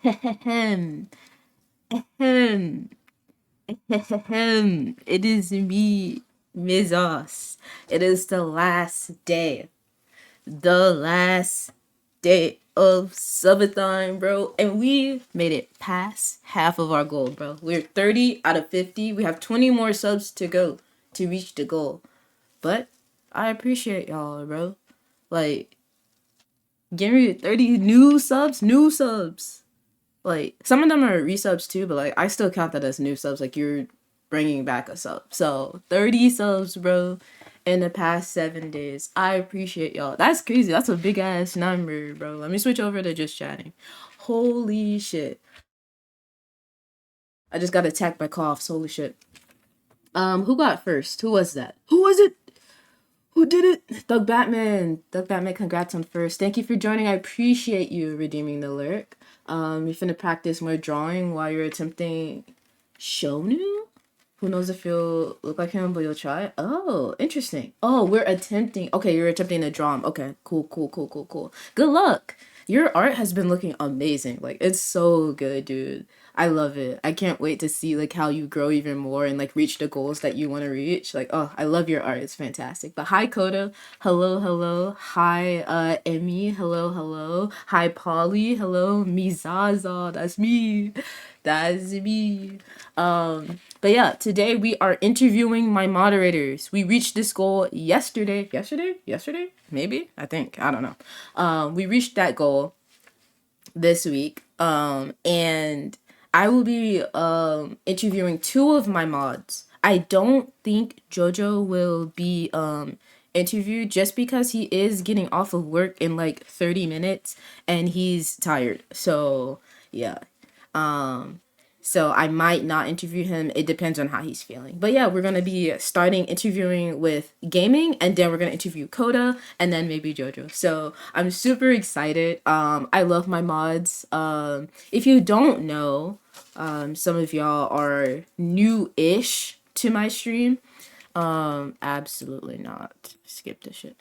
Ahem. Ahem. Ahem. It is me, mizauste. It is the last day. The last day of Subathon, bro. And we made it past half of our goal, bro. We're 30 out of 50. We have 20 more subs to go to reach the goal. But I appreciate y'all, bro. Like, give me 30 new subs. Like, some of them are resubs too, but like, I still count that as new subs. Like, you're bringing back a sub. So, 30 subs, bro, in the past 7 days. I appreciate y'all. That's crazy. That's a big ass number, bro. Let me switch over to just chatting. Holy shit. I just got attacked by coughs. Holy shit. Who got first? Who was that? Who was it? Who did it? Thug Batman. Thug Batman, congrats on first. Thank you for joining. I appreciate you redeeming the lurk. You're finna practice more drawing while you're attempting Shonu? Who knows if you'll look like him, but you'll try. Oh, interesting. Oh, we're attempting. Okay, you're attempting to draw him. Okay, cool. Good luck. Your art has been looking amazing. Like, it's so good, dude. I love it. I can't wait to see like how you grow even more and like reach the goals that you want to reach. Like, oh, I love your art. It's fantastic. But hi Coda. Hello. Hi Emmy. Hello. Hi Polly. Hello. Mizaza. That's me. That's me. But yeah, today we are interviewing my moderators. We reached this goal yesterday. Yesterday? Maybe? I think. I don't know. We reached that goal this week. And I will be interviewing 2 of my mods. I don't think Jojo will be interviewed just because he is getting off of work in like 30 minutes and he's tired. So, yeah. So I might not interview him. It depends on how he's feeling. But yeah, we're going to be starting interviewing with gaming, and then we're going to interview Coda, and then maybe Jojo. So I'm super excited. I love my mods. If you don't know, some of y'all are new-ish to my stream. Absolutely not. Skip this shit.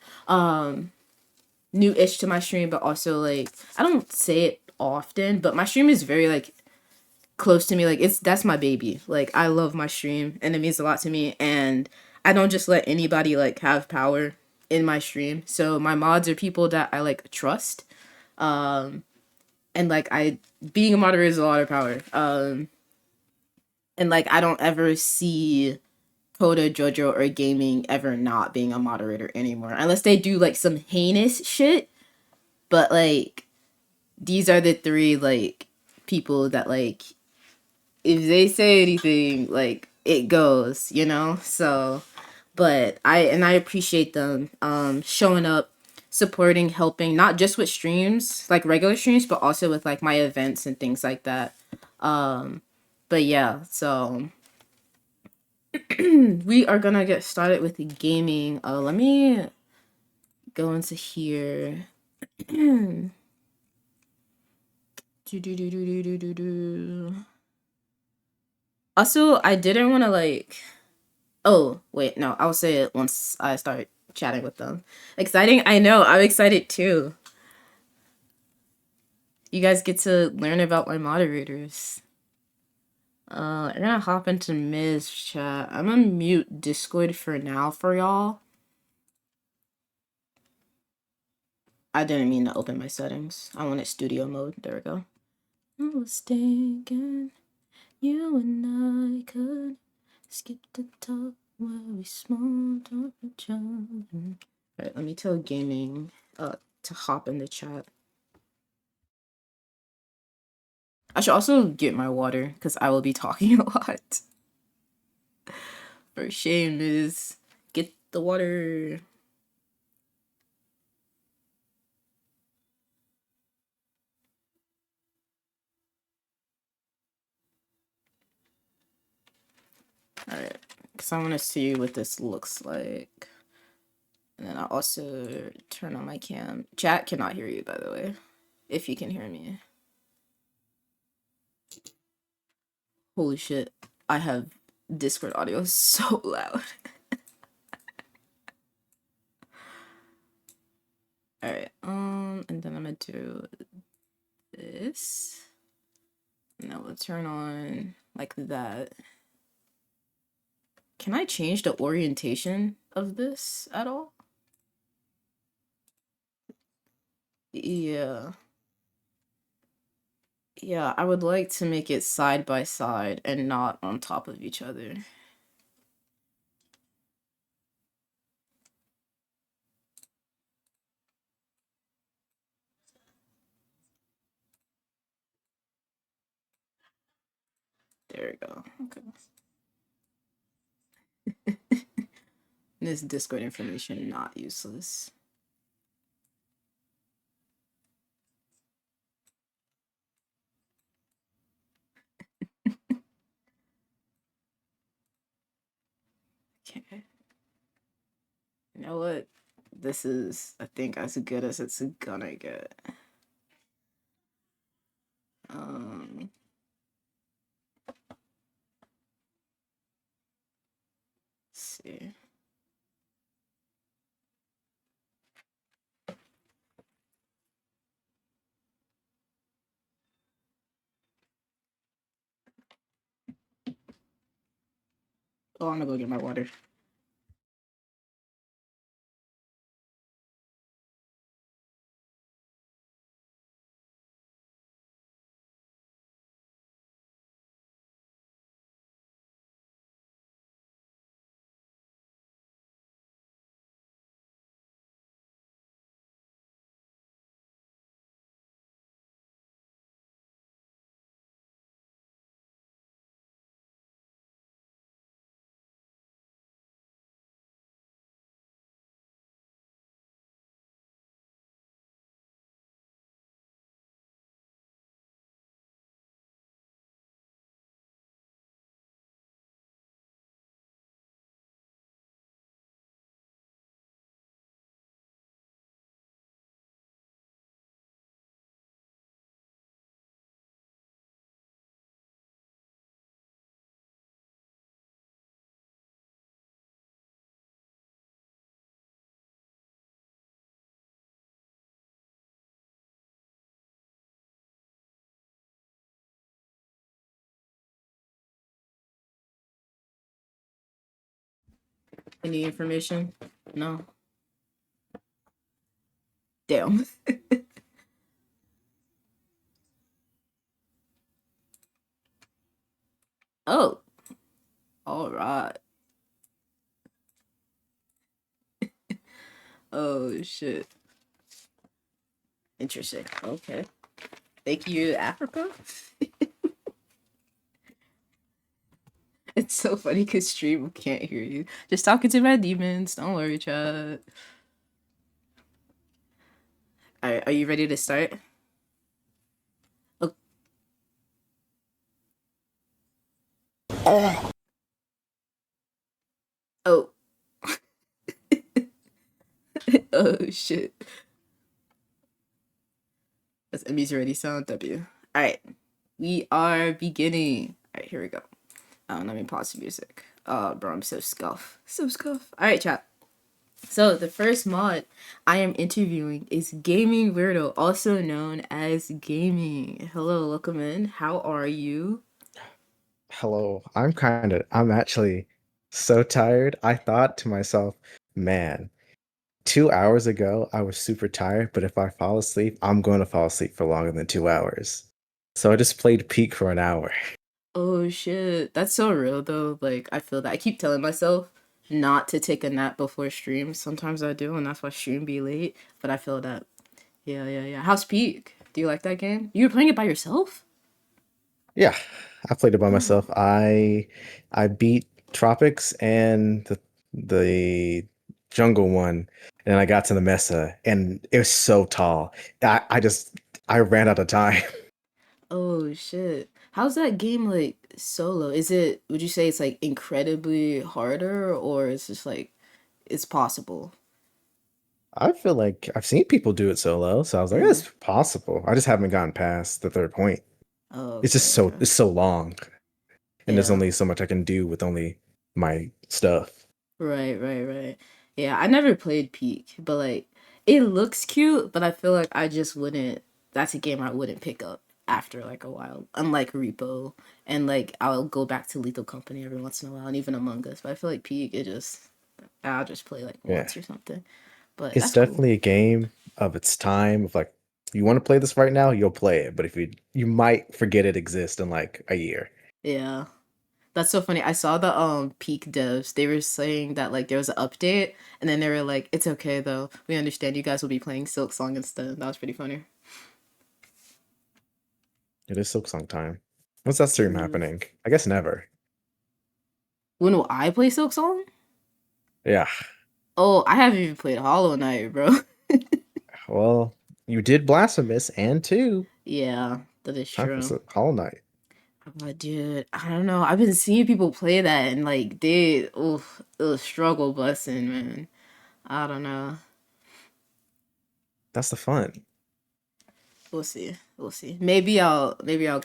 New-ish to my stream, but also like, I don't say it often, but my stream is very like close to me. Like, that's my baby. Like, I love my stream and it means a lot to me, and I don't just let anybody like have power in my stream. So my mods are people that I like trust, and like, I being a moderator is a lot of power, and like, I don't ever see Coda, Jojo, or gaming ever not being a moderator anymore, unless they do like some heinous shit. But like, these are the 3 like people that like, if they say anything, like, it goes, you know? So, but I appreciate them showing up, supporting, helping, not just with streams, like regular streams, but also with like my events and things like that. But yeah, so we are gonna get started with the gaming. Let me go into here. Also, I didn't want to like, oh, wait, no, I'll say it once I start chatting with them. Exciting? I know, I'm excited too. You guys get to learn about my moderators. I'm gonna hop into Miz chat. I'm gonna mute Discord for now for y'all. I didn't mean to open my settings. I wanted studio mode. There we go. I was thinking you and I could skip the talk where we small talk each other. Alright, let me tell gaming to hop in the chat. I should also get my water because I will be talking a lot. For shame is get the water. Alright, because I want to see what this looks like. And then I'll also turn on my cam. Chat cannot hear you, by the way, if you can hear me. Holy shit, I have Discord audio so loud. Alright, and then I'm gonna do this. Now we'll turn on like that. Can I change the orientation of this at all? Yeah. Yeah, I would like to make it side by side and not on top of each other. There we go. Okay. This Discord information not useless. Okay. You know what? This is, I think, as good as it's gonna get. Um, let's see. Oh, I'm gonna go get my water. Any information? No. Damn. Oh, all right. Oh shit. Interesting. Okay. Thank you, Africa. It's so funny because stream can't hear you. Just talking to my demons. Don't worry, chat. Alright, are you ready to start? Oh. Oh. Oh shit. That's Emmy's ready sound W. Alright. We are beginning. Alright, here we go. Let me pause the music. Bro, I'm so scuff. So scuff. Alright, chat. So the first mod I am interviewing is Gaming Weirdo, also known as Gaming. Hello, welcome in. How are you? Hello. I'm actually so tired. I thought to myself, man, 2 hours ago, I was super tired, but if I fall asleep, I'm going to fall asleep for longer than 2 hours. So I just played Peak for an hour. Oh shit, that's so real though. Like I feel that I keep telling myself not to take a nap before stream. Sometimes I do, and that's why stream be late. But I feel that. Yeah, yeah, yeah. How's Peak? Do you like that game? You were playing it by yourself? Yeah, I played it by Oh. myself. I beat Tropics and the jungle one, and I got to the Mesa, and it was so tall. I ran out of time. Oh shit. How's that game like solo? Is it, would you say it's like incredibly harder or it's just like it's possible? I feel like I've seen people do it solo, so I was like, Yeah. it's possible. I just haven't gotten past the third point. Oh, It's okay, just okay. it's so long, and there's Yeah. only so much I can do with only my stuff. Right, right, right. Yeah, I never played Peak, but like it looks cute, but I feel like I just wouldn't, that's a game I wouldn't pick up. after like a while. Unlike Repo, and like I'll go back to Lethal Company every once in a while, and even Among Us. But I feel like Peak, I'll just play like Yeah. once or something. But It's that's cool. definitely a game of its time. Of like, you want to play this right now, you'll play it. But if you might forget it exists in like a year. Yeah. That's so funny. I saw the Peak devs. They were saying that like there was an update, and then they were like, "It's okay though. We understand you guys will be playing Silk Song instead." That was pretty funny. It is Silksong time. When's that stream True. happening? I guess never. When will I play Silk Song? Yeah. Oh, I haven't even played Hollow Knight, bro. Well, you did Blasphemous and two. Yeah, that is Time for true. Hollow Knight. Dude, I don't know. I've been seeing people play that and like they, struggle busing, man. I don't know. That's the fun. We'll see. We'll see. Maybe I'll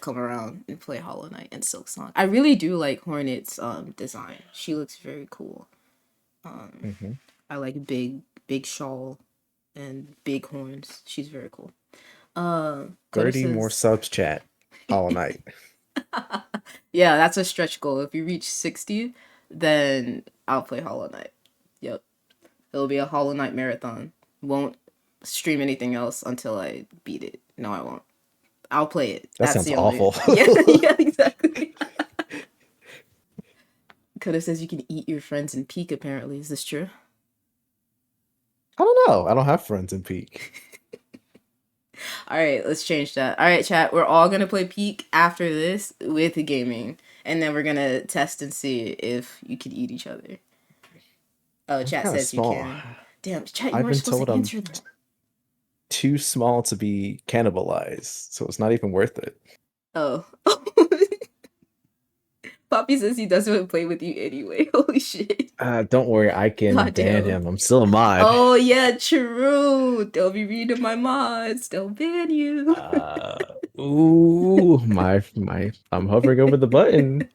come around and play Hollow Knight and Silk Song. I really do like Hornet's design. She looks very cool. Hmm. I like big shawl and big horns. She's very cool. Coda 30 more says, subs, chat. Hollow Knight. yeah, that's a stretch goal. If you reach 60, then I'll play Hollow Knight. Yep. It'll be a Hollow Knight marathon. Won't stream anything else until I beat it. No, I won't. I'll play it. That That's sounds the only. awful. Yeah, yeah, exactly. Coda says you can eat your friends in Peak, apparently. Is this true? I don't know. I don't have friends in Peak. All right, let's change that. All right, chat. We're all gonna play Peak after this with gaming, and then we're gonna test and see if you can eat each other. Oh, I'm chat kind of says you small. can. Damn, chat, you I've weren't been supposed told to I'm answer that. too small to be cannibalized, so it's not even worth it. Oh. Poppy says he doesn't play with you anyway. Holy shit. Don't worry, I can God ban damn. him. I'm still a mod. Oh yeah, true. They'll be reading my mods. They'll ban you. Ooh, I'm hovering over the button.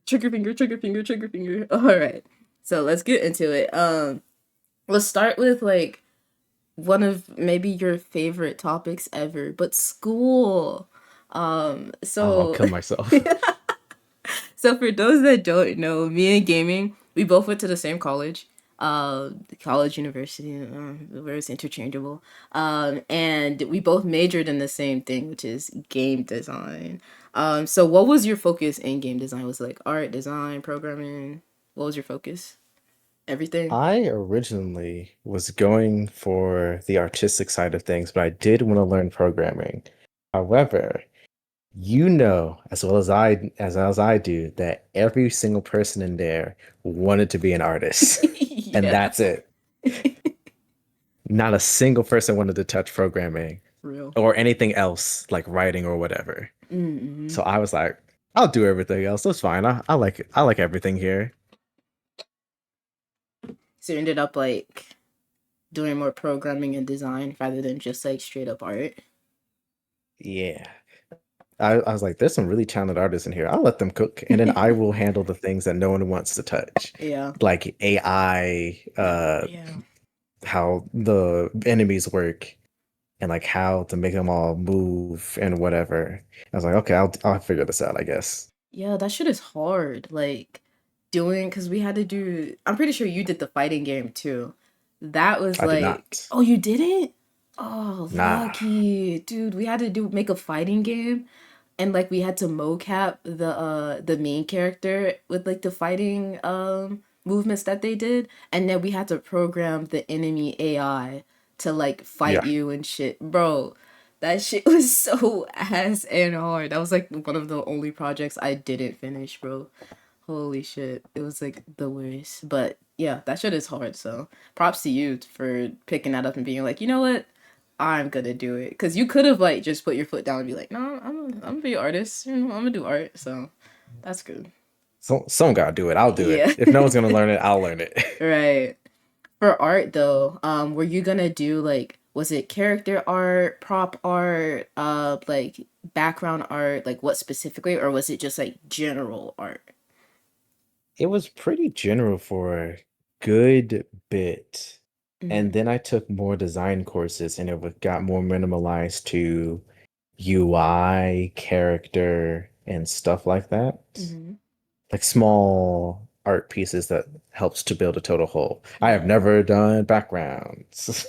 Trigger finger, trigger finger, trigger finger. Alright. So let's get into it. Let's start with like one of maybe your favorite topics ever, but school. I'll So kill myself. So for those that don't know, me and gaming, we both went to the same college, college university, where it's interchangeable, and we both majored in the same thing, which is game design. So what was your focus in game design? Was it like art, design, programming? What was your focus? Everything. I originally was going for the artistic side of things, but I did want to learn programming. However, you know as well as I do that every single person in there wanted to be an artist. And Yeah, that's it. Not a single person wanted to touch programming real. or anything else like writing or whatever. Mm-hmm. So I was like, I'll do everything else. That's fine. I like everything here. So you ended up like doing more programming and design rather than just like straight up art. Yeah. I was like, there's some really talented artists in here. I'll let them cook, and then I will handle the things that no one wants to touch, Yeah. like AI, Yeah. how the enemies work, and like how to make them all move and whatever. I was like, okay, I'll figure this out, I guess. Yeah, that shit is hard. Like doing because we had to do. I'm pretty sure you did the fighting game too. That was I did like, not. oh, you didn't? Oh, Nah. lucky, dude. We had to do make a fighting game, and like we had to mocap the main character with like the fighting movements that they did, and then we had to program the enemy AI to like fight Yeah. you and shit, bro. That shit was so ass and hard. That was like one of the only projects I didn't finish, bro. Holy shit. It was like the worst. But yeah, that shit is hard. So props to you for picking that up and being like, you know what? I'm gonna do it. Cause you could have like just put your foot down and be like, no, I'm gonna be an artist. You know, I'm gonna do art. So that's good. So someone gotta do it. I'll do it. Yeah. If no one's gonna learn it, I'll learn it. Right. For art though, were you gonna do like was it character art, prop art, like background art, like what specifically, or was it just like general art? It was pretty general for a good bit. And Mm. then I took more design courses and got more minimalized to UI, character, and stuff like that. Mm-hmm. Like small art pieces that helps to build a total whole. I have Yeah. never done backgrounds.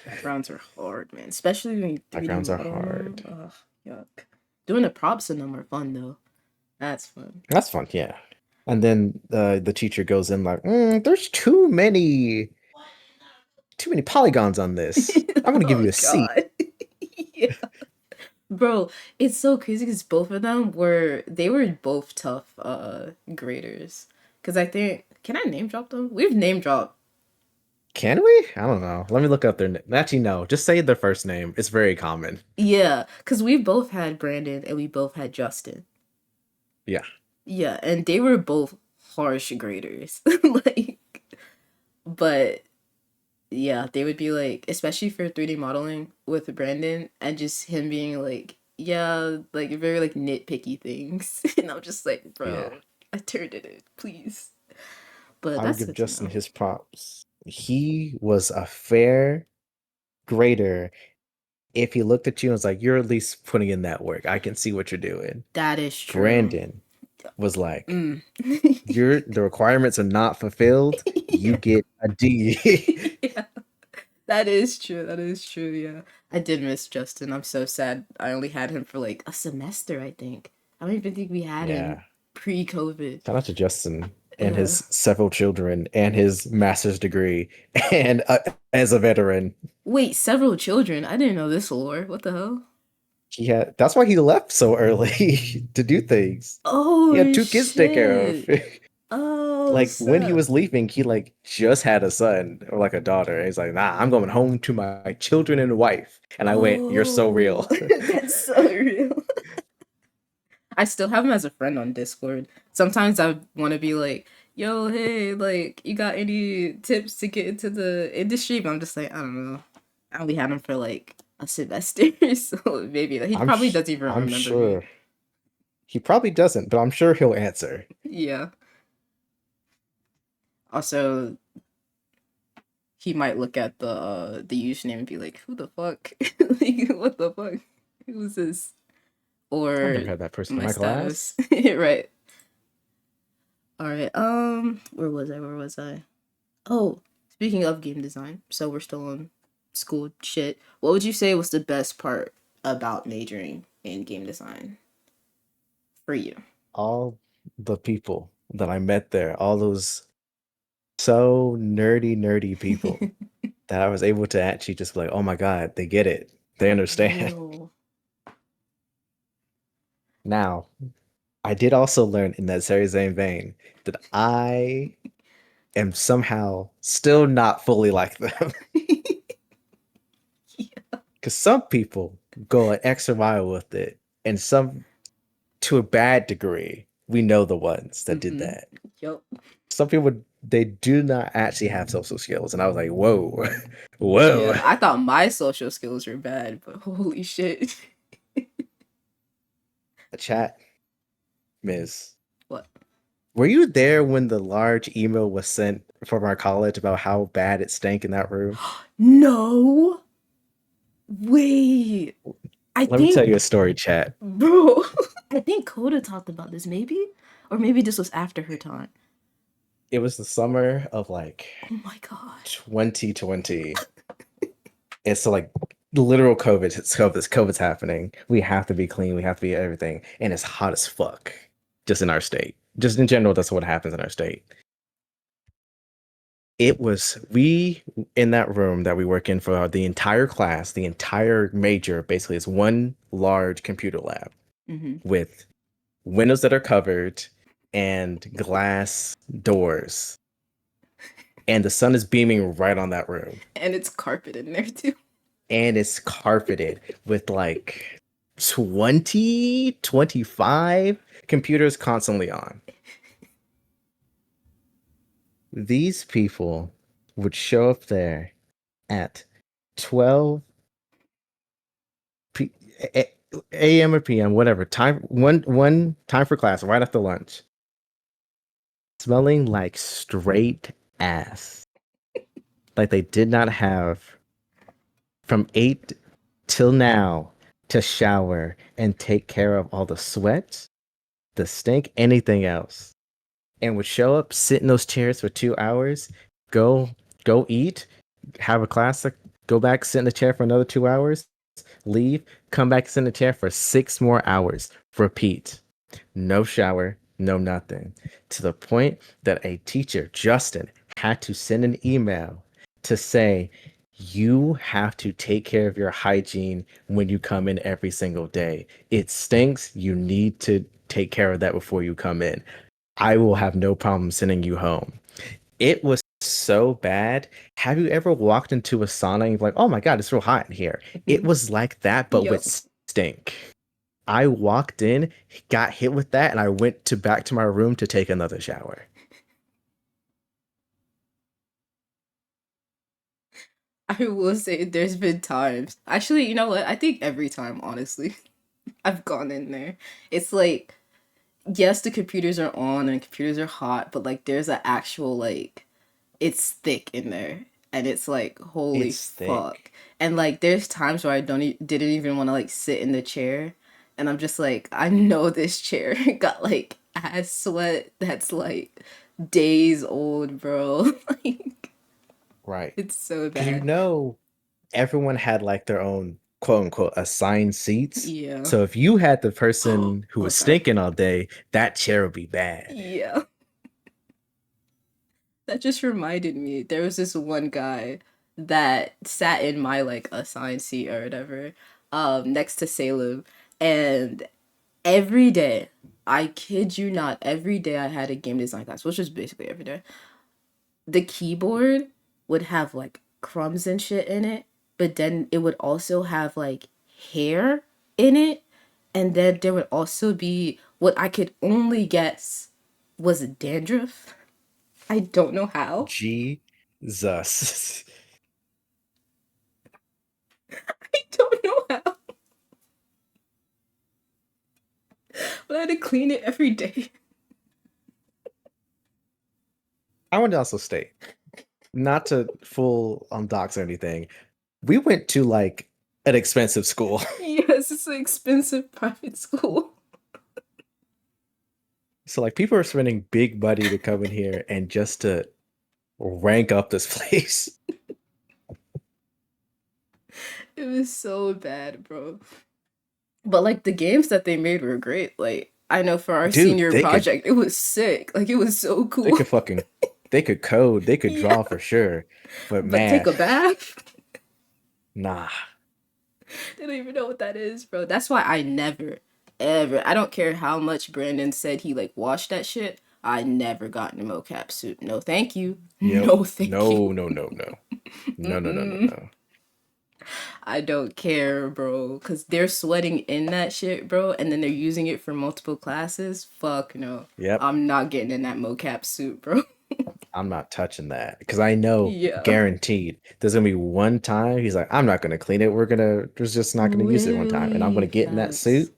Backgrounds are hard, man. Especially when you 3D Backgrounds are model them. hard. Ugh, yuck. Doing the props in them are fun though. That's fun. That's fun, yeah. And then the teacher goes in like, there's too many polygons on this. I'm gonna give Oh you a C. god. Yeah. Bro, it's so crazy because both of them were both tough graders. Cause I think can I name drop them? We've name dropped. Can we? I don't know. Let me look up their name. Actually, no. Just say their first name. It's very common. Yeah, because we both had Brandon and we both had Justin. Yeah. Yeah, and they were both harsh graders. Like, but yeah, they would be like, especially for 3D modeling with Brandon, and just him being like, yeah, like very like nitpicky things. And I'm just like, Yeah. bro, I turned it in, please. But I would that's give good to Justin know. his props. He was a fair grader if he looked at you and was like, you're at least putting in that work. I can see what you're doing. That is true. Brandon was like, Mm. the requirements are not fulfilled. You Yeah. get a D. Yeah. That is true. That is true. Yeah. I did miss Justin. I'm so sad. I only had him for like a semester, I think. I don't even think we had him Yeah. pre-COVID. Shout out to Justin and Yeah. his several children and his master's degree and as a veteran. Wait, several children. I didn't know this lore. What the hell? That's why he left so early to do things. He had Oh two kids to take care of. shit. Oh Like when he snap. was leaving, he like just had a son or like a daughter. And he's like, nah, I'm going home to my children and wife. And I went, you're so real. Oh, that's so real. I still have him as a friend on Discord. Sometimes I want to be like, yo, hey, like, you got any tips to get into the industry? But I'm just like, I don't know. I only had him for like a semester, so maybe he probably doesn't even I'm remember me. sure he probably doesn't, but I'm sure he'll answer. Yeah. Also, he might look at the username and be like, "Who the fuck? Like, what the fuck? Who's this?" I've Or never had that person in my my class. status, right? All right. Where was I? Where was I? Oh, speaking of game design, so we're still on school shit. What would you say was the best part about majoring in game design for you? All the people that I met there, all those so nerdy people that I was able to actually just be like, oh my God, they get it. They For understand. real. Now, I did also learn in that very same vein that I am somehow still not fully like them. Yeah. Because some people go an extra mile with it, and some to a bad degree. We know the ones that did Mm-hmm. that. Yup. Some people they do not actually have social skills, and I was like, whoa, whoa. Yeah, I thought my social skills were bad, but holy shit. The chat, Miss. What? Were you there when the large email was sent from our college about how bad it stank in that room? No. Wait. I Let me tell you a think, story, chat. bro, I think Coda talked about this, maybe? Or maybe this was after her time. It was the summer of like Oh my god. 2020. And so like literal COVID's happening. We have to be clean, we have to be everything. And it's hot as fuck. Just in our state. Just in general, that's what happens in our state. It was we in that room that we work in for the entire class, the entire major basically is one large computer lab Mm-hmm. with windows that are covered and glass doors. And the sun is beaming right on that room. And it's carpet in there too. And it's carpeted with like 20, 25 computers constantly on. These people would show up there at 12 p- a.m. or p.m., whatever time, one time for class, right after lunch, smelling like straight ass, like they did not have from 8 till now to shower and take care of all the sweat, the stink, anything else, and would show up, sit in those chairs for 2 hours, go go eat, have a class, go back, sit in the chair for another 2 hours, leave, come back, sit in the chair for 6 more hours, repeat. No shower, no nothing. To the point that a teacher, Justin, had to send an email to say, you have to take care of your hygiene when you come in every single day. It stinks. You need to take care of that before you come in. I will have no problem sending you home. It was so bad. Have you ever walked into a sauna and you're like, oh my God, it's real hot in here? It was like that, but Yup. with stink. I walked in, got hit with that, and I went to back to my room to take another shower. I will say there's been times. Actually, you know what? I think every time, honestly, I've gone in there. It's like, yes, the computers are on and computers are hot, but like there's an actual like it's thick in there. And it's like, holy It's fuck. thick. And like there's times where I didn't even want to like sit in the chair. And I'm just like, I know this chair got like ass sweat that's like days old, bro. Like Right. it's so Because bad. everyone had like their own quote unquote assigned seats. Yeah. So if you had the Oh, person who was sorry. stinking all day, that chair would be bad. Yeah. That just reminded me. There was this one guy that sat in my like assigned seat or whatever, next to Salem, and every day, I kid you not, every day I had a game design class, which was basically every day. The keyboard would have like crumbs and shit in it, but then it would also have like hair in it, and then there would also be what I could only guess was dandruff. I don't know how. Jesus. I don't know how. But I had to clean it every day. I went to also state, not to full on docs or anything. We went to like an expensive school. Yes, it's an expensive private school. So like people are spending big money to come in here and just to rank up this place. It was so bad, bro. But like the games that they made were great. Like I know for our Dude, senior project, it was sick. Like it was so they cool. could fucking they could code, they could Yeah. draw for sure. But But take man, a bath? nah. They don't even know what that is, bro. That's why I never, ever, I don't care how much Brandon said he like washed that shit. I never got in a mocap suit. No, thank you. Yep. No, thank you. No, no, no, no. No, no, no, no, Mm-mm. no. I don't care, bro. Cause they're sweating in that shit, bro, and then they're using it for multiple classes. Fuck no. Yep. I'm not getting in that mocap suit, bro. I'm not touching that. Because I know Yeah. guaranteed there's gonna be one time he's like, I'm not gonna clean it. We're just not gonna use it one time. And I'm Literally gonna get in that facts. suit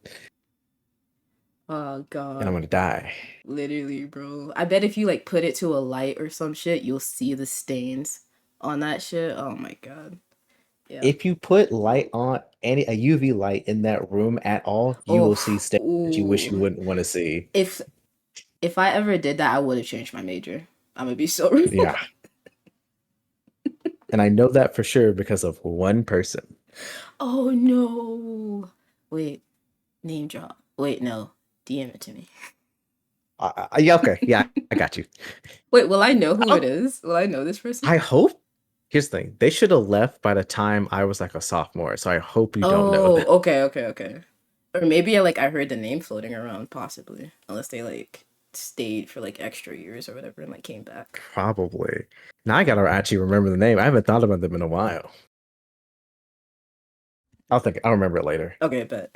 Oh and I'm god. gonna die. Literally, bro. I bet if you like put it to a light or some shit, you'll see the stains on that shit. Oh my god. Yeah. If you put light on a UV light in that room at all, you will see Oh, stains that you wish ooh. you wouldn't want to see. If if I ever did that, I would have changed my major. I'm gonna be so real. Yeah. And I know that for sure because of one person. Oh no. Wait, name drop. Wait, no. DM it to me. Yeah, okay. Yeah, I got you. Wait, will I know who it Oh, is? Will I know this person? I hope. Here's the thing. They should have left by the time I was like a sophomore. So I hope you don't know Oh, them. okay, okay, okay. Or maybe I heard the name floating around, possibly. Unless they like stayed for like extra years or whatever and like came back. Probably. Now I gotta actually remember the name. I haven't thought about them in a while. I'll remember it later. Okay, but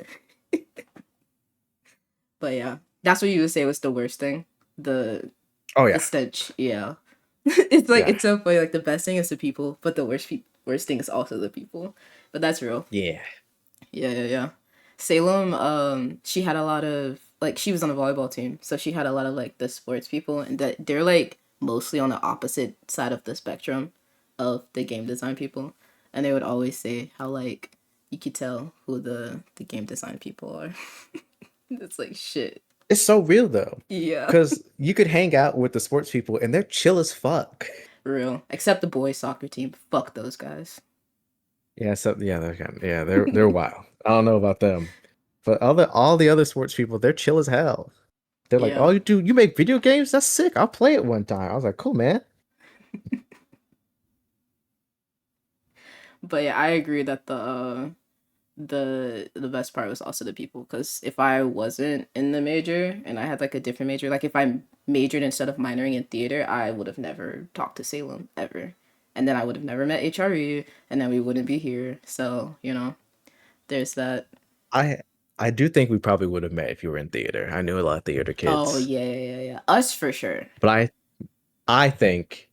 yeah. That's what you would say was the worst thing. The Oh the yeah. stench, yeah. It's like Yeah. it's so funny, like the best thing is the people, but the worst thing is also the people. But that's real. Yeah. Yeah, yeah, yeah. Salem, she had a lot of like she was on a volleyball team, so she had a lot of like the sports people, and that they're like mostly on the opposite side of the spectrum of the game design people, and they would always say how like You could tell who the game design people are. It's like shit. It's so real though, Yeah. because you could hang out with the sports people and they're chill as fuck. Real. Except the boys soccer team. Fuck those guys. Yeah, so yeah, they're wild. I don't know about them, but all the other sports people, they're chill as hell. They're like, Yeah. "Oh, you make video games? That's sick. I'll play it one time." I was like, "Cool, man." But yeah, I agree that the best part was also the people, because if I wasn't in the major and I had like a different major, like if I majored instead of minoring in theater, I would have never talked to Salem ever, and then I would have never met HRE, and then we wouldn't be here. So there's that. I I do think we probably would have met if you were in theater. I knew a lot of theater Oh kids, yeah, yeah, yeah, yeah. Us for sure. but I think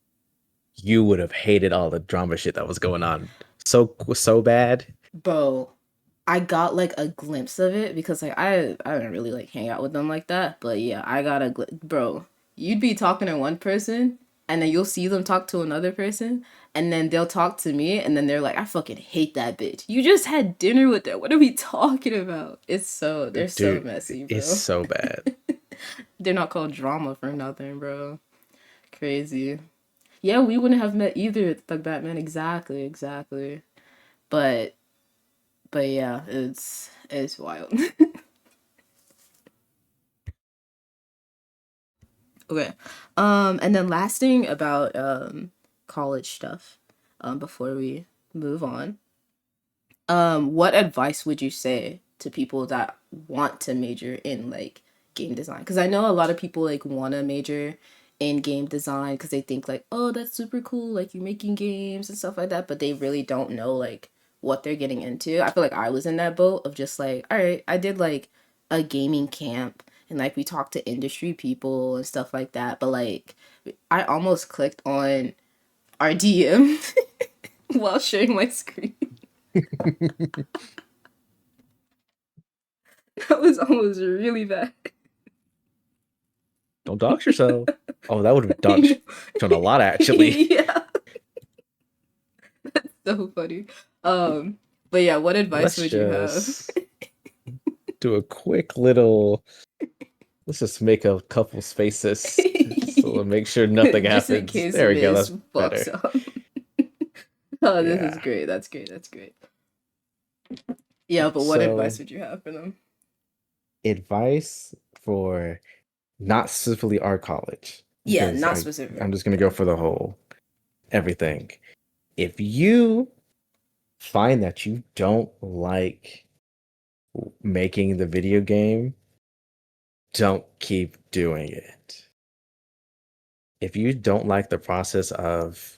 you would have hated all the drama shit that was going on so bad. Bro, I got like a glimpse of it because like I didn't really like hang out with them like that, but yeah, I got bro. You'd be talking to one person and then you'll see them talk to another person and then they'll talk to me and then they're like, I fucking hate that bitch. You just had dinner with her. What are we talking about? They're so Dude, messy, it's bro. so bad. They're not called drama for nothing, bro. Crazy. Yeah, we wouldn't have met either, Thug Batman. Exactly, exactly. But yeah, it's wild. Okay. And then last thing about college stuff, before we move on. What advice would you say to people that want to major in like game design? Because I know a lot of people like want to major in game design because they think like, oh, that's super cool, like you're making games and stuff like that, but they really don't know like what they're getting into. I feel like I was in that boat of just like, all right, I did like a gaming camp and like we talked to industry people and stuff like that, but like I almost clicked on our DM while sharing my screen. That was almost really bad. Don't dox yourself. Oh, that would have doxed on a lot actually. Yeah, so funny. Um, but yeah, what advice Let's would you have? just do a quick little. Let's just make a couple spaces so make sure nothing Just in happens. case There we go. Miz That's fucks better. up. Oh, this is Yeah. great. That's great. That's great. Yeah, but what advice So, would you have for them? advice for not specifically our college, Yeah, because not specific. I'm just gonna go for the whole everything. If you find that you don't like making the video game, don't keep doing it. If you don't like the process of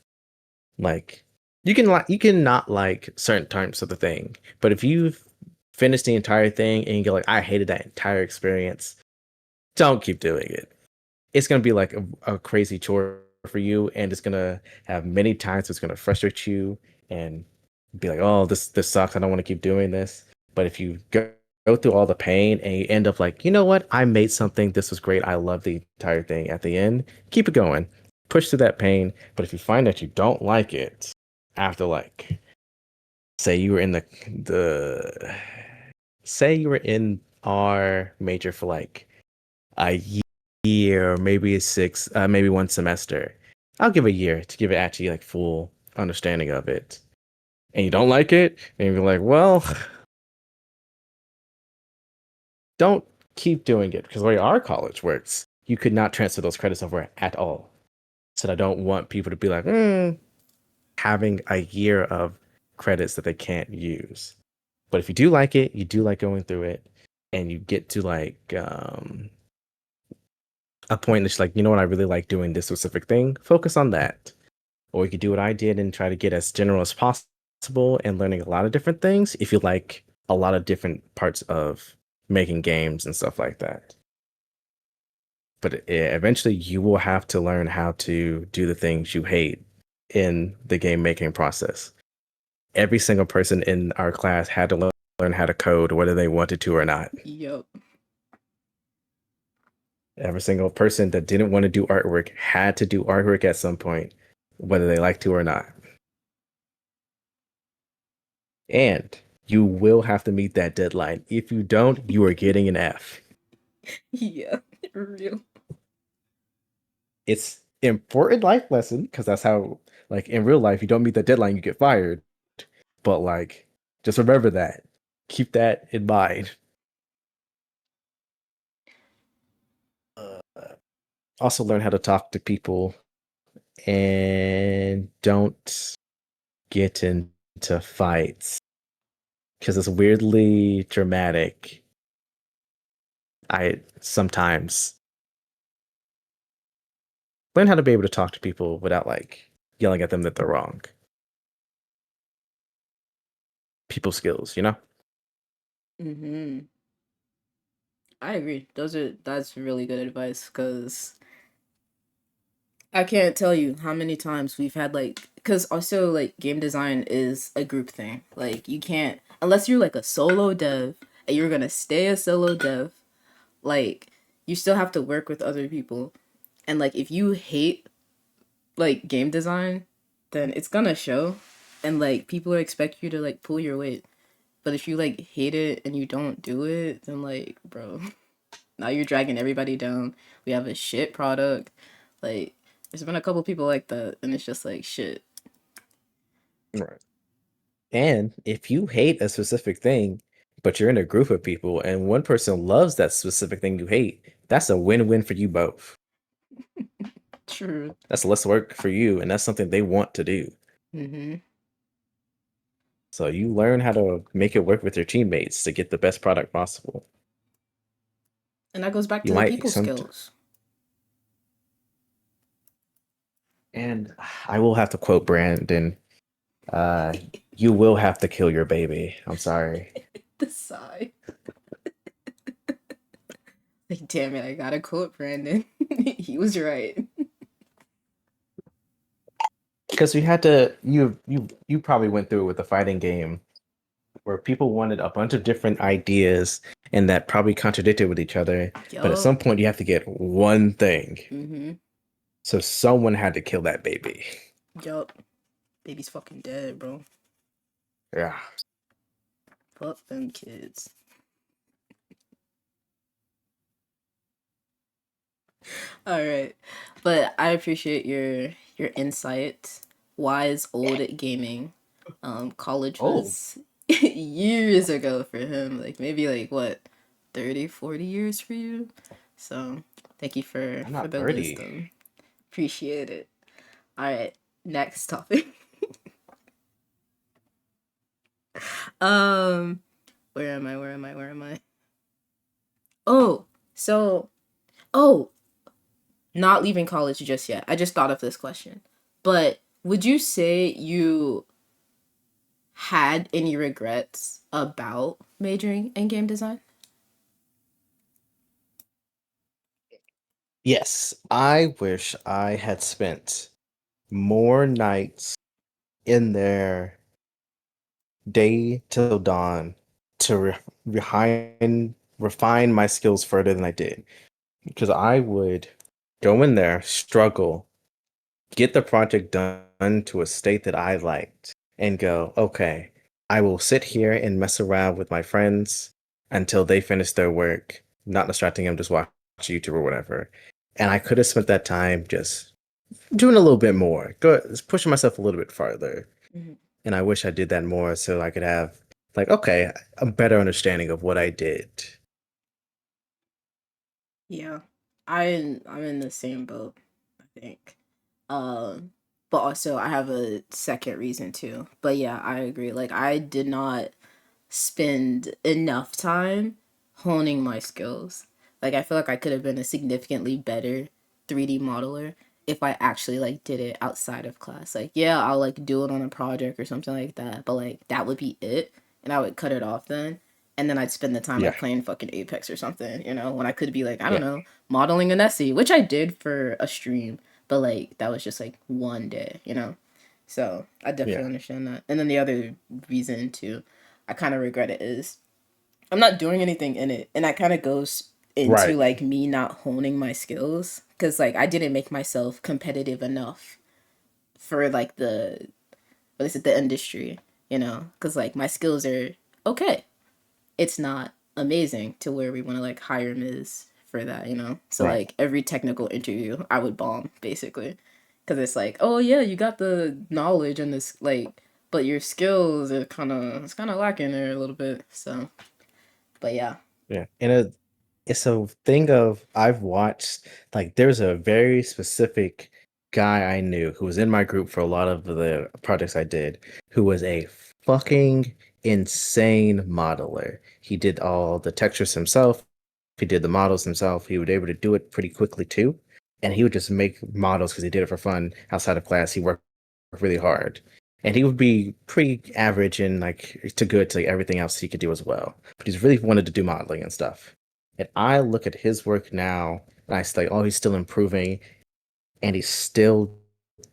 like you can not like certain types of the thing, but if you've finished the entire thing and you're like, I hated that entire experience, don't keep doing it. It's gonna be like a crazy chore for you, and it's gonna have many times it's gonna frustrate you and be like, oh, this sucks. I don't want to keep doing this. But if you go through all the pain and you end up like, you know what? I made something. This was great. I love the entire thing. At the end, keep it going. Push through that pain. But if you find that you don't like it after like, say you were in the say you were in our major for like a year, maybe maybe one semester. I'll give a year to give it actually like full understanding of it. And you don't like it, and you're like, well, don't keep doing it because the way our college works, you could not transfer those credits over at all. So I don't want people to be like, having a year of credits that they can't use. But if you do like it, you do like going through it, and you get to like a point that's like, you know what, I really like doing this specific thing, focus on that. Or you could do what I did and try to get as general as possible and learning a lot of different things if you like a lot of different parts of making games and stuff like that. But eventually you will have to learn how to do the things you hate in the game making process. Every single person in our class had to learn how to code, whether they wanted to or not. Yup. Every single person that didn't want to do artwork had to do artwork at some point, whether they liked to or not. And you will have to meet that deadline. If you don't, you are getting an F. Yeah, real. It's important life lesson because that's how, like, in real life, you don't meet that deadline, you get fired. But like, just remember that. Keep that in mind. Uh, Also, learn how to talk to people and don't get into fights because it's weirdly dramatic. I sometimes learn how to be able to talk to people without like yelling at them that they're wrong. People skills, you know? Mm-hmm. I agree. That's really good advice because I can't tell you how many times we've had like, because also like game design is a group thing. Like you can't unless you're like a solo dev and you're gonna stay a solo dev. Like you still have to work with other people, and like if you hate like game design, then it's gonna show, and like people expect you to like pull your weight. But if you like hate it and you don't do it, then like bro, now you're dragging everybody down. We have a shit product. Like, there's been a couple people like that, and it's just like shit. Right. And if you hate a specific thing, but you're in a group of people and one person loves that specific thing you hate, that's a win-win for you both. True. That's less work for you, and that's something they want to do. Mm-hmm. So you learn how to make it work with your teammates to get the best product possible. And that goes back You to the might people some, skills. and I will have to quote Brandon. You will have to kill your baby. I'm sorry. The sigh. Like, damn it, I gotta quote Brandon. He was right. Because we had to you probably went through it with the fighting game where people wanted a bunch of different ideas and that probably contradicted with each other. But at Yup. some point you have to get one thing. Mm-hmm. So someone had to kill that baby. Yup. Baby's fucking dead, bro. Yeah. Fuck them kids. All right. But I appreciate your insight. Wise old at gaming. College Oh, was years ago for him. Like maybe like what 30, 40 years for you. So thank you I'm for not the 30. wisdom. Appreciate it. All right. Next topic. um where am I? Where am I? Where am I? Oh, so oh, not leaving college just yet. I just thought of this question. But would you say you had any regrets about majoring in game design? Yes, I wish I had spent more nights in there day till dawn to refine my skills further than I did. Because I would go in there, struggle, get the project done to a state that I liked, and go, okay, I will sit here and mess around with my friends until they finish their work, not distracting them, just watch YouTube or whatever. And I could have spent that time just doing a little bit more, just pushing myself a little bit farther. Mm-hmm. And I wish I did that more so I could have, like, okay, a better understanding of what I did. Yeah, I'm in the same boat. I think. Um, but also I have a second reason too. But yeah, I agree. Like I did not spend enough time honing my skills. Like I feel like I could have been a significantly better 3D modeler if I actually like did it outside of class. Like yeah, I'll like do it on a project or something like that, but like that would be it and I would cut it off then. And then I'd spend the time Yeah, like playing fucking Apex or something, you know, when I could be like, I don't yeah, know, modeling an essay, which I did for a stream, but like that was just like one day, you know. So I yeah. definitely understand that. And then the other reason too, I kind of regret it is I'm not doing anything in it, and that kind of goes into Right. like me not honing my skills because like I didn't make myself competitive enough for like the what is it the industry, you know? Because like my skills are okay. It's not amazing to where we want to like hire Ms. for that, you know? So Right. like every technical interview, I would bomb basically. Cause it's like, oh yeah, you got the knowledge and this like, but your skills are it's kind of lacking there a little bit. So, but yeah. Yeah. It's a thing of I've watched like there's a very specific guy I knew who was in my group for a lot of the projects I did, who was a fucking insane modeler. He did all the textures himself. He did the models himself. He was able to do it pretty quickly too. And he would just make models because he did it for fun outside of class. He worked really hard. And he would be pretty average and like to good to like, everything else he could do as well. But he's really wanted to do modeling and stuff. And I look at his work now and I say, oh, he's still improving and he still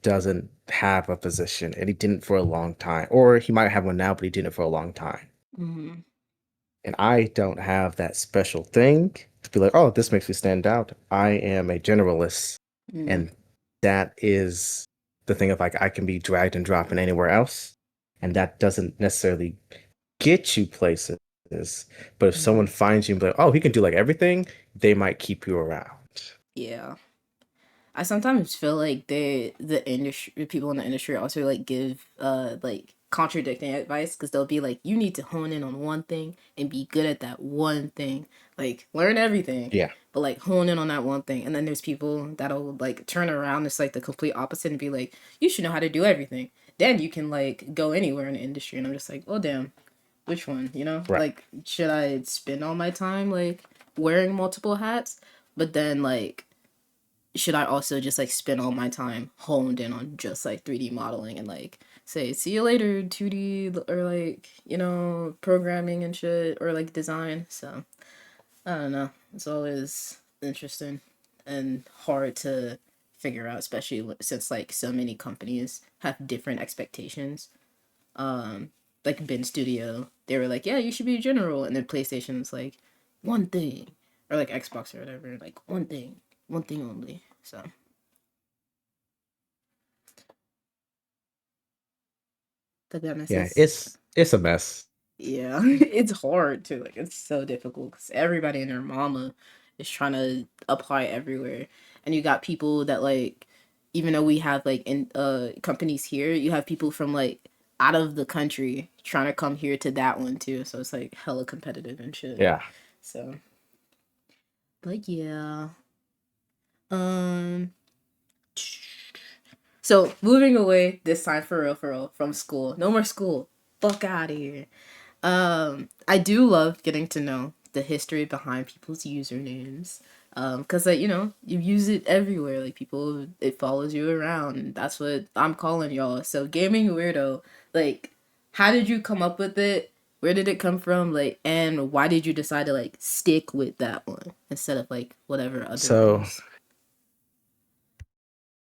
doesn't have a position and he didn't for a long time. Or he might have one now, but he didn't for a long time. Mm-hmm. And I don't have that special thing to be like, oh, this makes me stand out. I am a generalist. Mm-hmm. And that is the thing of like I can be dragged and dropped in anywhere else. And that doesn't necessarily get you places. But if someone Mm-hmm. finds you and be like, oh, he can do like everything, they might keep you around. Yeah. I sometimes feel like the industry, the people in the industry also like give like contradicting advice because they'll be like, you need to hone in on one thing and be good at that one thing, like learn everything, Yeah. but like hone in on that one thing. And then there's people that'll like turn around, it's like the complete opposite and be like, you should know how to do everything. Then you can like go anywhere in the industry. And I'm just like, oh damn, which one? You know, Right. like should I spend all my time like wearing multiple hats, but then like should I also just like spend all my time honed in on just like 3D modeling and like say see you later 2D or like you know programming and shit or like design. So I don't know. It's always interesting and hard to figure out, especially since like so many companies have different expectations. Like Ben Studio, they were like, yeah, you should be general, and then PlayStation's like one thing, or like Xbox or whatever, like one thing only. So. The goodness Yeah. is It's a mess. yeah, it's hard too. Like it's so difficult because everybody and their mama is trying to apply everywhere, and you got people that like, even though we have like in companies here, you have people from like out of the country trying to come here to that one too. So it's like hella competitive and shit. Yeah. So, but yeah, um, so moving away this time for real from school. No more school. Fuck out of here. I do love getting to know the history behind people's usernames. Cause like, you know, you use it everywhere. Like people, it follows you around. That's what I'm calling y'all. So gaming weirdo, like, how did you come up with it? Where did it come from? Like, and why did you decide to like stick with that one instead of like whatever other So ones?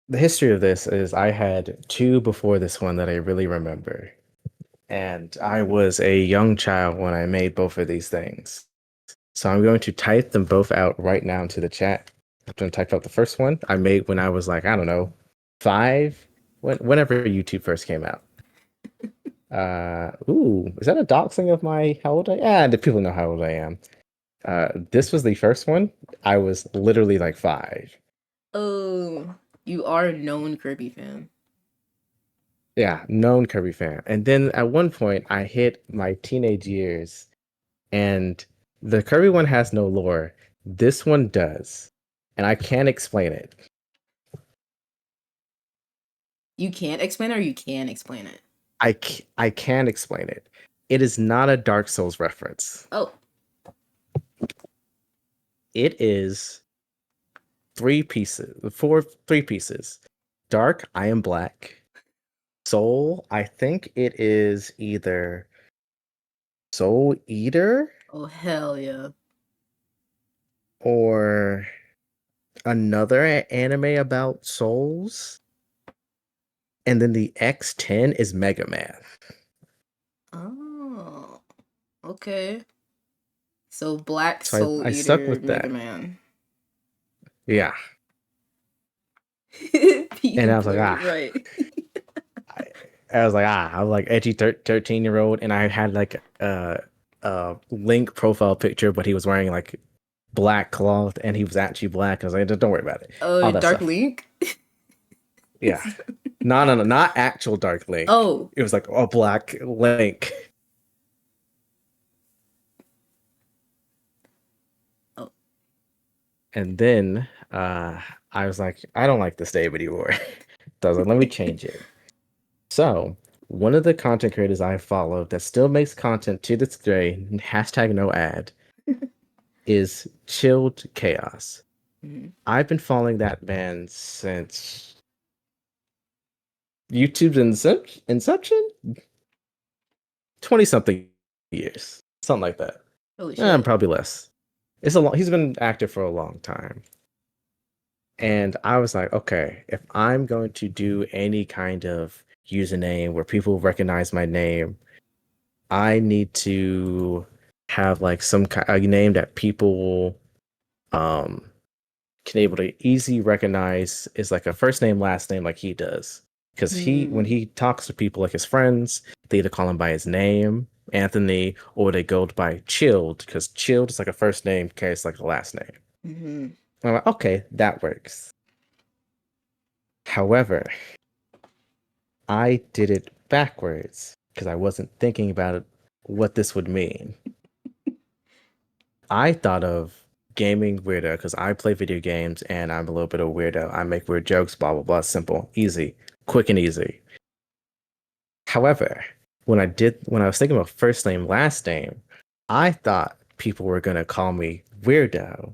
the history of this is I had two before this one that I really remember. And I was a young child when I made both of these things. So I'm going to type them both out right now into the chat. I'm going to type out the first one I made when I was like, I don't know, 5, whenever YouTube first came out. Is that a doxing of my how old I am? Yeah, the people know how old I am. This was the first one. I was literally like 5. Oh, you are a known Kirby fan. Yeah, known Kirby fan. And then at one point, I hit my teenage years, and the Kirby one has no lore. This one does, and I can't explain it. You can't explain it or you can explain it. I can't explain it. It is not a Dark Souls reference. Oh, It is 3 pieces. Dark, I am black. Soul, I think it is either Soul Eater oh hell yeah. or another anime about souls. And then the X10 is Mega Man. Oh, okay. So Black So Soul I stuck Eater with Mega that. Man. Yeah. And I was like, People, right. I, I was like, I was like edgy 13-year-old, and I had like Link profile picture, but he was wearing like black cloth and he was actually black. I was like, don't worry about it. Oh, All that Dark stuff. Link. Yeah. No, no, no, not actual Dark Link. Oh. It was like a black Link. Oh. And then I was like, I don't like this name anymore. So I was like, let me change it. So one of the content creators I follow that still makes content to this day, hashtag no ad, is Chilled Chaos. Mhm. I've been following that man since YouTube's inception? 20 something years. Something like that. Holy shit. Probably less. It's a long, he's been active for a long time. And I was like, okay, if I'm going to do any kind of username where people recognize my name, I need to have like some kind of name that people um can able to easily recognize is like a first name, last name, like he does. Because when he talks to people like his friends, they either call him by his name, Anthony, or they go by Chilled, because Chilled is like a first name, carries like a last name. Mm-hmm. I'm like, okay, that works. However, I did it backwards because I wasn't thinking about it, what this would mean. I thought of gaming weirdo because I play video games and I'm a little bit of a weirdo. I make weird jokes, blah, blah, blah. Simple, easy, quick and easy. However, when I was thinking about first name, last name, I thought people were going to call me weirdo,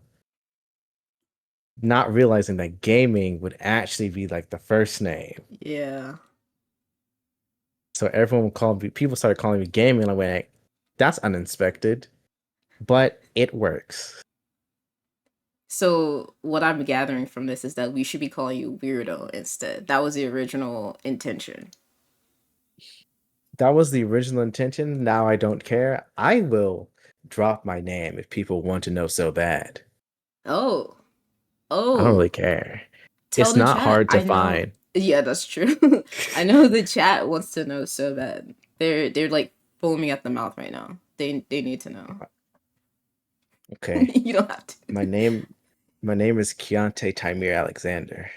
not realizing that gaming would actually be like the first name. Yeah. So everyone would call me, people started calling me gaming. And I went, that's uninspected, but it works. So what I'm gathering from this is that we should be calling you Weirdo instead. That was the original intention. That was the original intention. Now I don't care. I will drop my name if people want to know so bad. Oh. I don't really Oh. care. Tell It's the not chat. hard to I know. find. Yeah, that's true. I know the chat wants to know so bad. They're like foaming at the mouth right now. They need to know. Okay. You don't have to. My name is Keontae Timir Alexander.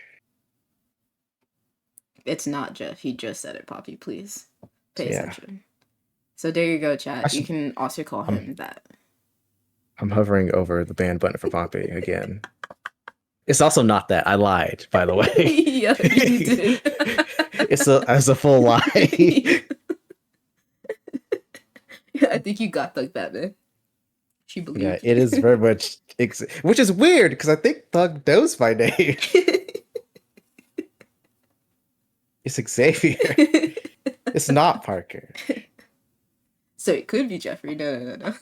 It's not Jeff. He just said it, Poppy. Please pay Yeah. attention. So there you go, chat. You Actually, can also call him that. I'm hovering over the ban button for Poppy again. It's also not that. I lied, by the way. Yeah, you did. It's a full lie. I think you got Thug Batman. She Yeah, believed it you. is very much, which is weird because I think Thug knows my name. It's Xavier. It's not Parker. So it could be Jeffrey. No.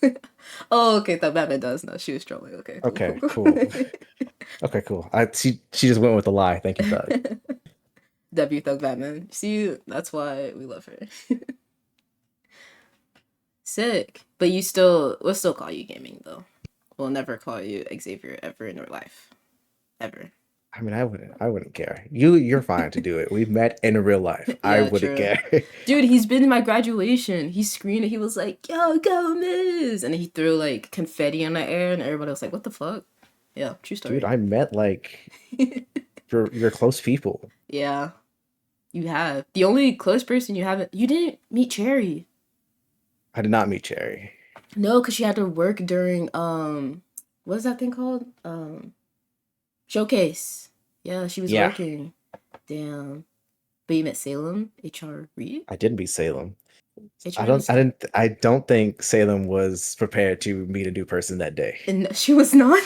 Oh, okay. Thug Batman does know. She was trolling. Okay, cool. Okay, cool. Okay, cool. She just went with a lie. Thank you, Thug. W Thug Batman. See, that's why we love her. Sick. But we'll still call you gaming though. We'll never call you Xavier ever in your life. Ever. I mean, I wouldn't care. You're fine to do it. We've met in real life. I Yeah, wouldn't true. care. Dude, he's been in my graduation. He screamed and he was like, "Yo, go Miz!" And then he threw like confetti in the air and everybody was like, "What the fuck?" Yeah, true story. Dude, I met like your close people. Yeah. You have. The only close person you didn't meet Cherry. I did not meet Cherry. No, because she had to work during what is that thing called? Showcase. Yeah, she was Yeah, working. Damn. But you met Salem, HR Reed? I did meet Salem. HR I don't think Salem was prepared to meet a new person that day. And she was not.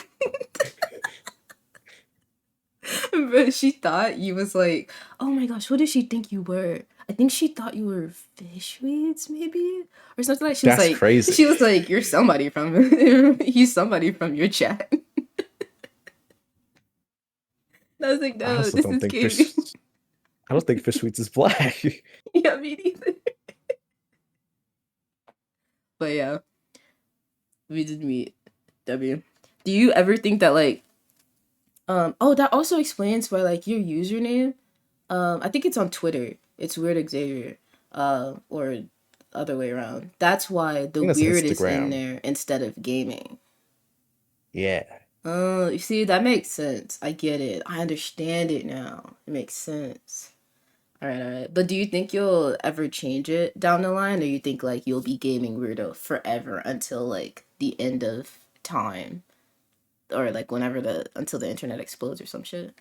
But she thought you was like, oh my gosh, what did she think you were? I think she thought you were fish weeds, maybe? Or something like That's crazy. She was like, you're somebody from he's somebody from your chat. I was like, I no, also this don't is think Katie. I don't think Fish Sweets is black. Yeah, me neither. But yeah. We did meet W. Do you ever think that like that also explains why like your username I think it's on Twitter. It's Weird Xavier. Or other way around. That's why the think that's weird is in Instagram. there instead of gaming. Yeah. Oh, you see, that makes sense. I get it. I understand it now. It makes sense. All right, all right. But do you think you'll ever change it down the line, or you think like you'll be gaming weirdo forever until like the end of time, or like whenever the until the internet explodes or some shit?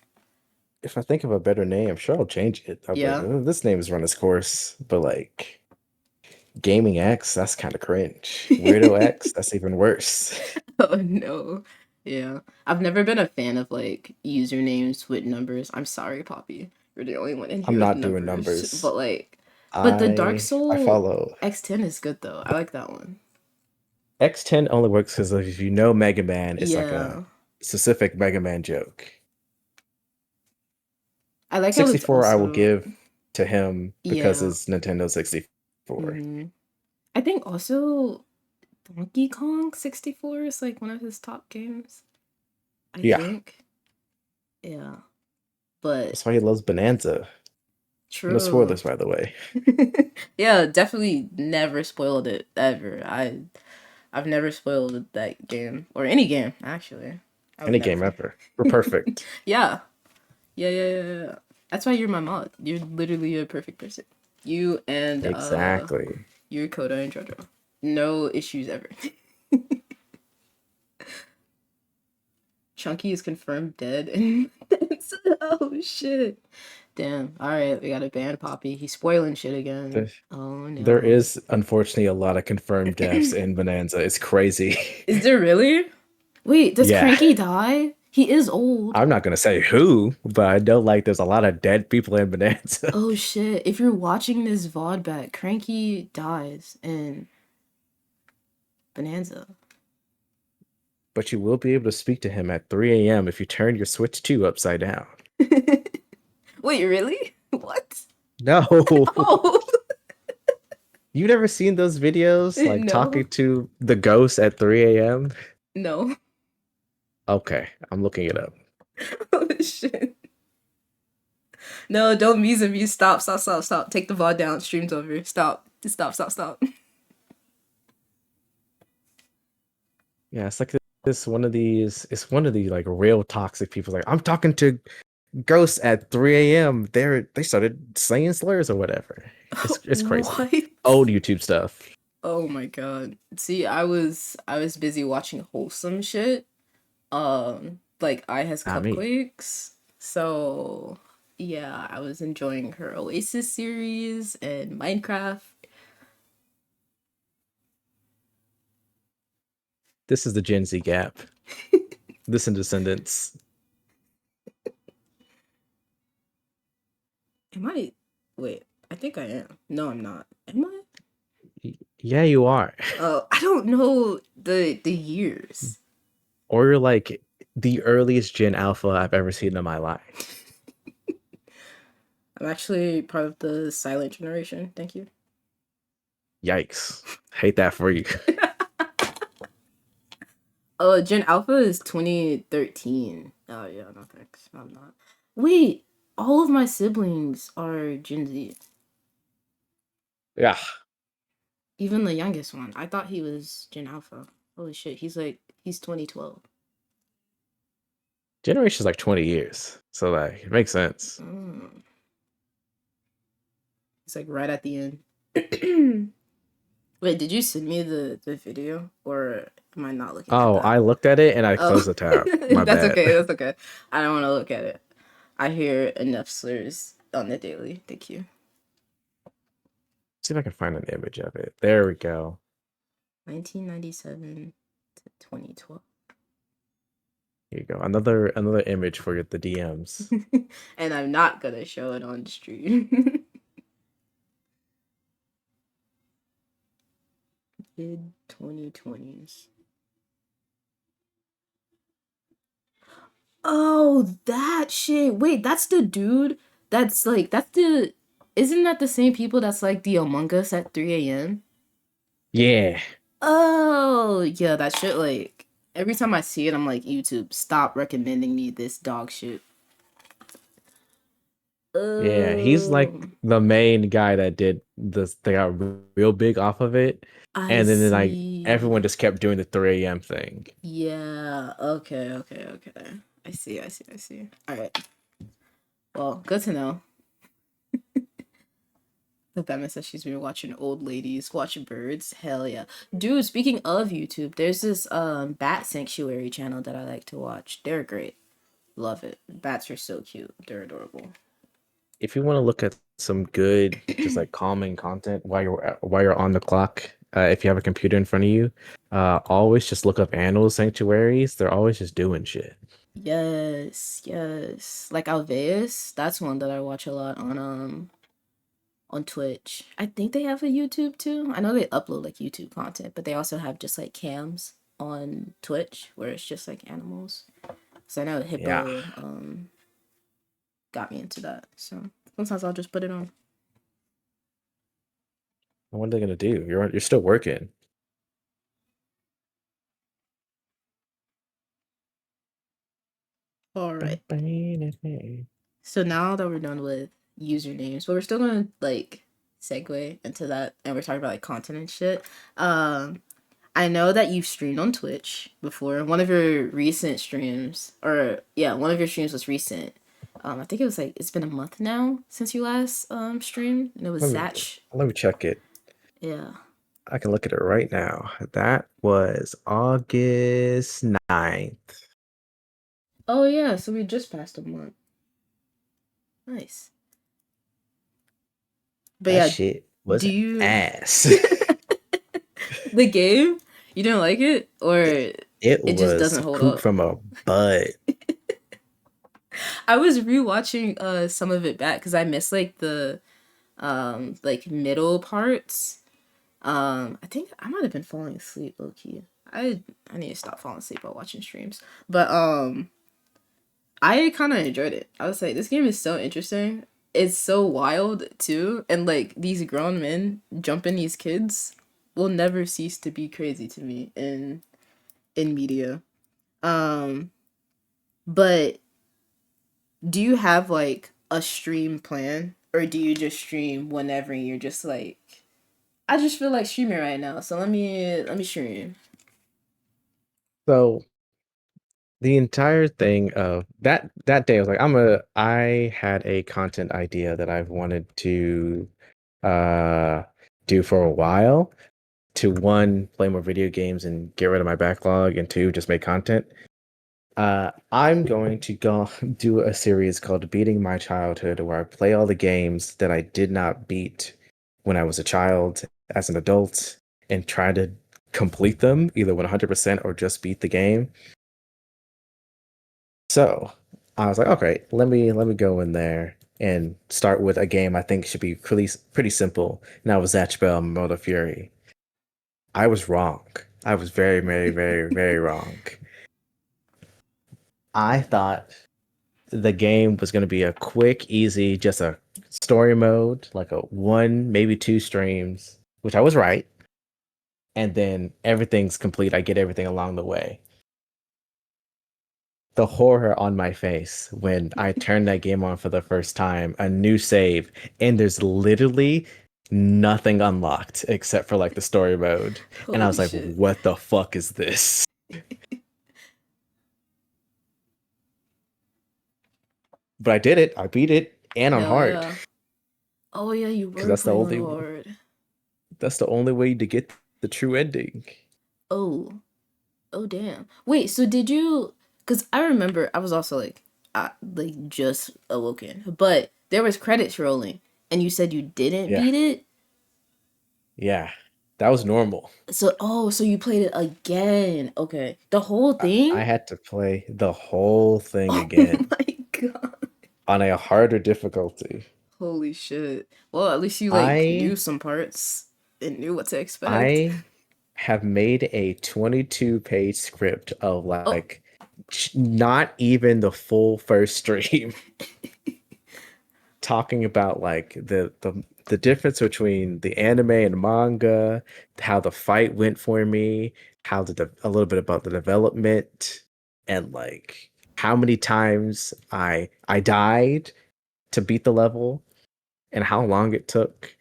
If I think of a better name, sure I'll change it. I'll be like, Yeah. "Oh, this name has run its course." But like Gaming X, that's kind of cringe. Weirdo X, that's even worse. Oh no. Yeah. I've never been a fan of like usernames with numbers. I'm sorry, Poppy. You're the only one in I'm here with not doing numbers. numbers. But like but the Dark I Soul follow X10 is good though. I like that one. X10 only works because if you know Mega Man, it's like a Yeah. specific Mega Man joke. I like how it's 64 I will also give to him because yeah. it's Nintendo 64. Hmm. I think also Donkey Kong 64 is like one of his top games. I Yeah, think. Yeah. But that's why he loves Bonanza. No true. spoilers, by the way. Yeah, definitely never spoiled it ever. I've need spoiled that game or any game actually. I would Any game never. ever. We're perfect. Yeah. Yeah. That's why you're my mod. You're literally a perfect person. You and Exactly. you're Koda and Jojo. No issues ever. Chunky is confirmed dead and oh shit. Damn. Alright, we got a ban Poppy. He's spoiling shit again. There, Oh there no. is unfortunately a lot of confirmed deaths in Bonanza. It's crazy. Is there really? Wait, does Yeah. Cranky die? He is old. I'm not gonna say who, but I know like there's a lot of dead people in Bonanza. Oh shit. If you're watching this VOD back, Cranky dies in Bonanza. But you will be able to speak to him at 3 a.m. if you turn your Switch 2 upside down. Wait, really? What? No. Oh You never seen those videos like no. talking to the ghost at 3 a.m.? No. Okay, I'm looking it up. Oh shit. No, don't muse. Stop. Take the VOD down. Stream's over. Stop. Yeah, it's like this one of these. It's one of the like real toxic people. Like I'm talking to ghosts at 3 a.m. They started saying slurs or whatever. It's crazy. What? Old YouTube stuff. Oh my god. See, I was busy watching wholesome shit. Like I has Not me. cupquakes. So yeah, I was enjoying her Oasis series and Minecraft. This is the Gen Z gap. This and Descendants. Am I wait, I think I am. No, I'm not. Am I? Yeah, you are. Oh, I don't know the years. Or you're like the earliest Gen Alpha I've ever seen in my life. I'm actually part of the silent generation. Thank you. Yikes. Hate that for you. Oh, Gen Alpha is 2013. Oh yeah, no thanks. I'm not. Wait, all of my siblings are Gen Z. Yeah. Even the youngest one. I thought he was Gen Alpha. Holy shit, he's 2012. Generation's like 20 years. So like it makes sense. Mm. It's like right at the end. Wait, did you send me the video or am I not looking at Oh, that? I looked at it and I Oh, closed the tab. My that's bad. okay. That's okay. I don't want to look at it. I hear enough slurs on the daily. Thank you. See if I can find an image of it. There we go. 1997 to 2012. Here you go. Another image for the DMs. And I'm not gonna show it on stream. Mid 2020s. Oh, that shit. Wait, that's the dude that's the isn't that the same people that's like the Among Us at 3 a.m.? Yeah. Oh, yeah, that shit like every time I see it, I'm like, YouTube, stop recommending me this dog shit. Yeah, he's like Oh, the main guy that did this. They got real big off of it, I and then like see. everyone just kept doing the 3 a.m. thing. Yeah. Okay. Okay. Okay. I see. I see. I see. All right. Well, good to know. The Batman says she's been watching old ladies watch birds. Hell yeah, dude. Speaking of YouTube, there's this Bat Sanctuary channel that I like to watch. They're great. Love it. Bats are so cute. They're adorable. If you want to look at some good, just like calming content while you're on the clock, if you have a computer in front of you, always just look up animal sanctuaries. They're always just doing shit. Yes, yes. Like Alveus, that's one that I watch a lot on Twitch. I think they have a YouTube too. I know they upload like YouTube content, but they also have just like cams on Twitch where it's just like animals. So I know Yeah. Hippo got me into that. So sometimes I'll just put it on. What are they gonna do? You're still working. All right. So now that we're done with usernames, but we're still gonna like segue into that, and we're talking about like content and shit. Um, I know that you've streamed on Twitch before. One of your recent streams, or yeah, one of your streams was recent. I think it was like it's been a month now since you last streamed, and it was Let me Zatch. let me check it. Yeah. I can look at it right now. That was August 9th. Oh yeah, so we just passed a month. Nice. But That yeah, shit was do you ass. the game? You didn't like it, or it, it it just was doesn't hold poop up? from a butt. I was rewatching some of it back because I missed like middle parts. I think I might have been falling asleep low key. I need to stop falling asleep while watching streams. But I kind of enjoyed it. I was like, this game is so interesting. It's so wild too, and like these grown men jumping these kids will never cease to be crazy to me in media. Um, but do you have like a stream plan, or do you just stream whenever you're just like, I just feel like streaming right now, so let me stream. So the entire thing of that day, I was like, I had a content idea that I've wanted to uh do for a while, to one, play more video games and get rid of my backlog, and two, just make content. I'm going to go do a series called Beating My Childhood, where I play all the games that I did not beat when I was a child as an adult, and try to complete them either 100% or just beat the game. So I was like, okay, let me go in there and start with a game I think should be pretty simple. And that was Zatch Bell Mode of Fury. I was wrong. I was very, very, very, very wrong. I thought the game was going to be a quick, easy, just a story mode, like a one, maybe two streams, which I was right. And then everything's complete. I get everything along the way. The horror on my face when I turned that game on for the first time, a new save, and there's literally nothing unlocked except for like the story mode. And I was Holy like, shit. what the fuck is this? But I did it. I beat it and on Hell hard, yeah. Oh yeah, you because were playing on hard. that's the only way to get the true ending. Oh. Oh damn. Wait, so did you, cuz I remember I was also like just awoken, but there was credits rolling and you said you didn't Yeah. beat it? Yeah. That was normal. So you played it again. Okay. The whole I thing? had to play the whole thing Oh again my god. on a harder difficulty. Holy shit. Well, at least you like knew I some parts and knew what to expect. I have made a 22-page script of Oh, like not even the full first stream, talking about like the difference between the anime and manga, how the fight went for me, a little bit about the development, and like how many times I died to beat the level and how long it took.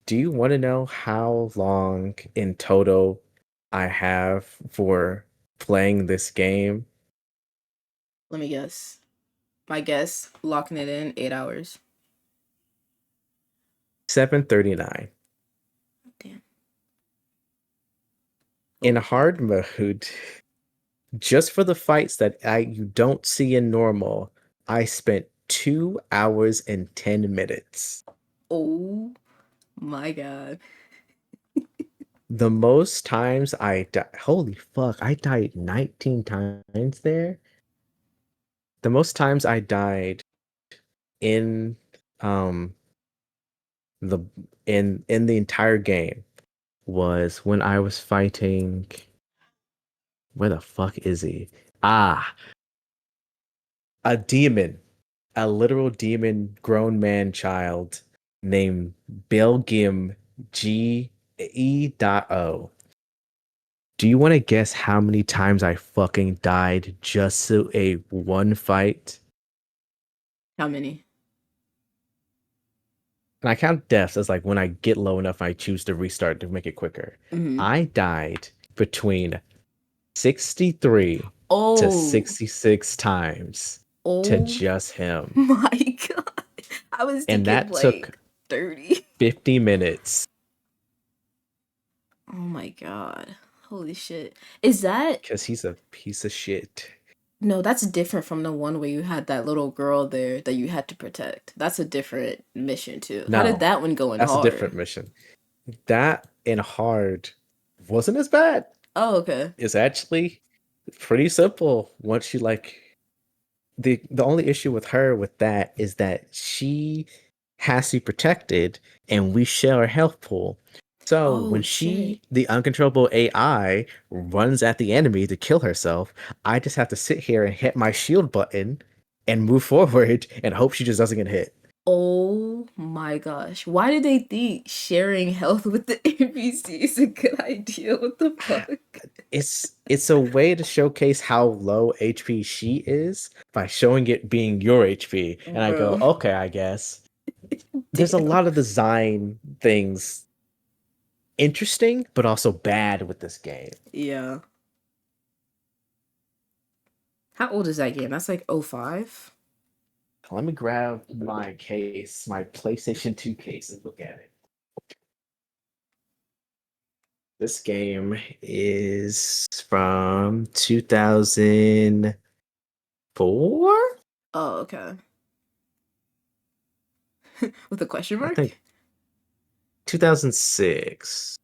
Do you want to know how long in total I have for playing this game? Let me guess. My guess, locking it in 8 hours. 739. Damn. In Holy shit. hard mode, just for the fights that you don't see in normal, I spent 2 hours and 10 minutes. Oh my god. The most times I died, holy fuck, I died 19 times there. The most times I died in um the in the entire game was when I was fighting. Where the fuck is he? Ah, a demon, a literal demon grown man child named Belgium GE.O. Do you want to guess how many times I fucking died just to a one fight? How many? And I count deaths as like when I get low enough, I choose to restart to make it quicker. Mm-hmm. I died between 63 to Oh. 66 times to Oh just him. my god. I was And thinking that took like 30. 50 minutes Oh my god. Holy shit. Is that because he's a piece of shit. no, that's different from the one where you had that little girl there that you had to protect. That's a different mission too. How did No, that one go in that's a hard? different mission. That in hard wasn't as bad. Oh, okay. It's actually pretty simple once you like the only issue with her with that is that she has to be protected and we share a health pool. So Oh when shit. the uncontrollable AI, runs at the enemy to kill herself, I just have to sit here and hit my shield button and move forward and hope she just doesn't get hit. Oh my gosh. Why did they think sharing health with the NPC is a good idea? What the fuck? It's a way to showcase how low HP she is by showing it being your HP. And I go, Bro. okay, I guess. There's a Damn. lot of design things interesting, but also bad with this game. Yeah. How old is that game? That's like '05. Let me grab my case, my PlayStation 2 case, and look at it. This game is from 2004? Oh, okay. With a question I mark? think 2006.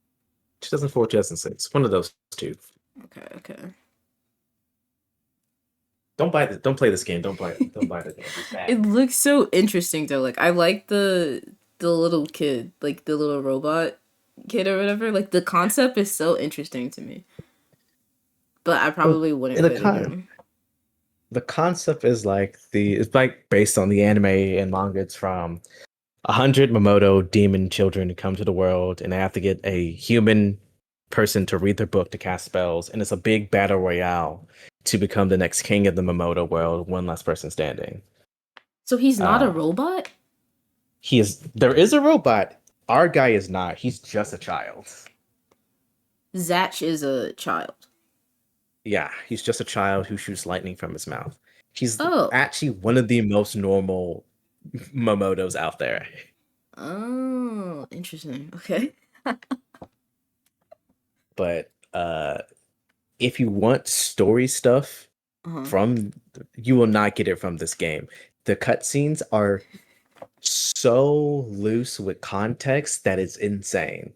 2004, 2006. One of those two. Okay, okay. Don't play this game. Don't play it. Don't buy the game. It's bad. It looks so interesting though. Like I like the little kid, like the little robot kid or whatever. Like the concept is so interesting to me. But I Well, probably wouldn't the play the con game. the concept is like it's like based on the anime and manga. It's from 100 Momoto demon children who come to the world and they have to get a human person to read their book to cast spells, and it's a big battle royale to become the next king of the Momoto world, one last person standing. So he's not a Uh robot? there is a robot. Our guy is not. He's just a child. Zatch is a child. Yeah, he's just a child who shoots lightning from his mouth. He's Oh. actually one of the most normal Momotos out there. Oh, interesting. Okay. But if you want story stuff Uh-huh. from you will not get it from this game. The cutscenes are so loose with context that it's insane.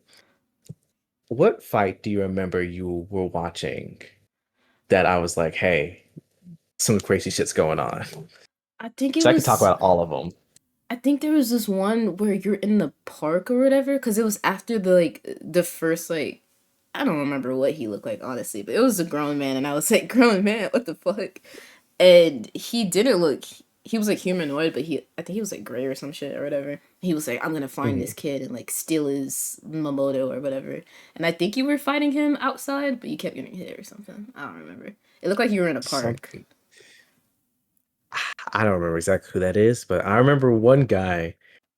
What fight do you remember you were watching that I was like, hey, some crazy shit's going on? I think it So I can talk was about all of them. I think there was this one where you're in the park or whatever, because it was after the first like I don't remember what he looked like honestly, but it was a grown man, and I was like, grown man, what the fuck? And he didn't look. He was like humanoid, but I think he was like gray or some shit or whatever. He was like, I'm gonna find this Mhm. kid and like steal his Momoto or whatever. And I think you were fighting him outside, but you kept getting hit or something. I don't remember. It looked like you were in a park. Something I don't remember exactly who that is, but I remember one guy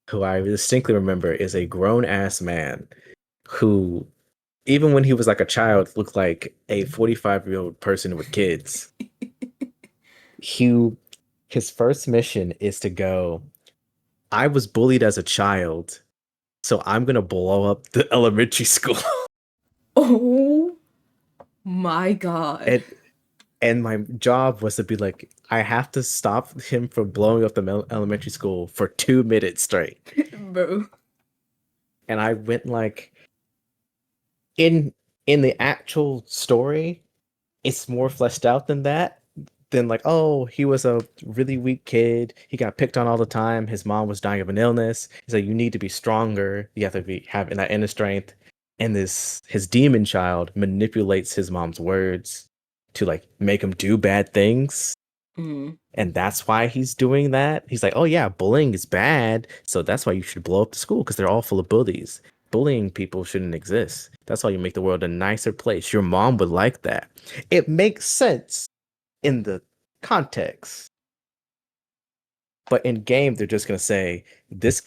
who I distinctly remember is a grown ass man who, even when he was like a child, looked like a 45-year-old person with kids. He, his first mission is to go, I was bullied as a child, so I'm gonna blow up the elementary school. Oh my god. and and my job was to be like, I have to stop him from blowing up the elementary school for 2 minutes straight. Bro. And I went like, in the actual story, it's more fleshed out than that. Than like, oh, he was a really weak kid. He got picked on all the time. His mom was dying of an illness. He's like, you need to be stronger. You have to be having that inner strength. And this his demon child manipulates his mom's words to like make him do bad things. Mm. And that's why he's doing that. He's like, oh yeah, bullying is bad. So that's why you should blow up the school because they're all full of bullies. Bullying people shouldn't exist. That's why you make the world a nicer place. Your mom would like that. It makes sense in the context. But in game, they're just gonna say this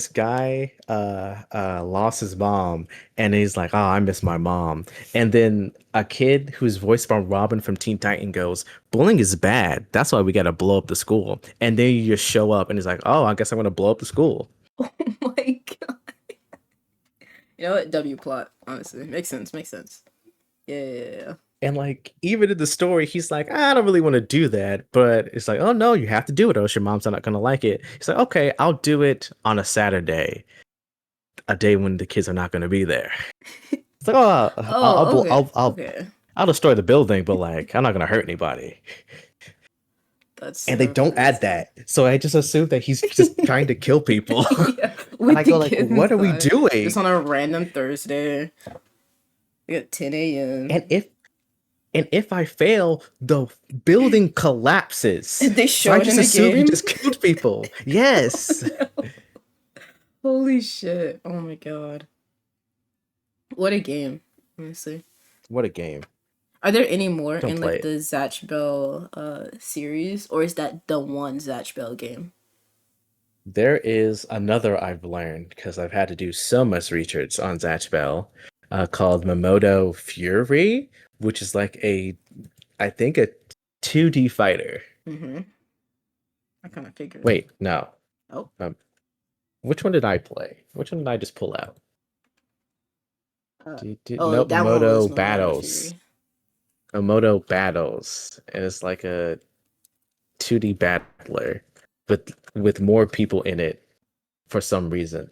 guy, lost his mom, and he's like, "Oh, I miss my mom." And then a kid who's voiced by Robin from Teen Titan goes, "Bullying is bad. That's why we gotta blow up the school." And then you just show up, and he's like, "Oh, I guess I'm gonna blow up the school." Oh my god. You know what? W plot, honestly. Makes sense, makes sense. Yeah. And like, even in the story, he's like, I don't really want to do that. But it's like, oh no, you have to do it, or else your mom's not gonna like it. He's like, okay, I'll do it on a Saturday, a day when the kids are not gonna be there. It's like, oh, Oh, okay. Okay. I'll destroy the building, but like, I'm not gonna hurt anybody. That's And they so don't add crazy. that, so I just assume that he's just trying to kill people. Yeah, And with I go the like, kids what are we inside. doing? Just on a random Thursday. At 10 a.m. And if I fail, the building collapses. They So show I it in just the assume he game? just killed people. Yes. Oh, no. Holy shit. Oh my god. What a game, honestly. What a game. Are there any more Don't in play like it. the Zatch Bell series, or is that the one Zatch Bell game? There is another I've learned because I've had to do so much research on Zatch Bell, called Momodo Fury, which is like I think a 2D fighter. Mm-hmm. I kind of figured. Wait, no. Oh. Which one did I play? Which one did I just pull out? Oh, Nope, that one was Momodo Momodo Battles. Fury. Momodo Battles. And it's like a 2D battler, but with more people in it for some reason.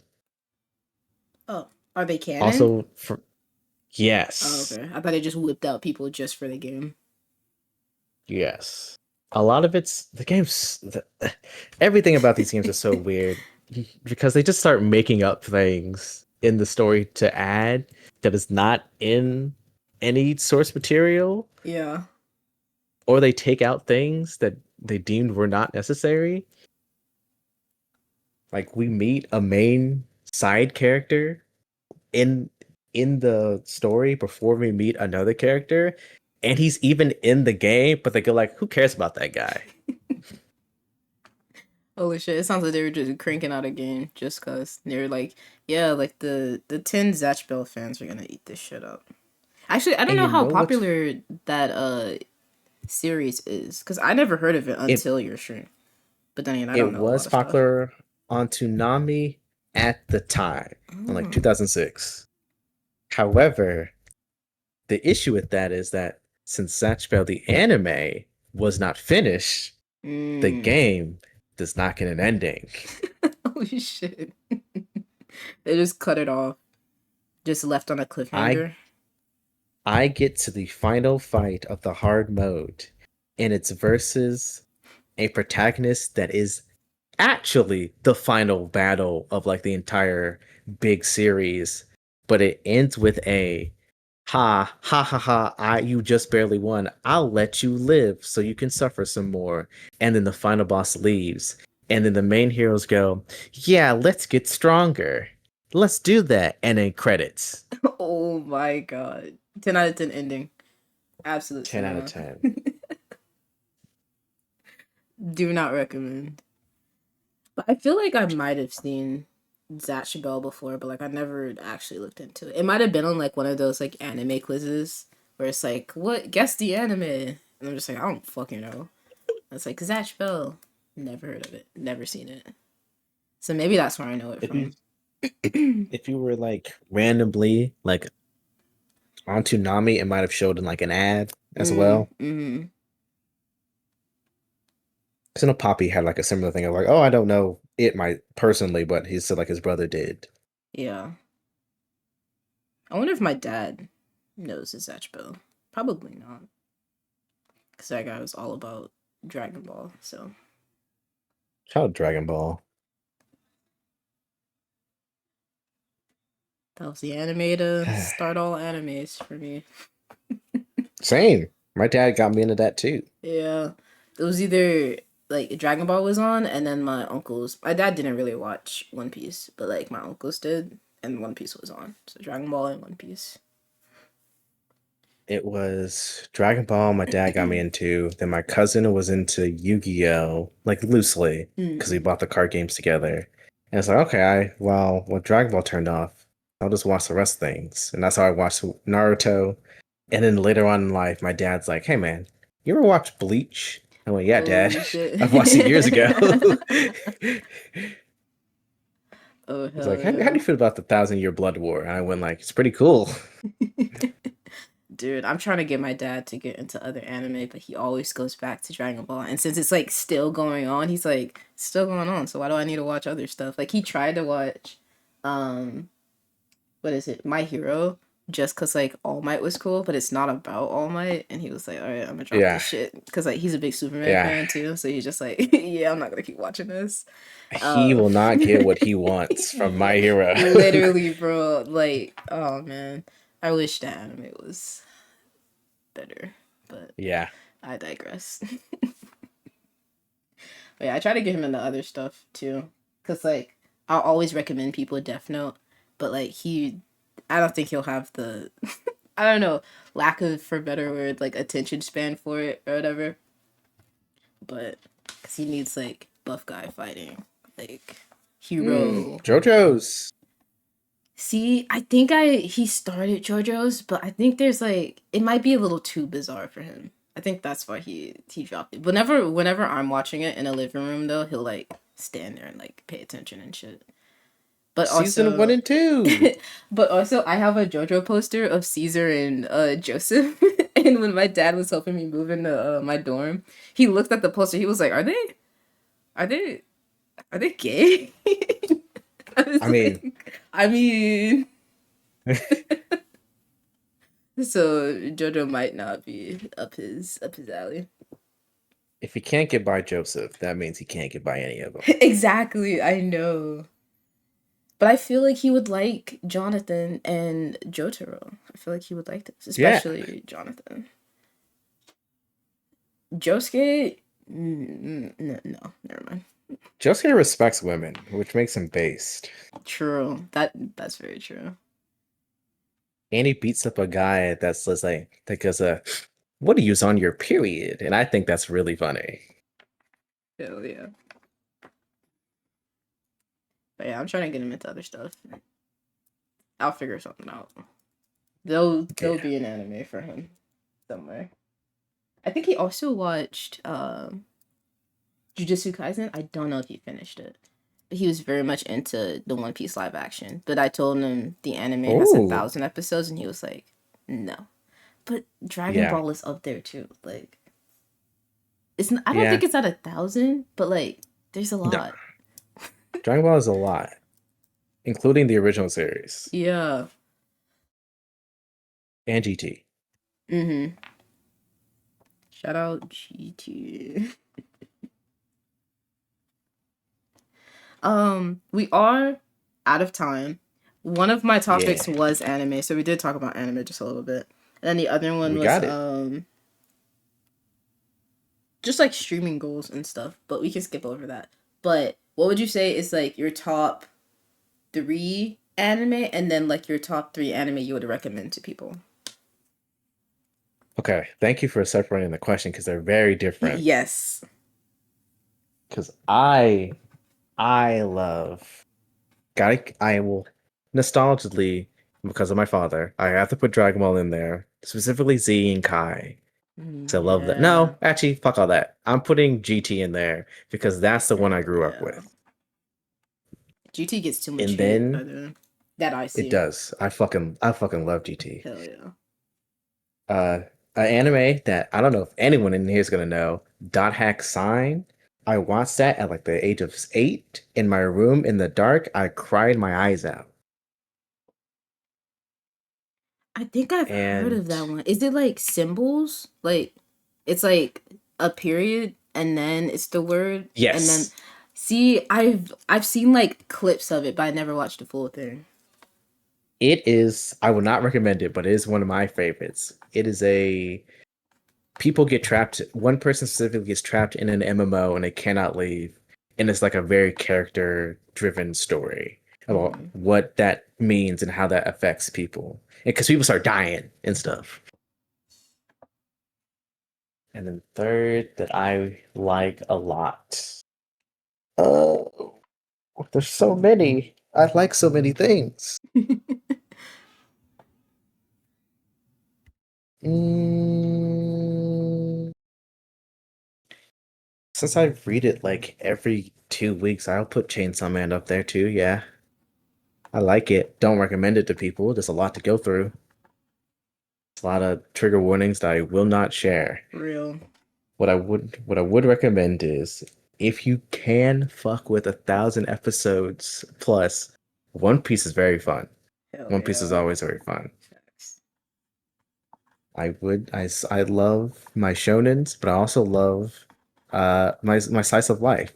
Oh, are they canon? Also, for Oh, yes, okay. I thought they just whipped out people just for the game. yes. A lot of everything about these games is so weird because they just start making up things in the story to add that is not in any source material, Yeah. or they take out things that they deemed were not necessary. Like we meet a main side character in the story before we meet another character, and he's even in the game, but they go like, who cares about that guy? Holy shit! It sounds like they were just cranking out a game just cause they were like, yeah, like the 10 Zatch Bell fans are gonna eat this shit up. Actually, I don't And know you how know what's popular that series is because I never heard of it it until your stream. But then again, I don't it know a lot was of stuff. popular on Toonami at the time, in like Mm. 2006. However, the issue with that is that since Zatch Bell the anime was not finished, the Mm. game does not get an ending. Holy shit! They just cut it off, just left on a I cliffhanger. I get to the final fight of the hard mode, and it's versus a protagonist that is actually the final battle of like the entire big series, but it ends with a ha, you just barely won. I'll let you live so you can suffer some more. And then the final boss leaves. And then the main heroes go, yeah, let's get stronger. Let's do that. And then credits. Oh my god! 10 out of 10 ending. Absolute 10 out of cinema. 10. Do not recommend. But I feel like I might have seen Zatch Bell before, but like I never actually looked into it. It might have been on like one of those like anime quizzes where it's like, what guess the anime? And I'm just like, I don't fucking know. It's like Zatch Bell. Never heard of it. Never seen it. So maybe that's where I know it If you from. if you were like randomly like on Toonami, it might have showed in like an ad as well. Mm-hmm. Because I know Poppy had like a similar thing of like, oh, I don't know it might personally, but he said like his brother did. Yeah. I wonder if my dad knows his Zatch Bell. Probably not. Because that guy was all about Dragon Ball, so. Shout out Dragon Ball. That was the anime to start all animes for me. Same. My dad got me into that too. Yeah. It was either like Dragon Ball was on and then my uncles my dad didn't really watch One Piece, but like my uncles did and One Piece was on. So Dragon Ball and One Piece. It was Dragon Ball my dad got me into. Then my cousin was into Yu-Gi-Oh! Like loosely, because we Mm. bought the card games together. And it's like, okay, well, when Dragon Ball turned off, I'll just watch the rest of things. And that's how I watched Naruto. And then later on in life, my dad's like, hey man, you ever watch Bleach? I went, yeah, dad. Oh shit. I've watched it years ago. Oh He's hell like, how do yeah. you feel about the Thousand Year Blood War? And I went like, it's pretty cool. Dude, I'm trying to get my dad to get into other anime, but he always goes back to Dragon Ball. And since it's like still going on, he's like, "It's still going on, so why do I need to watch other stuff?" Like he tried to watch um what is it, My Hero, just cause like All Might was cool, but it's not about All Might, and he was like, "All right, I'm gonna drop this Yeah, shit," cause like he's a big Superman yeah. fan too, so he's just like, "Yeah, I'm not gonna keep watching this." He Um, will not get what he wants from My Hero. literally, bro. Like, oh man, I wish that anime was better, but Yeah. I digress. But yeah, I try to get him into other stuff too, cause like I'll always recommend people Death Note, but like I don't think he'll have the, I don't know, lack of for better word like attention span for it or whatever. But cause he needs like buff guy fighting, like hero. JoJo's. See, I think he started JoJo's, but I think there's like it might be a little too bizarre for him. I think that's why he dropped it. Whenever I'm watching it in a living room though, he'll like stand there and like pay attention and shit. But Season 1 also and 2. but also I have a JoJo poster of Caesar and Joseph and when my dad was helping me move into my dorm, he looked at the poster, he was like, are they are they gay? I was I mean, like, I mean so JoJo might not be up his alley. if he can't get by Joseph, that means he can't get by any of them. Exactly, I know. But I feel like he would like Jonathan and Jotaro. I feel like he would like this, Yeah. especially Jonathan. Josuke, no, never mind. Josuke respects women, which makes him based. True, that's very true. And he beats up a guy that's just like, that goes, what are you on your period? And I think that's really funny. Hell yeah. But yeah, I'm trying to get him into other stuff. I'll figure something out. There'll be an anime for him somewhere. I think he also watched Jujutsu Kaisen. I don't know if he finished it. But he was very much into the One Piece live action. But I told him the anime has Oh, 1,000 episodes and he was like, no. But Dragon yeah. Ball is up there too. Like I don't Yeah. think it's at 1,000, but like there's a lot. Dragon Ball is a lot, including the original series Yeah. and GT. Mm-hmm. Shout out GT. We are out of time. One of my topics Yeah. was anime, so we did talk about anime just a little bit. And then the other one We was got it. just like streaming goals and stuff, but we can skip over that. But what would you say is like your top 3 anime and then like your top 3 anime you would recommend to people? Okay, thank you for separating the question because they're very different. Yes. because I love. I will nostalgically because of my father. I have to put Dragon Ball in there, specifically Z and Kai. So I love that. Yeah. No, actually, fuck all that. I'm putting GT in there because that's the one I grew up Yeah. with. GT gets too much And hate by then the that I it see. does. I fucking love GT. Hell yeah. Uh, an anime that I don't know if anyone in here is gonna know. Dot Hack Sign. I watched that at like the age of 8 in my room in the dark. I cried my eyes out. I think I've heard And of that one. Is it like symbols? Like it's like a period and then it's the word and then yes, see I've seen like clips of it, but I never watched the full thing. it is. I would not recommend it, but it is one of my favorites. It is a people get trapped. One person specifically gets trapped in an MMO and they cannot leave, and it's like a very character-driven story about Mm. what that means and how that affects people. And because people start dying and stuff. And then third that I like a lot. Oh, there's so many. I like so many things. Mm, since I read it like every 2 weeks, I'll put Chainsaw Man up there too. Yeah, I like it. Don't recommend it to people. There's a lot to go through. It's a lot of trigger warnings that I will not share. Real. What I would recommend is if you can fuck with 1,000 episodes plus, One Piece is very fun. Hell One Piece is yeah. always very fun. Facts. I love my shonens, but I also love my slice of life.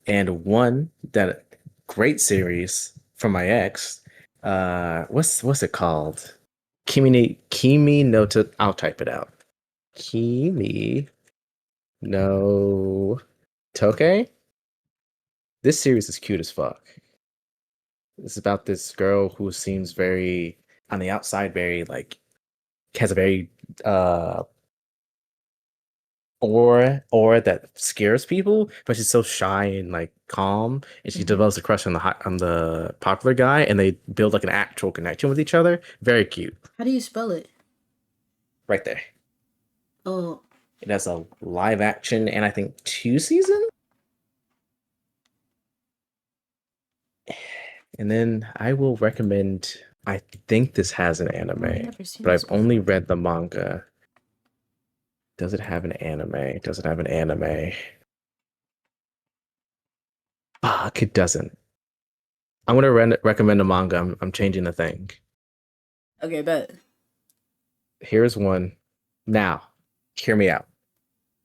And one that great series from my ex, what's it called? Kimi no I'll type it out. Kimi no Toke? This series is cute as fuck. It's about this girl who seems very on the outside, very like has a very aura that scares people, but she's so shy and like calm, and she Mhm. develops a crush on the popular guy, and they build like an actual connection with each other. Very cute, How do you spell it? right there. Oh, It has a live action, and I think 2 seasons. And then I will recommend. I think this has an oh, I've anime, never seen but this I've only before. read the manga. Does it have an anime? Does it have an anime? Fuck, it doesn't. I'm gonna recommend a manga. I'm changing the thing. Okay, bet. Here's one. Now, hear me out.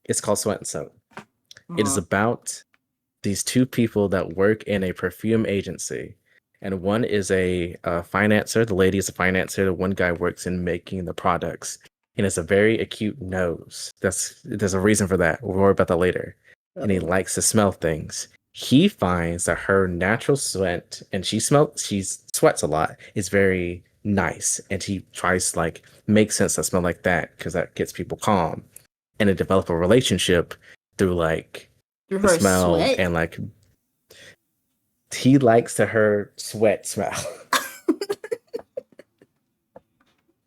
It's called Sweat and Soap. It is Uh-huh. about these two people that work in a perfume agency. And one is a financer. The lady is a financer. The one guy works in making the products. And it's a very acute nose. There's a reason for that. We'll worry about that later. And he Uh-oh. likes to smell things. He finds that her natural sweat, and she sweats a lot, is very nice. And he tries to like make sense that smell like that because that gets people calm. And to develop a relationship through like Through the her smell sweat? and like he likes to her sweat smell.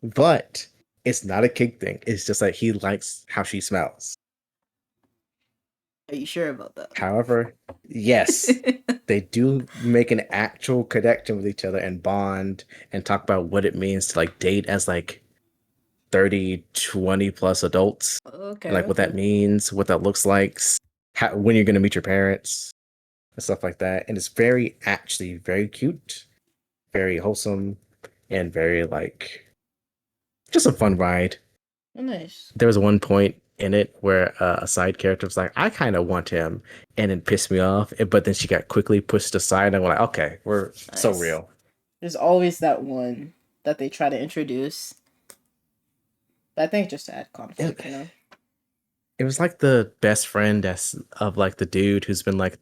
But it's not a kink thing. It's just like he likes how she smells. Are you sure about that? However, yes, they do make an actual connection with each other and bond and talk about what it means to like date as like 30, 20 plus adults and Okay, like what that okay. means, what that looks like, when you're going to meet your parents and stuff like that. And it's very actually very cute, very wholesome, and very like just a fun ride. Oh, nice. There was one point in it where a side character was like, "I kind of want him," and it pissed me off. But then she got quickly pushed aside, and I'm like, "Okay, we're so Nice. real." There's always that one that they try to introduce. But I think just to add It, conflict, you know? it was like the best friend that's of like the dude who's been like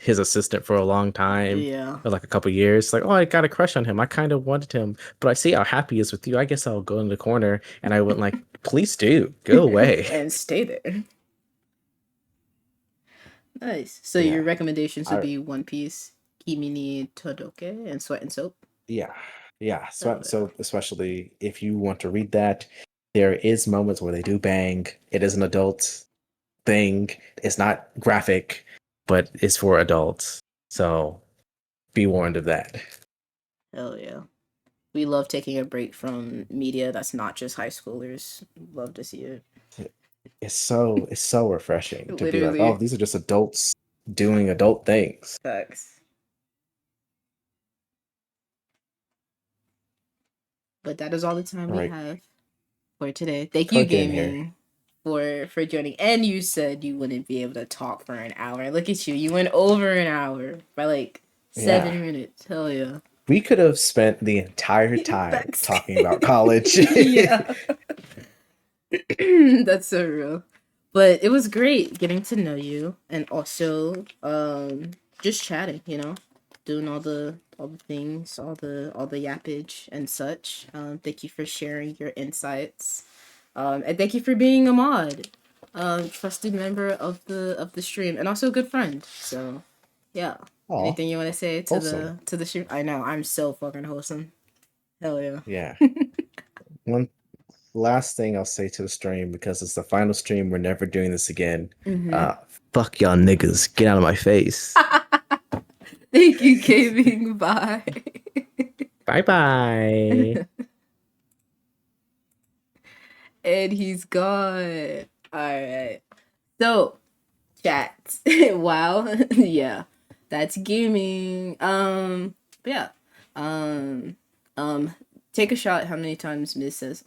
his assistant for a long time, Yeah. or like a couple years. Like, oh, I got a crush on him. I kind of wanted him, but I see how happy he is with you. I guess I'll go in the corner, and I went like, "Please do go away." And stay there. Nice. So your Yeah. recommendations would I be One Piece, Kimi ni Todoke, and Sweat and Soap. yeah. Yeah. Oh yeah. So especially if you want to read that, there is moments where they do bang. It is an adult thing. It's not graphic, but it's for adults. So be warned of that. Hell yeah. We love taking a break from media that's not just high schoolers. Love to see it. It's so refreshing to be like, oh, Literally. these are just adults doing adult things. Facts. But that is all the time All we right, have for today. Thank you, plug in here. gaming, for joining. And you said you wouldn't be able to talk for an hour. Look at you. You went over an hour by like Yeah. 7 minutes. Hell yeah. We could have spent the entire time Facts. talking about college. Yeah. That's so real. But it was great getting to know you and also just chatting, doing all the things, all the yappage and such. Thank you for sharing your insights. And thank you for being a mod. Trusted member of the stream and also a good friend. So, yeah. Oh, Anything you want to say to wholesome. the stream? I know, I'm so fucking wholesome. Hell yeah. Yeah. One last thing I'll say to the stream because it's the final stream. We're never doing this again. Mm-hmm. Uh, fuck y'all niggas. Get out of my face. Thank you, gaming. Bye. Bye bye. And he's gone. Alright. So, chat. Wow. Yeah. That's gaming. But yeah. Um take a shot how many times Miz says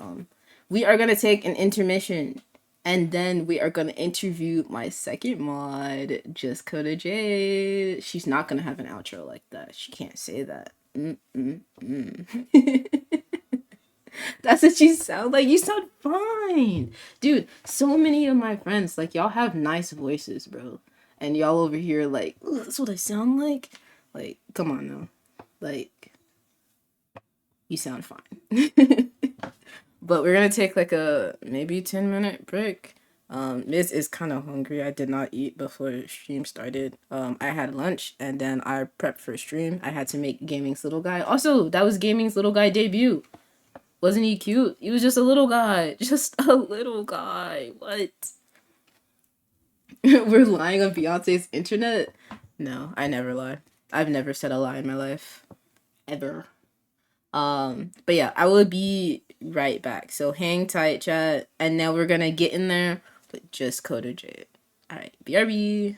we are gonna take an intermission and then we are gonna interview my second mod, Just Coda Jade. She's not gonna have an outro like that. She can't say that. That's what you sound like. You sound fine. Dude, so many of my friends, like, y'all have nice voices, bro. And y'all over here, like, "Ooh, that's what I sound like." Like, come on now. Like, you sound fine. But we're gonna take like a maybe 10-minute break. Miz is kind of hungry. I did not eat before stream started. I had lunch and then I prepped for stream. I had to make Gaming's little guy. Also, that was Gaming's little guy debut. Wasn't he cute? He was just a little guy. Just a little guy. What? We're lying on Beyonce's internet? No, I never lie. I've never said a lie in my life. Ever. But yeah, I will be right back. So hang tight, chat. And now we're gonna get in there with Just Coder Jade. Alright, BRB.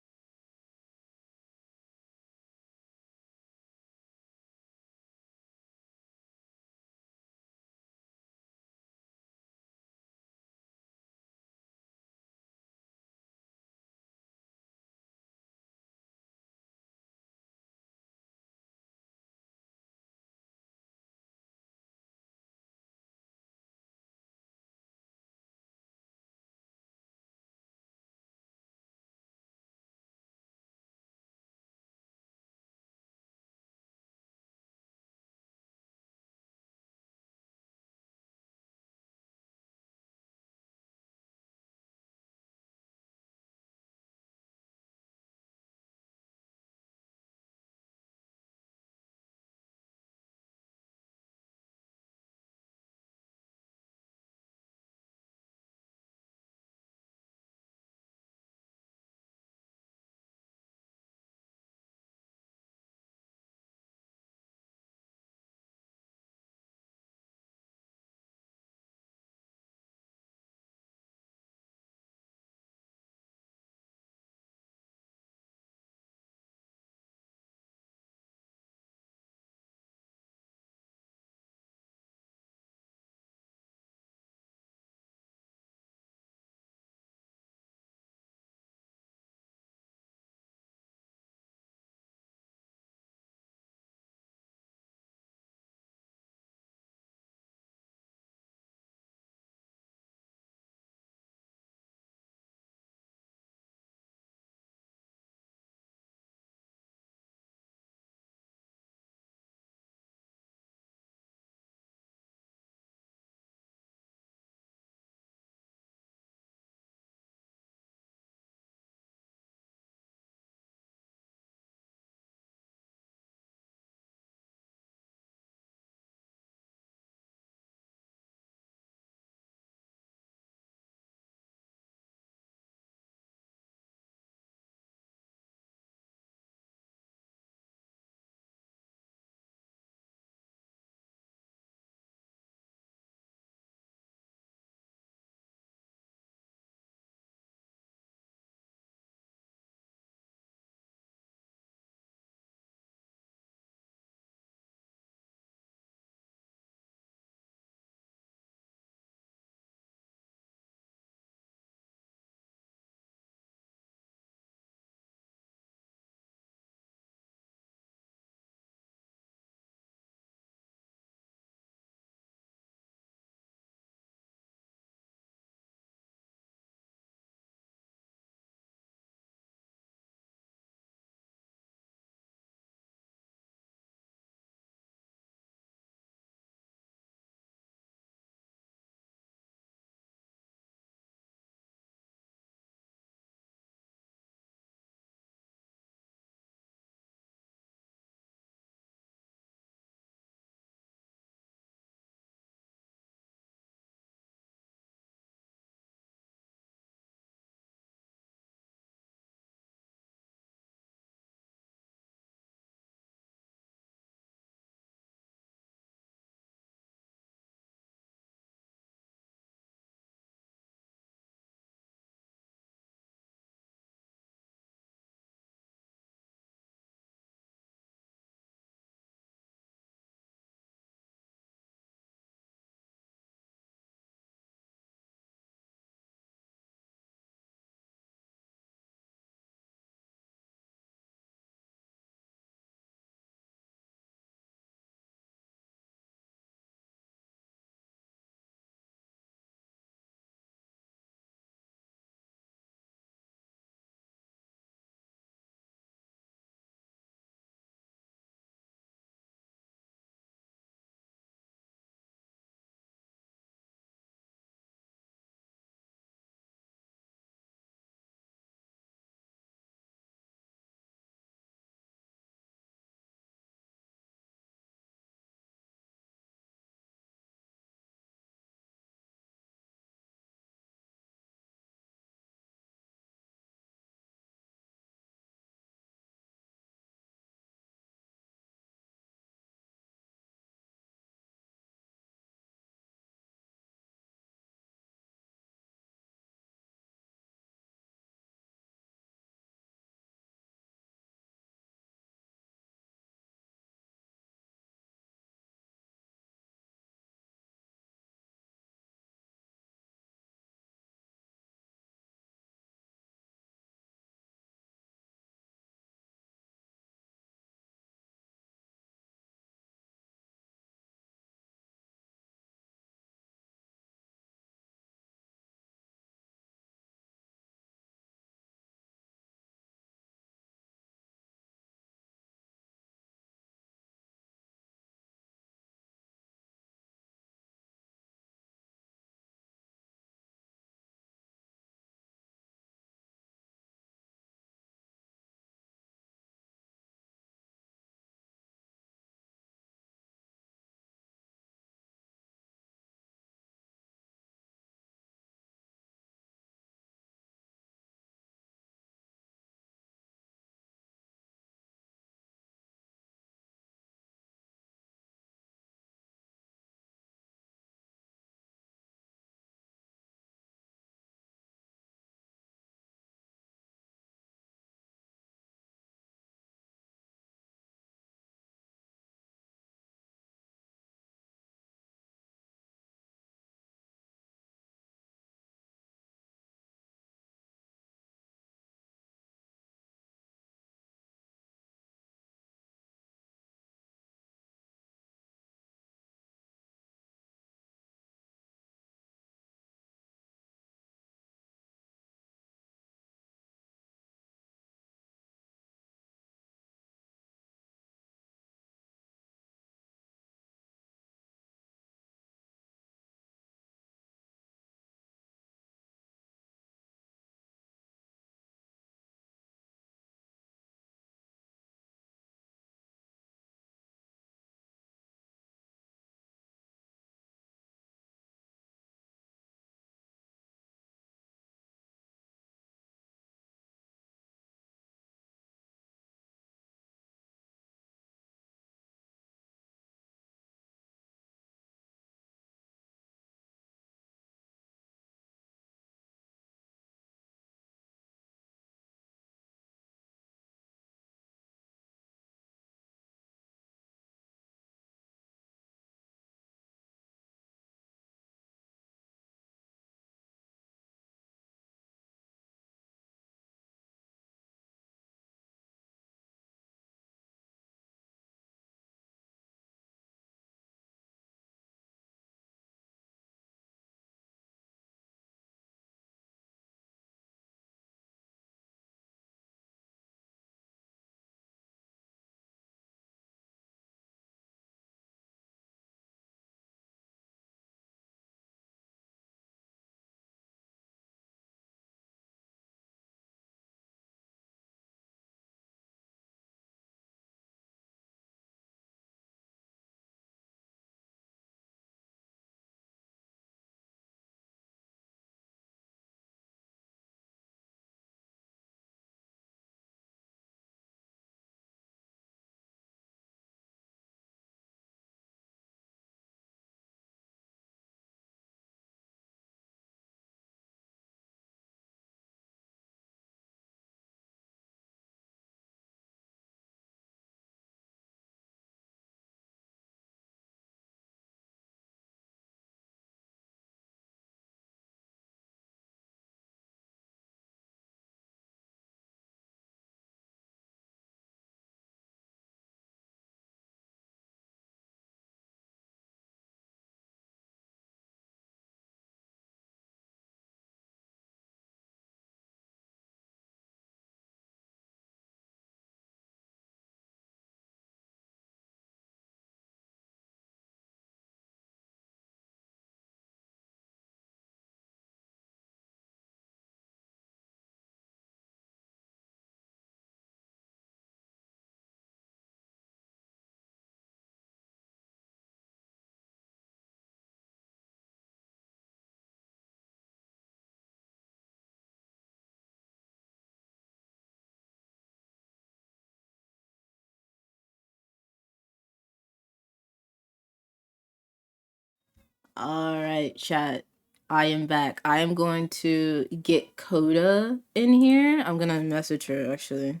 All right, chat. I am back. I am going to get Coda in here. I'm gonna message her actually.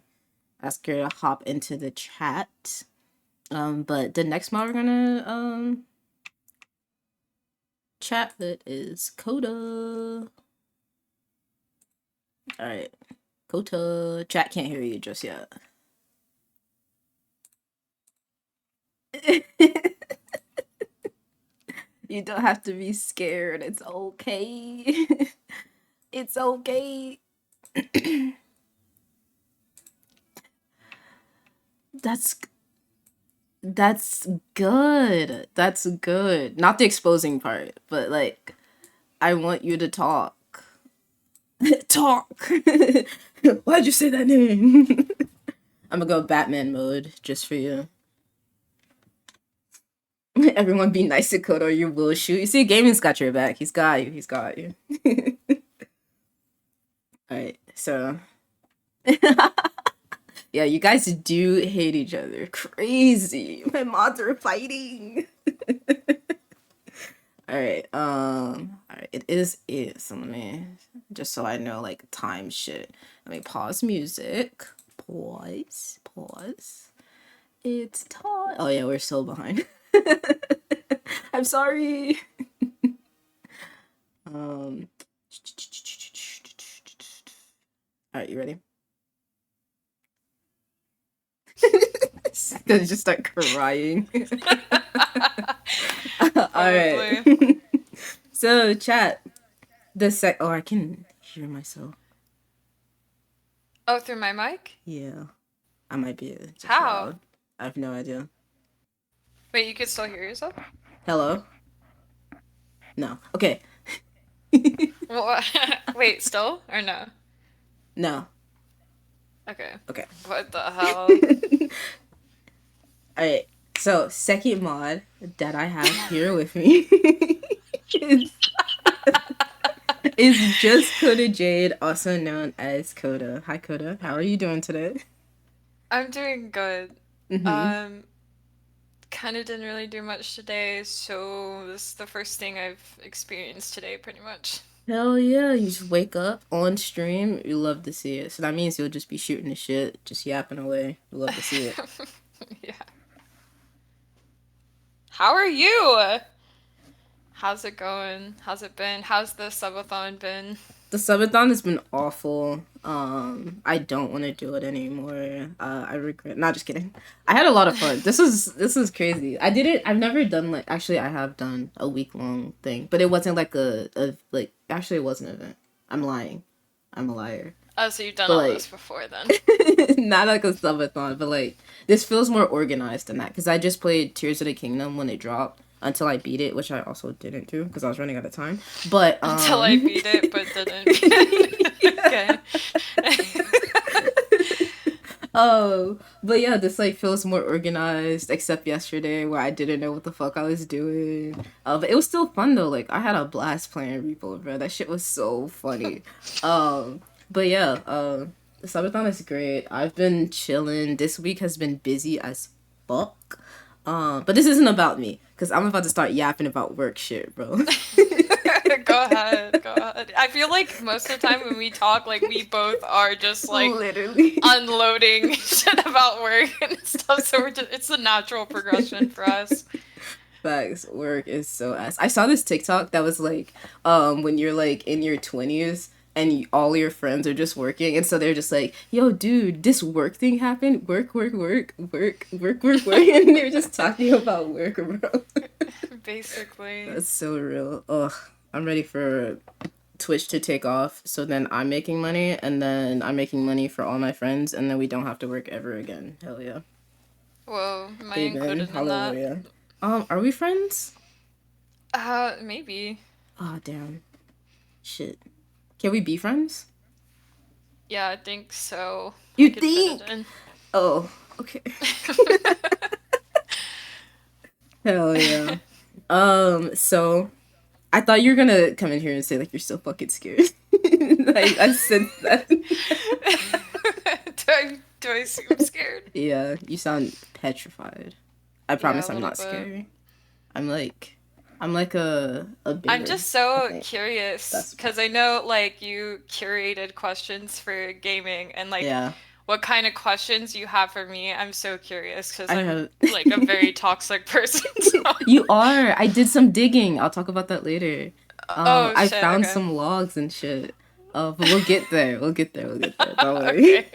Ask her to hop into the chat. But the next mod we're gonna chat with is Coda. Alright. Coda. Chat can't hear you just yet. You don't have to be scared. It's okay. It's okay. That's good. That's good. Not the exposing part, but like I want you to talk. Talk. Why'd you say that name? I'm gonna go Batman mode just for you. Everyone be nice to Kodo or you will shoot. You see, Gaming's got your back. He's got you. He's got you. Alright, so. Yeah, you guys do hate each other. Crazy. My mods are fighting. Alright, alright, it is. So let me, just so I know, like, time shit. Let me pause music. Pause. It's time. Oh yeah, we're so behind. I'm sorry. Alright, you ready? Gonna just start crying. Alright. So chat. Oh, I can hear myself. Oh, through my mic? Yeah. I might be just How? loud. I have no idea. Wait, you can still hear yourself? Hello? No. Okay. Wait, still? Or no? No. Okay. Okay. What the hell? Alright. So, second mod that I have here with me is just Coda Jade, also known as Coda. Hi, Coda. How are you doing today? I'm doing good. Mm-hmm. Kind of didn't really do much today, so this is the first thing I've experienced today, pretty much. Hell yeah, you just wake up on stream. You love to see it. So that means you'll just be shooting the shit, just yapping away. You love to see it. Yeah. How are you? How's it going? How's it been? How's the subathon been? The subathon has been awful. I don't want to do it anymore. I regret. Not just kidding. I had a lot of fun. This is crazy. I did it. I've never done like. Actually, I have done a week long thing, but it wasn't like a like. Actually, it was an event. I'm lying. I'm a liar. Oh, so you've done But, all like, this before then? not like a subathon, but like this feels more organized than that because I just played Tears of the Kingdom when it dropped until I beat it, which I also didn't do because I was running out of time. But Until I beat it, but didn't beat it. Okay. Oh, but yeah, this like feels more organized. Except yesterday where I didn't know what the fuck I was doing. But it was still fun though. Like I had a blast playing Repo, bro. That shit was so funny. But yeah, the subathon is great. I've been chilling. This week has been busy as fuck. But this isn't about me, because I'm about to start yapping about work shit, bro. Go ahead. I feel like most of the time when we talk, like, we both are just, like, literally unloading shit about work and stuff, so it's a natural progression for us. Facts. Work is so ass. I saw this TikTok that was like, when you're like in your 20s and all your friends are just working, and so they're just like, yo, dude, this work thing happened. Work, and they're just talking about work, bro. Basically. That's so real. Ugh, I'm ready for Twitch to take off. So then I'm making money, and then I'm making money for all my friends, and then we don't have to work ever again. Hell yeah. Whoa, am I Amen. included in Hallelujah. Are we friends? that? Maybe. Oh, damn. Shit. Can we be friends? Yeah, I think so. You I could fit think? it in. Oh, okay. Hell yeah. So I thought you were gonna come in here and say like you're so fucking scared. Like I sensed that. do I seem scared? Yeah, you sound petrified. I promise Yeah, a I'm not little bit. scary. I'm like I'm like a I'm beginner, just I so think. curious That's the because part. I know like you curated questions for gaming and like Yeah, what kind of questions you have for me. I'm so curious because I I'm have. like a very toxic person. So. You are. I did some digging. I'll talk about that later. Oh I shit, found okay. some logs and shit. But we'll get there. We'll get there. We'll get there. Don't worry.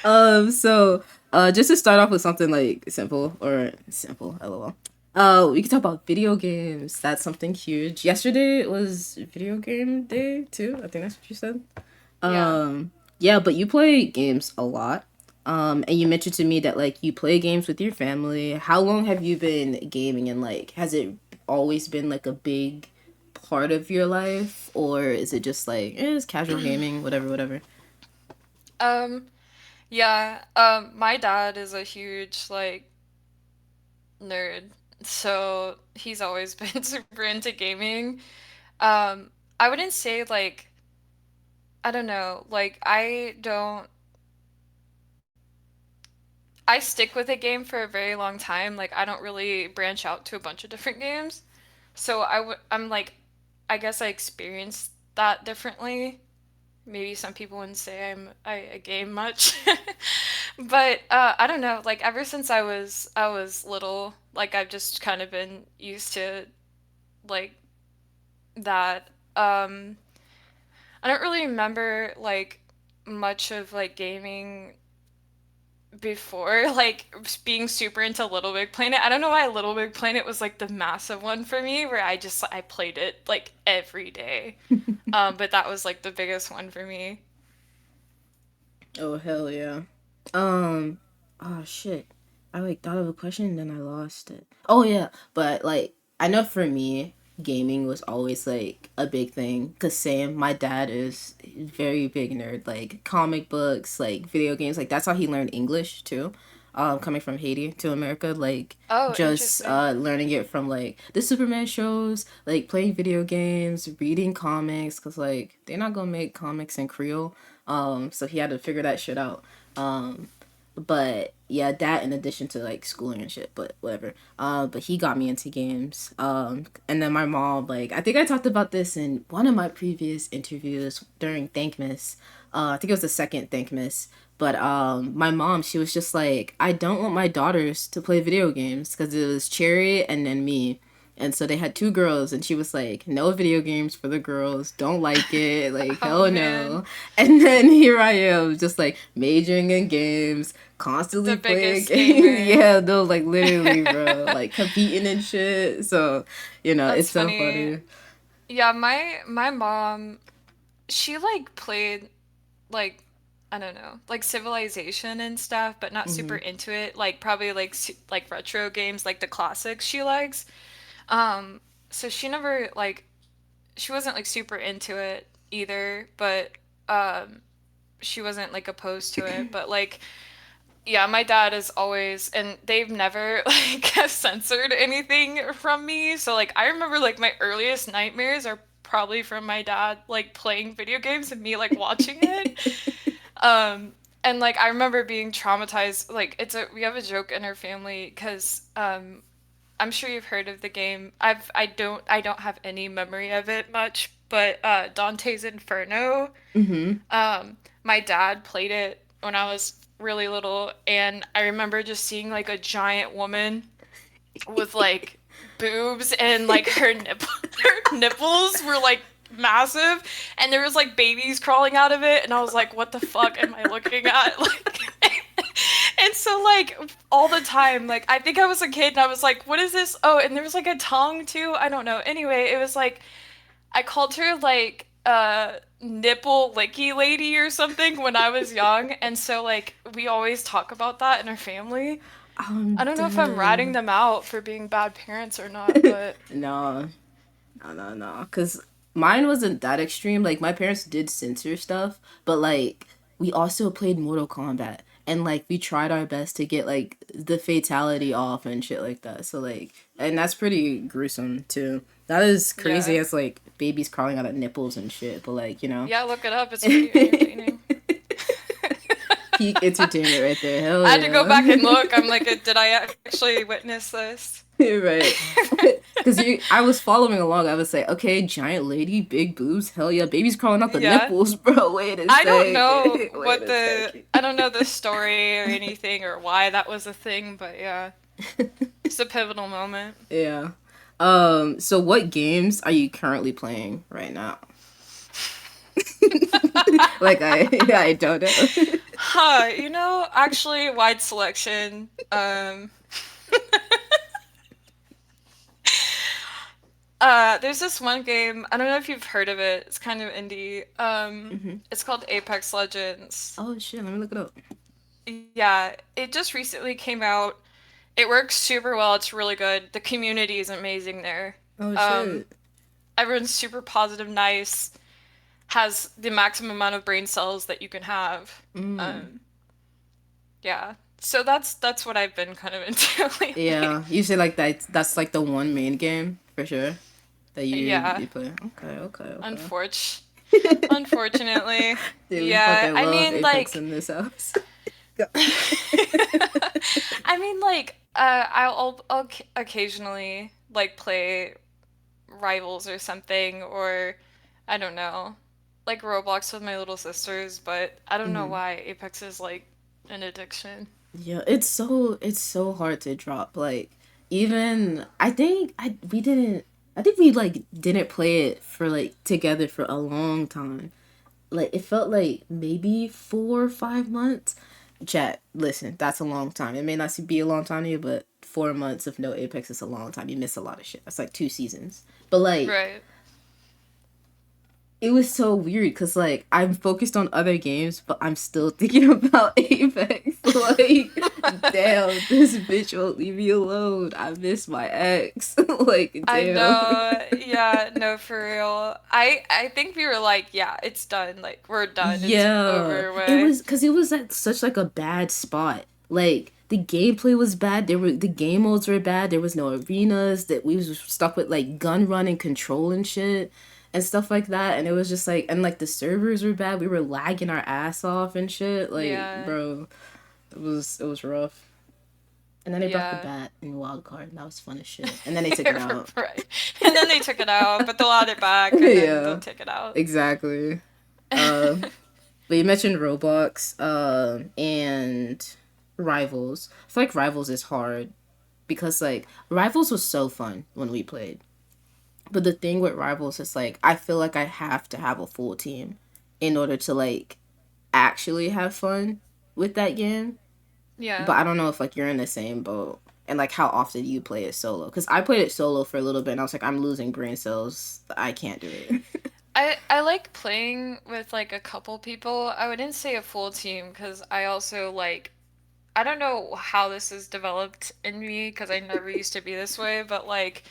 Okay. So, just to start off with something like simple, lol. We can talk about video games. That's something huge. Yesterday was video game day too. I think that's what you said. Yeah. Yeah, but you play games a lot. And you mentioned to me that like you play games with your family. How long have you been gaming and like has it always been like a big part of your life or is it just like it's casual gaming, whatever, whatever? Um, yeah, my dad is a huge like nerd, so he's always been super into gaming. I wouldn't say like I don't know, like I stick with a game for a very long time. Like I don't really branch out to a bunch of different games. So I'm like I guess I experienced that differently. Maybe some people wouldn't say I game much. But I don't know, like ever since I was little, like I've just kind of been used to like that. I don't really remember like much of like gaming before like being super into Little Big Planet. I don't know why Little Big Planet was like the massive one for me where I played it like every day. But that was like the biggest one for me. Oh hell yeah. Um oh shit. I like thought of a question and then I lost it. Oh yeah, but like I know for me gaming was always like a big thing cuz Sam, my dad is a very big nerd like comic books, like video games, like that's how he learned English too. Coming from Haiti to America, like Oh, just interesting. learning it from like the Superman shows, like playing video games, reading comics cuz like they're not going to make comics in Creole. So he had to figure that shit out. Um, but yeah, that in addition to like schooling and shit, but whatever. But he got me into games. And then my mom, like, I think I talked about this in one of my previous interviews during Thankmas. I think it was the second Thankmas. But my mom, she was just like, I don't want my daughters to play video games because it was Cherry and then me. And so they had two girls, and she was like, "No video games for the girls. Don't like it. Like, Oh hell man, no." And then here I am, just like majoring in games, constantly the playing biggest games. gamer. Yeah, no, like literally, bro, like competing and shit. So, it's That's so funny. funny. Yeah, my mom, she like played like I don't know, like Civilization and stuff, but not super Hmm. into it. Like probably like like retro games, like the classics she likes. Um, so she never like she wasn't like super into it either, but um she wasn't like opposed to it, but like yeah, my dad is always, and they've never like censored anything from me. So like I remember like my earliest nightmares are probably from my dad like playing video games and me like watching it. Um and like I remember being traumatized. Like we have a joke in our family because I'm sure you've heard of the game. I don't have any memory of it much, but Dante's Inferno. Hmm. My dad played it when I was really little, and I remember just seeing like a giant woman with like boobs and like her nipples were like massive, and there was like babies crawling out of it, and I was like, what the fuck am I looking at? Like, and so like all the time, like I think I was a kid and I was like, what is this? Oh, and there was like a tongue too. I don't know. Anyway, it was like I called her like nipple licky lady or something when I was young, and so like we always talk about that in our family. I I'm don't know if I'm ratting dead. them out for being bad parents or not, but No, no. Cause mine wasn't that extreme. Like my parents did censor stuff, but like we also played Mortal Kombat, and like we tried our best to get like the fatality off and shit like that. So like, and that's pretty gruesome too. That is crazy yeah. as like babies crawling out of nipples and shit. But like Yeah, look it up. It's pretty entertaining. peak entertainment right there. Hell I had to go back and yeah. look. I'm like, did I actually witness this? Right. Because I was following along. I was like, okay, giant lady, big boobs, hell yeah, baby's crawling out the Yeah. nipples, bro. Wait a I don't sec. know Wait a sec. I don't know the story or anything or why that was a thing, but yeah, it's a pivotal moment. Yeah. So what games are you currently playing right now? Like I don't know. Actually, wide selection. There's this one game, I don't know if you've heard of it. It's kind of indie. It's called Apex Legends. Oh shit, let me look it up. Yeah, it just recently came out. It works super well. It's really good. The community is amazing there. Oh shit. Everyone's super positive, nice, has the maximum amount of brain cells that you can have. Yeah. So that's what I've been kind of into lately. Yeah, you say like that's like the one main game for sure that you play. Okay. Unfortunately. Dude, Yeah, we fucking love Apex like in this house. I mean, like, I'll occasionally like play Rivals or something, or I don't know, like Roblox with my little sisters. But I don't know why Apex is like an addiction. Yeah, it's so hard to drop. Like even I think we like didn't play it for like together for a long time. Like it felt like maybe 4 or 5 months. Chat, listen, that's a long time. It may not be a long time to you, but 4 months of no Apex is a long time. You miss a lot of shit. That's like 2 seasons. But like Right. it was so weird because like I'm focused on other games, but I'm still thinking about Apex. Like, damn, this bitch won't leave me alone. I miss my ex. Like, damn. I know. Yeah, no, for real. I think we were like, yeah, it's done. Like, we're done. Yeah, It's over with. it was because it was at such like a bad spot. Like the gameplay was bad. The game modes were bad. There was no arenas. That we was stuck with like gun run and control and shit and stuff like that. And it was just like, and like the servers were bad. We were lagging our ass off and shit. Like, Yeah. bro, it was rough. And then they brought Yeah. the bat in wild card, and that was fun as shit. And then they took it out. Right. And then they took it out, but they'll add it back, and Yeah. then they'll take it out. Exactly. But you mentioned Roblox, and Rivals. I feel like Rivals is hard because like Rivals was so fun when we played. But the thing with Rivals is like I feel like I have to have a full team in order to like actually have fun with that game. Yeah. But I don't know if like you're in the same boat and like how often you play it solo. Because I played it solo for a little bit and I was like, I'm losing brain cells. I can't do it. I like playing with like a couple people. I wouldn't say a full team because I also like I don't know how this is developed in me because I never used to be this way, but like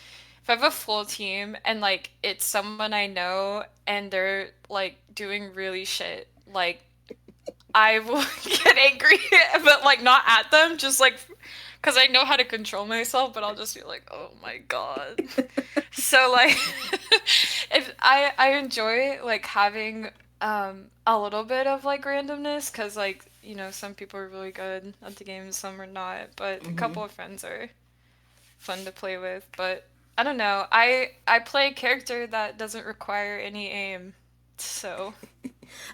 if I have a full team and like it's someone I know and they're like doing really shit, like I will get angry, but like not at them, just like because I know how to control myself, but I'll just be like, oh my god. So like, if I enjoy like having a little bit of like randomness, because like some people are really good at the game, some are not, but a couple of friends are fun to play with. But I don't know, I play a character that doesn't require any aim, so.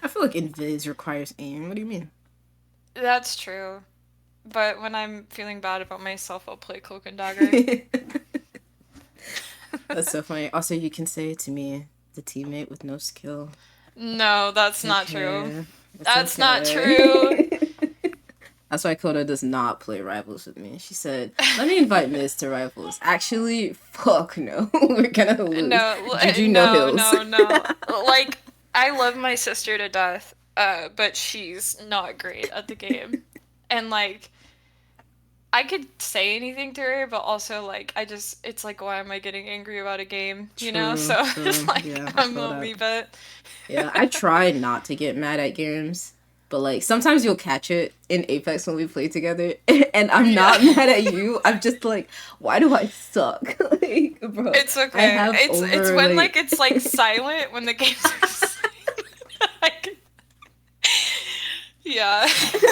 I feel like Invis requires aim. What do you mean? That's true. But when I'm feeling bad about myself, I'll play Cloak and Dagger. That's so funny. Also, you can say it to me, the teammate with no skill. No, that's not Okay. true. It's That's okay. not true. That's why Coda does not play Rivals with me. She said, let me invite Miz to Rivals. Actually, fuck no. We're gonna lose. No, Juju no, hills. no. Like, I love my sister to death, but she's not great at the game. And, like, I could say anything to her, but also, like, it's like, why am I getting angry about a game, you know? True, So, true. it's like, Yeah, I'm feel gonna that. leave it. Yeah, I try not to get mad at games, but like sometimes you'll catch it in Apex when we play together, and I'm not mad at you. I'm just like, why do I suck? Like, bro, It's I okay. have It's over, when like it's like silent when the game's like, silent. Yeah.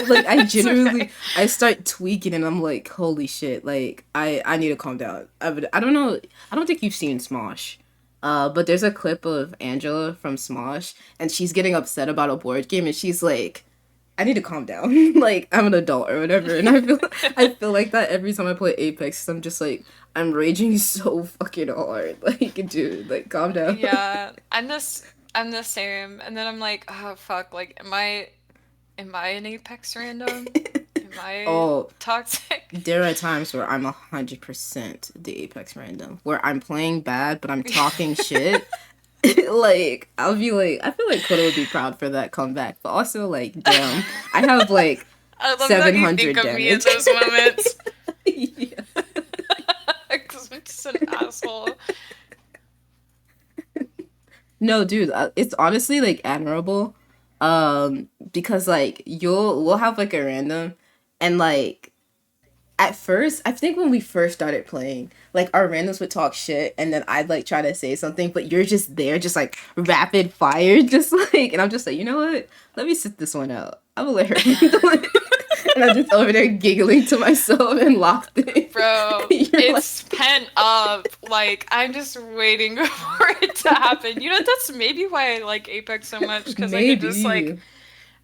Like I It's genuinely okay. I start tweaking and I'm like, holy shit, like I need to calm down. I don't know, I don't think you've seen Smosh. But there's a clip of Angela from Smosh and she's getting upset about a board game and she's like, I need to calm down. Like I'm an adult or whatever. And I feel like that every time I play Apex. I'm just like I'm raging so fucking hard. Like dude, like calm down. Yeah, I'm the same. And then I'm like, oh fuck, like am I an Apex random? Am I Oh, toxic? there are times where I'm 100% the Apex random, where I'm playing bad, but I'm talking shit. Like, I'll be like, I feel like Koda would be proud for that comeback, but also, like, damn, I have like I love that you think 700 of me in damage. those moments. Yeah. Because I'm just an asshole. No, dude, it's honestly like admirable. Because like we'll have like a random, and like at first, I think when we first started playing, like our randoms would talk shit, and then I'd like try to say something, but you're just there, just like rapid fire, just like, and I'm just like, you know what? Let me sit this one out. I will let her handle it. And I'm just over there giggling to myself and locked in. Bro, You're it's pent up. Like, I'm just waiting for it to happen. You know, that's maybe why I like Apex so much, because I can just, like, maybe.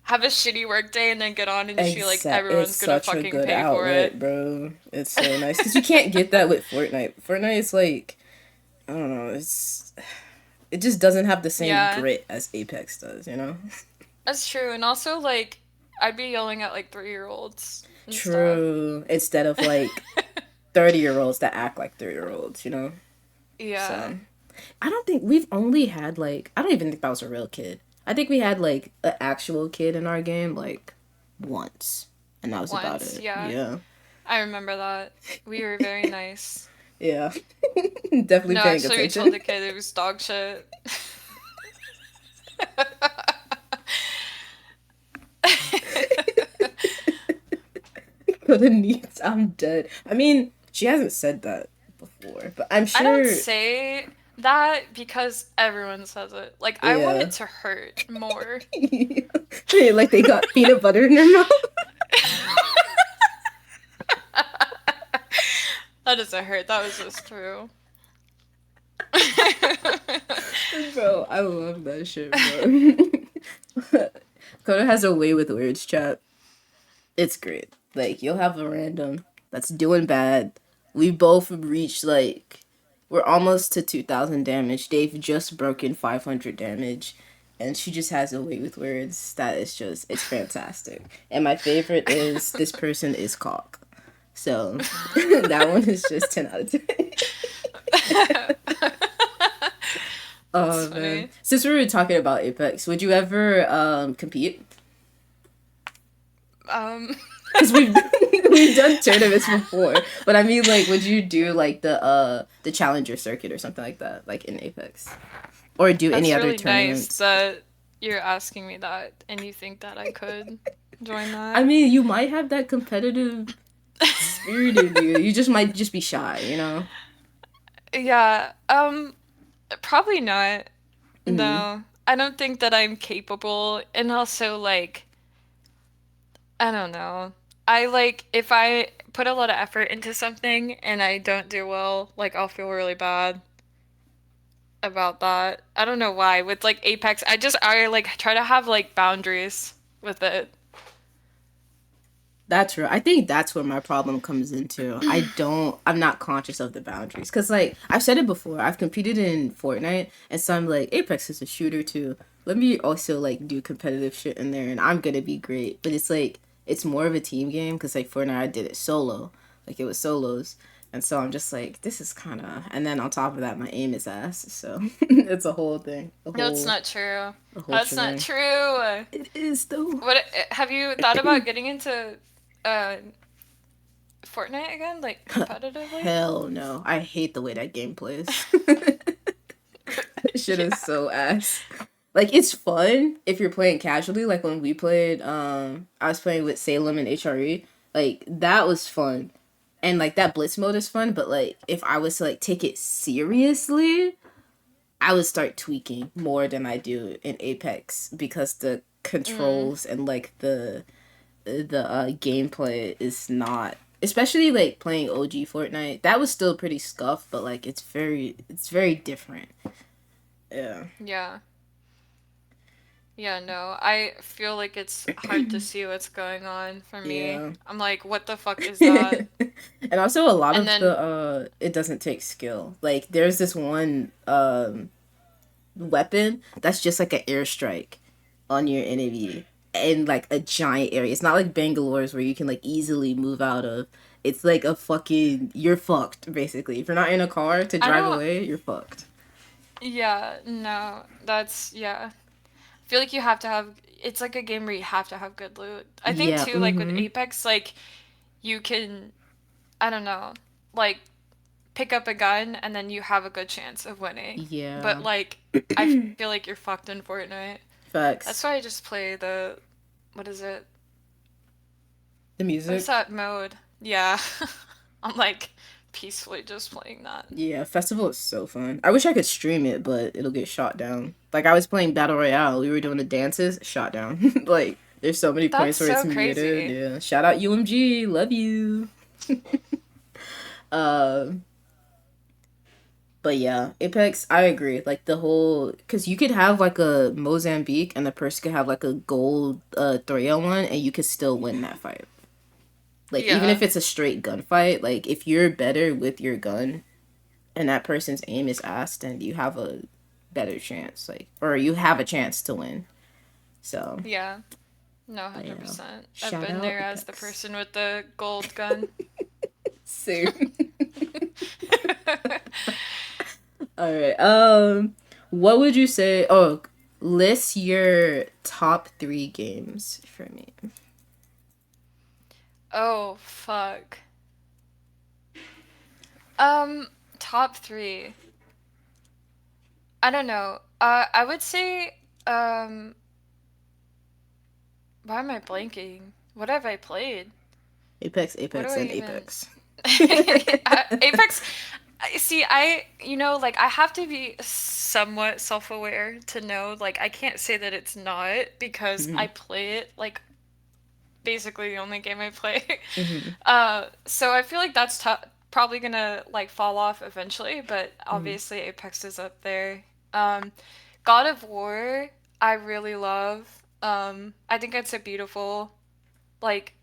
have a shitty work day and then get on and just feel like It's everyone's gonna such a fucking good pay for it. outlet, bro. It's so nice because you can't get that with Fortnite. Fortnite is like, I don't know. It just doesn't have the same Yeah, grit as Apex does, you know? that's true. And also, like, I'd be yelling at, like, 3-year-olds and stuff. True. Instead of like 30-year-olds that act like 30-year-olds, you know? Yeah. So I don't think we've only had like, I don't even think that was a real kid. I think we had like an actual kid in our game like once, and that was about Once, it. yeah. Yeah. I remember that. We were very nice. Yeah. Definitely No, paying actually, we told attention. the kid it was dog shit. For the needs, I'm dead. I mean, she hasn't said that before, but I'm I don't sure. say that because everyone says it. Like, I want Yeah. it to hurt more. Like they got peanut butter in their mouth. That doesn't hurt. That was just true. Bro, I love that shit, bro. Koda has a way with words, chat. It's great. Like, you'll have a random that's doing bad. We both reached, like, we're almost to 2,000 damage. They've just broken 500 damage. And she just has a way with words that is just, it's fantastic. And my favorite is, this person is cock. So, that one is just 10 out of 10. That's Oh, man. funny. Since we were talking about Apex, would you ever compete? Um, Because we've done tournaments before, but I mean, like, would you do like the challenger circuit or something like that, like in Apex, or do that's any other really nice tournaments? that you're asking me that and you think that I could join I that. mean, you might have that competitive spirit in you. You just might just be shy, you know. Yeah, probably not. Hmm. No, I don't think that I'm capable, and also, like, I don't know. I like if I put a lot of effort into something and I don't do well, like I'll feel really bad about that. I don't know why. With like Apex, I like try to have like boundaries with it. That's right. I think that's where my problem comes into. I'm not conscious of the boundaries. Because, like, I've said it before. I've competed in Fortnite, and so I'm like, Apex is a shooter, too. Let me also, like, do competitive shit in there, and I'm gonna be great. But it's, like, it's more of a team game, because, like, Fortnite, I did it solo. Like, it was solos. And so I'm just like, this is kind of... And then on top of that, my aim is ass. So it's a whole thing. No, it's not true. A whole That's not shebang. true. It is, though. What have you thought about getting into uh Fortnite again, like competitively? Hell no. I hate the way that game plays. Shit is Yeah. so ass. Like it's fun if you're playing casually, like when we played I was playing with Salem and HRE. Like that was fun. And like that blitz mode is fun, but like if I was to like take it seriously, I would start tweaking more than I do in Apex because controls and like the gameplay is not, especially like playing OG Fortnite. That was still pretty scuffed, but like it's very different. Yeah. Yeah. Yeah, no. I feel like it's hard to see what's going on for me. Yeah. I'm like, what the fuck is that? And also a lot And of then the it doesn't take skill. Like there's this one weapon that's just like an airstrike on your enemy in like a giant area. It's not like Bangalore's where you can like easily move out of. It's like a fucking, you're fucked basically. If you're not in a car to I drive don't away, you're fucked. yeah, no. That's yeah. I feel like you have to have it's like a game where you have to have good loot. I think Yeah. too, like with Mm-hmm. Apex, like you can I don't know, like pick up a gun and then you have a good chance of winning. But Yeah. like I feel like you're fucked in Fortnite. That's Facts. why I just play the what is it? The What is music. that mode? Yeah. I'm like peacefully just playing that. Yeah, festival is so fun. I wish I could stream it, but it'll get shot down. Like I was playing Battle Royale, we were doing the dances, shot down. Like there's so many That's points where it's so muted. crazy. Yeah. Shout out UMG, love you. Um but yeah, Apex, I agree. Like the whole, because you could have like a Mozambique and the person could have like a gold 3-on-1 and you could still win that fight. Like even Yeah. if it's a straight gunfight, like if you're better with your gun and that person's aim is ass, then you have a better chance, like, or you have a chance to win. So Yeah. No, you know, 100%. I've shout been out there as the Apex. person with the gold gun. Same. All right. What would you say? Oh, list your top 3 games for me. Oh, fuck. Top 3. I don't know. I would say, why am I blanking? What have I played? Apex, What do Apex, I and even... Apex. Apex, see, like, I have to be somewhat self-aware to know, like, I can't say that it's not because Hmm. I play it, like, basically the only game I play. Hmm. So I feel like that's probably gonna, like, fall off eventually, but Hmm. obviously Apex is up there. Um, God of War, I really love. I think it's a beautiful, like,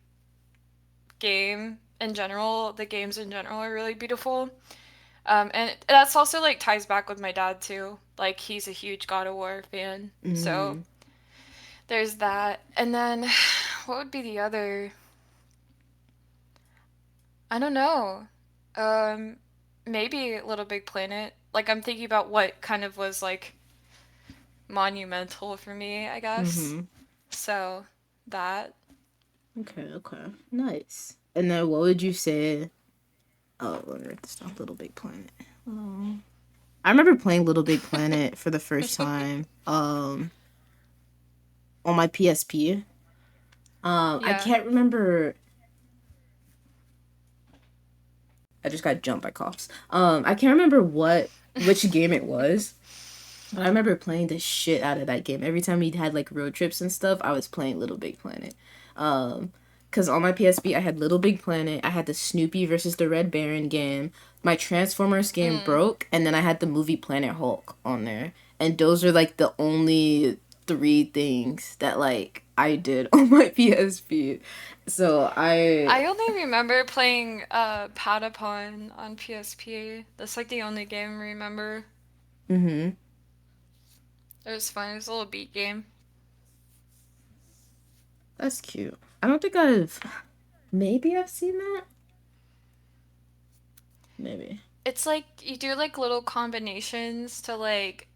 game in general. The games in general are really beautiful. And that's also like ties back with my dad too. Like he's a huge God of War fan. So Hmm. there's that. And then what would be the other? I don't know. Um maybe Little Big Planet. Like I'm thinking about what kind of was like monumental for me, I guess. Hmm. So that Okay, okay. Nice. And then what would you say? Oh, let me write this down. Little Big Planet. Oh. I remember playing Little Big Planet for the first time on my PSP. I yeah. can't remember. I just got jumped by cops. I can't remember which game it was, but I remember playing the shit out of that game. Every time we had like road trips and stuff, I was playing Little Big Planet. Because on my PSP, I had Little Big Planet, I had the Snoopy versus the Red Baron game, my Transformers game Mm. broke, and then I had the movie Planet Hulk on there. And those are like the only 3 things that like I did on my PSP. So I I only remember playing Patapon on PSP. That's like the only game I remember. mm-hmm. It was fun. It was a little beat game. That's cute. I don't think maybe I've seen that. Maybe. It's like you do like little combinations to like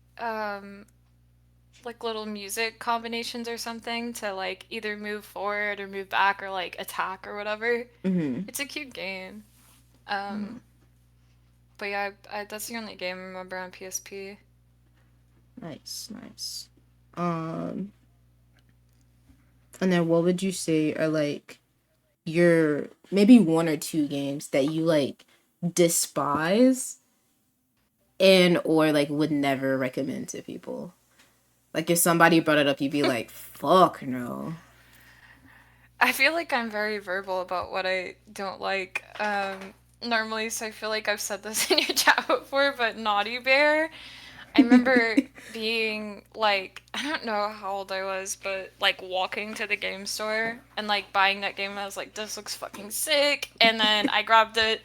little music combinations or something to like either move forward or move back or like attack or whatever. Mm-hmm. It's a cute game. Um but yeah, that's the only game I remember on PSP. Nice, nice. Um, and then what would you say are like your maybe 1 or 2 games that you like despise and or like would never recommend to people? Like if somebody brought it up, you'd be like, "Fuck no." I feel like I'm very verbal about what I don't like. Normally, so I feel like I've said this in your chat before, but Naughty Bear, I remember being like, I don't know how old I was, but like walking to the game store and like buying that game, and I was like, this looks fucking sick. And then I grabbed it,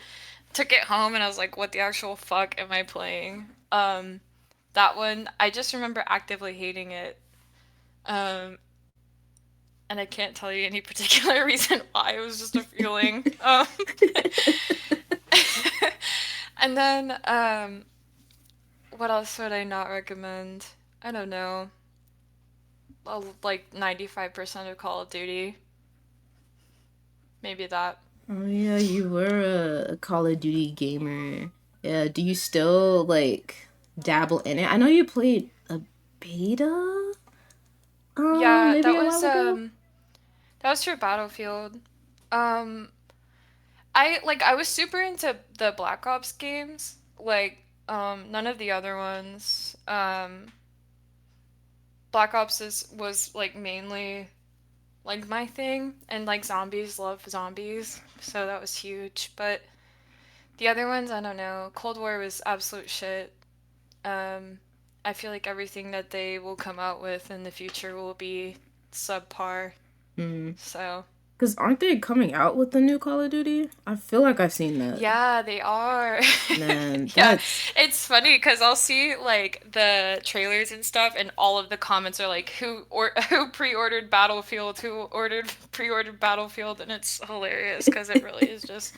took it home, and I was like, what the actual fuck am I playing? That one, I just remember actively hating it. Um, and I can't tell you any particular reason why. It was just a feeling. And then, what else would I not recommend? I don't know. Like 95% of Call of Duty. Maybe that. Oh yeah, you were a Call of Duty gamer. Yeah, do you still like dabble in it? I know you played a beta, Yeah, maybe a while ago. that was for Battlefield. Um, I was super into the Black Ops games. Like, none of the other ones. Black Ops was like mainly like my thing, and like zombies, love zombies, so that was huge. But the other ones, I don't know. Cold War was absolute shit. Um, I feel like everything that they will come out with in the future will be subpar. Hmm. So Cause aren't they coming out with the new Call of Duty? I feel like I've seen that. yeah, they are. Man, Yeah, that's it's funny because I'll see like the trailers and stuff, and all of the comments are like, who pre-ordered Battlefield, who ordered pre-ordered Battlefield, and it's hilarious because it really is just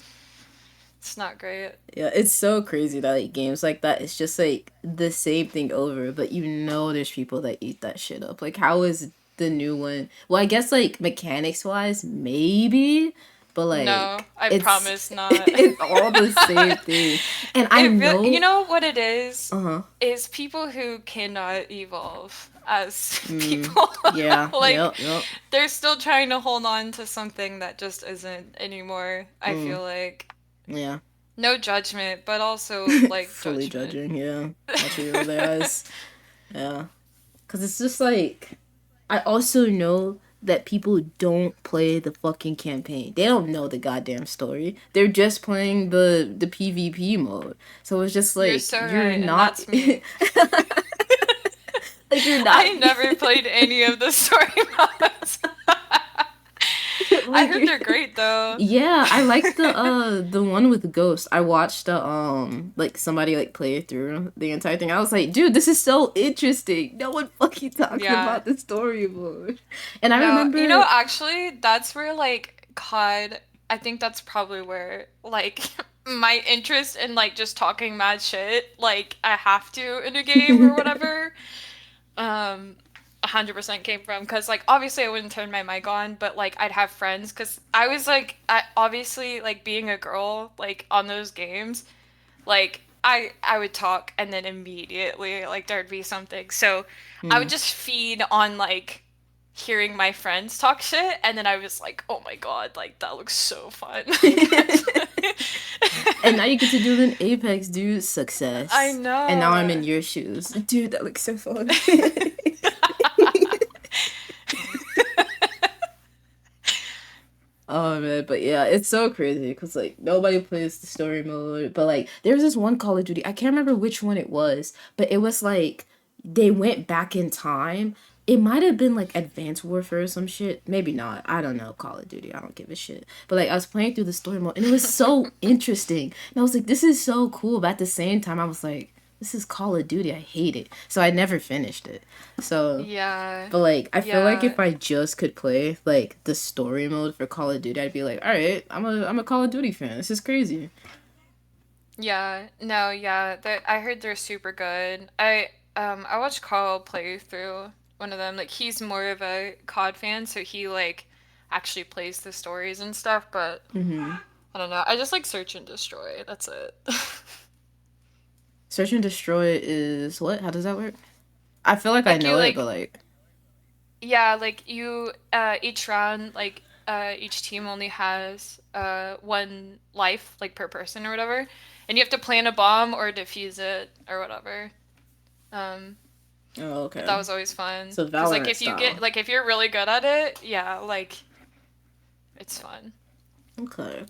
it's not great. yeah, it's so crazy that like games like that, it's just like the same thing over, but you know there's people that eat that shit up. Like how is the new one? Well, I guess like mechanics wise, maybe, but No, like I it's promise not. it's all the same thing. And I It really, you know, know what it is? uh-huh. Is people who cannot evolve as Mm, people. yeah, Like, yep, yep. they're still trying to hold on to something that just isn't anymore, I Mm, feel like. yeah. No judgment, but also, like, Fully judgment. judging, yeah. Watching you roll their eyes. Yeah. Cause it's just like I also know that people don't play the fucking campaign. They don't know the goddamn story. They're just playing the PvP mode. So it's just You're like so you're right, and not that's me. like you're not I never played any of the story modes. I like heard you're they're great, though. yeah, I like the one with Ghost. I watched like somebody like play through the entire thing. I was like, dude, this is so interesting. No one fucking talks Yeah. about the story mode. And I No, you know, remember actually, that's where, like, COD, I think that's probably where, like, my interest in, like, just talking mad shit, like, I have to in a game or whatever, um, 100% came from, because, like, obviously I wouldn't turn my mic on, but, like, I'd have friends, because I was, like, obviously, like, being a girl, like, on those games, like, I would talk, and then immediately, like, there'd be something, so I would hmm. just feed on, like, hearing my friends talk shit, and then I was like, oh my god, like that looks so fun. And now you get to do it in Apex, dude. I Success. And now I'm in know. your shoes. Dude, that looks so fun. Oh man, but yeah, it's so crazy because like nobody plays the story mode. But like there was this one Call of Duty, I can't remember which one it was, but it was like they went back in time. It might have been like Advanced Warfare or some shit. Maybe not. I don't know Call of Duty. I don't give a shit. But like I was playing through the story mode and it was so interesting. And I was like, this is so cool. But at the same time, I was like, this is Call of Duty. I hate it. So I never finished it. So Yeah. but like I feel like Yeah. if I just could play like the story mode for Call of Duty, I'd be like, all right, I'm a Call of Duty fan. This is crazy. Yeah. No, yeah. I heard they're super good. I watched Carl play through one of them. Like he's more of a COD fan, so he like actually plays the stories and stuff, but Mm-hmm. I don't know. I just like search and destroy. That's it. Search and destroy is what? How does that work? I feel like I Like you know it, but like like yeah, like you each round like each team only has one life like per person or whatever. And you have to plant a bomb or defuse it or whatever. Um Oh, okay. But that was always fun. So 'Cause, like, Valorant if you style. get, like, if you're really good at it, yeah, like, it's fun. Okay.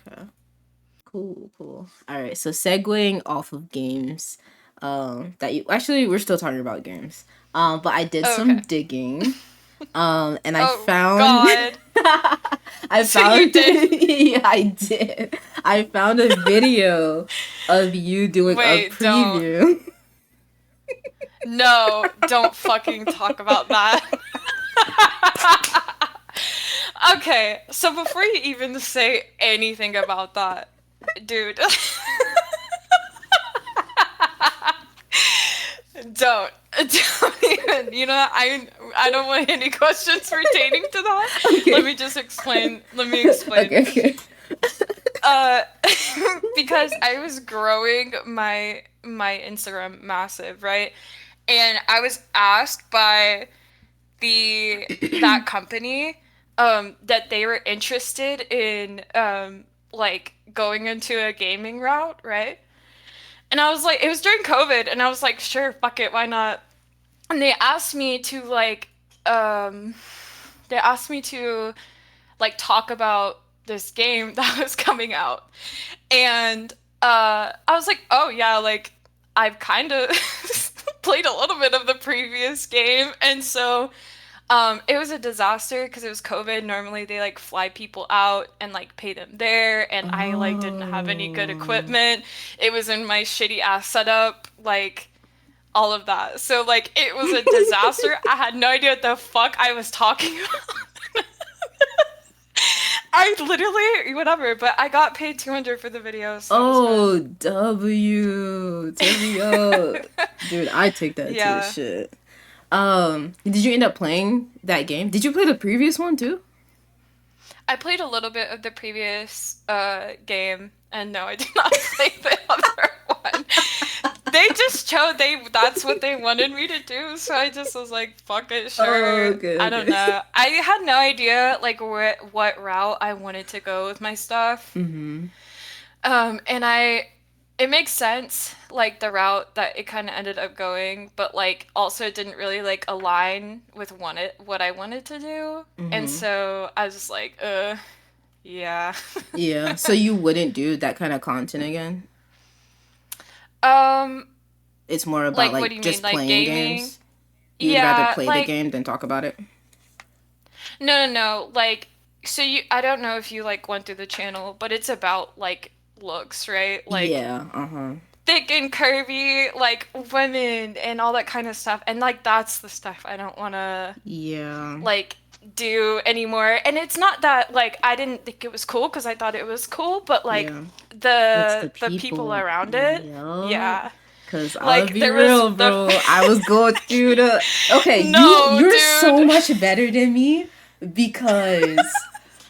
Cool. All right. So segueing off of games, that you actually we're still talking about games. But I did Oh, some okay. digging. And I Oh, found God. I So found you did? yeah, I did. I found a video of you doing a Wait, don't. preview. No, don't fucking talk about that. Okay, so before you even say anything about that, dude. Don't even. You know, I don't want any questions pertaining to that. Okay. Let me just explain. Let me explain. Okay. Uh, because I was growing my Instagram massive, right? And I was asked by that company that they were interested in like going into a gaming route, right? And I was like, it was during COVID, and I was like, sure, fuck it, why not? And they asked me to um like talk about this game that was coming out. And I was like, oh yeah, like I've kind of played a little bit of the previous game. And so it was a disaster because it was COVID. Normally they like fly people out and like pay them there, and I like didn't have any good Oh. equipment. It was in my shitty ass setup, like all of that. So like it was a disaster. I had no idea what the fuck I was talking about. I literally whatever, but I got paid 200 for the video, so that was Oh, fun. W. Dude, I take that to the Yeah. shit. Did you end up playing that game? Did you play the previous one too? I played a little bit of the previous game, and no, I did not play the other one. They just chose that's what they wanted me to do, so I just was like, fuck it, Oh, sure. okay. I don't know. I had no idea like what route I wanted to go with my stuff. Mm-hmm. And it makes sense, like the route that it kind of ended up going, but like also it didn't really like align with what I wanted to do. And Mm-hmm. so I was just like, yeah. Yeah. So you wouldn't do that kind of content again? Um, It's more about like what do like you mean? just Like playing gaming? games. You'd rather Yeah, play the like game than talk about it. no. Like so I don't know if you like went through the channel, but it's about like looks, right? Like Yeah. Uh-huh. thick and curvy, like women and all that kind of stuff. And like that's the stuff I don't want to Yeah. like do anymore. And it's not that like I didn't think it was cool because I thought it was cool, but like Yeah. It's the the people people. around it, Yup. yeah. Cause I'll Like be there was real, the bro. I was going through the. Okay, no, you're so dude. much better than me because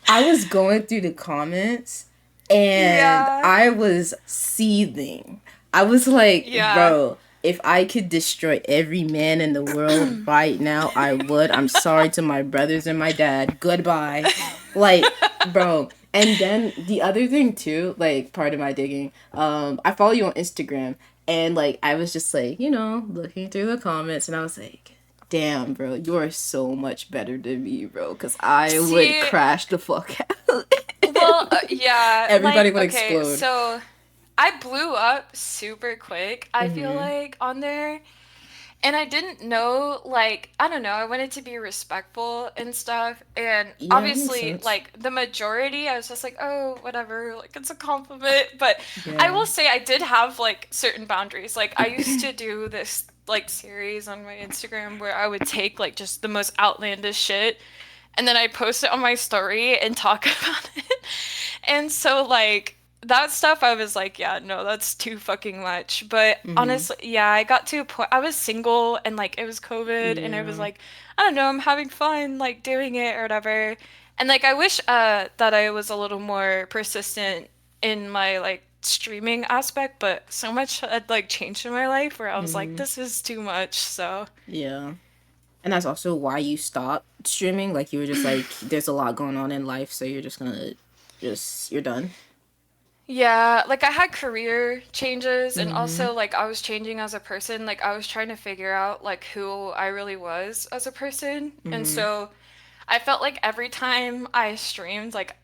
I was going through the comments and Yeah. I was seething. I was like, Yeah. bro, if I could destroy every man in the world right now, I would. I'm sorry to my brothers and my dad. Goodbye. Like, bro. And then the other thing too, like part of my digging, I follow you on Instagram and like I was just like, looking through the comments and I was like, damn, bro, you are so much better than me, bro, because I would See, crash the fuck out. well, yeah, Everybody like would okay, explode. so I blew up super quick, I feel Mm-hmm. like on there. And I didn't know, like, I don't know, I wanted to be respectful and stuff. And Yeah, it makes obviously, sense. like, the majority, I was just like, oh, whatever, like, it's a compliment. But I Yeah. will say I did have, like, certain boundaries. Like, I used to do this, like, series on my Instagram where I would take, like, just the most outlandish shit. And then I'd post it on my story and talk about it. And so, like, that stuff I was like, yeah, no, that's too fucking much. But Mm-hmm. honestly, yeah, I got to a point I was single and like it was COVID and I was Yeah. like, I don't know, I'm having fun like doing it or whatever. And like I wish that I was a little more persistent in my like streaming aspect, but so much had like changed in my life where I was like, Mm-hmm. this is too much. So, Yeah. And that's also why you stopped streaming. Like you were just like, there's a lot going on in life, so you're just gonna you're done. Yeah, like I had career changes and Mm-hmm. also like I was changing as a person. Like I was trying to figure out like who I really was as a person. And Mm-hmm. so I felt like every time I streamed, like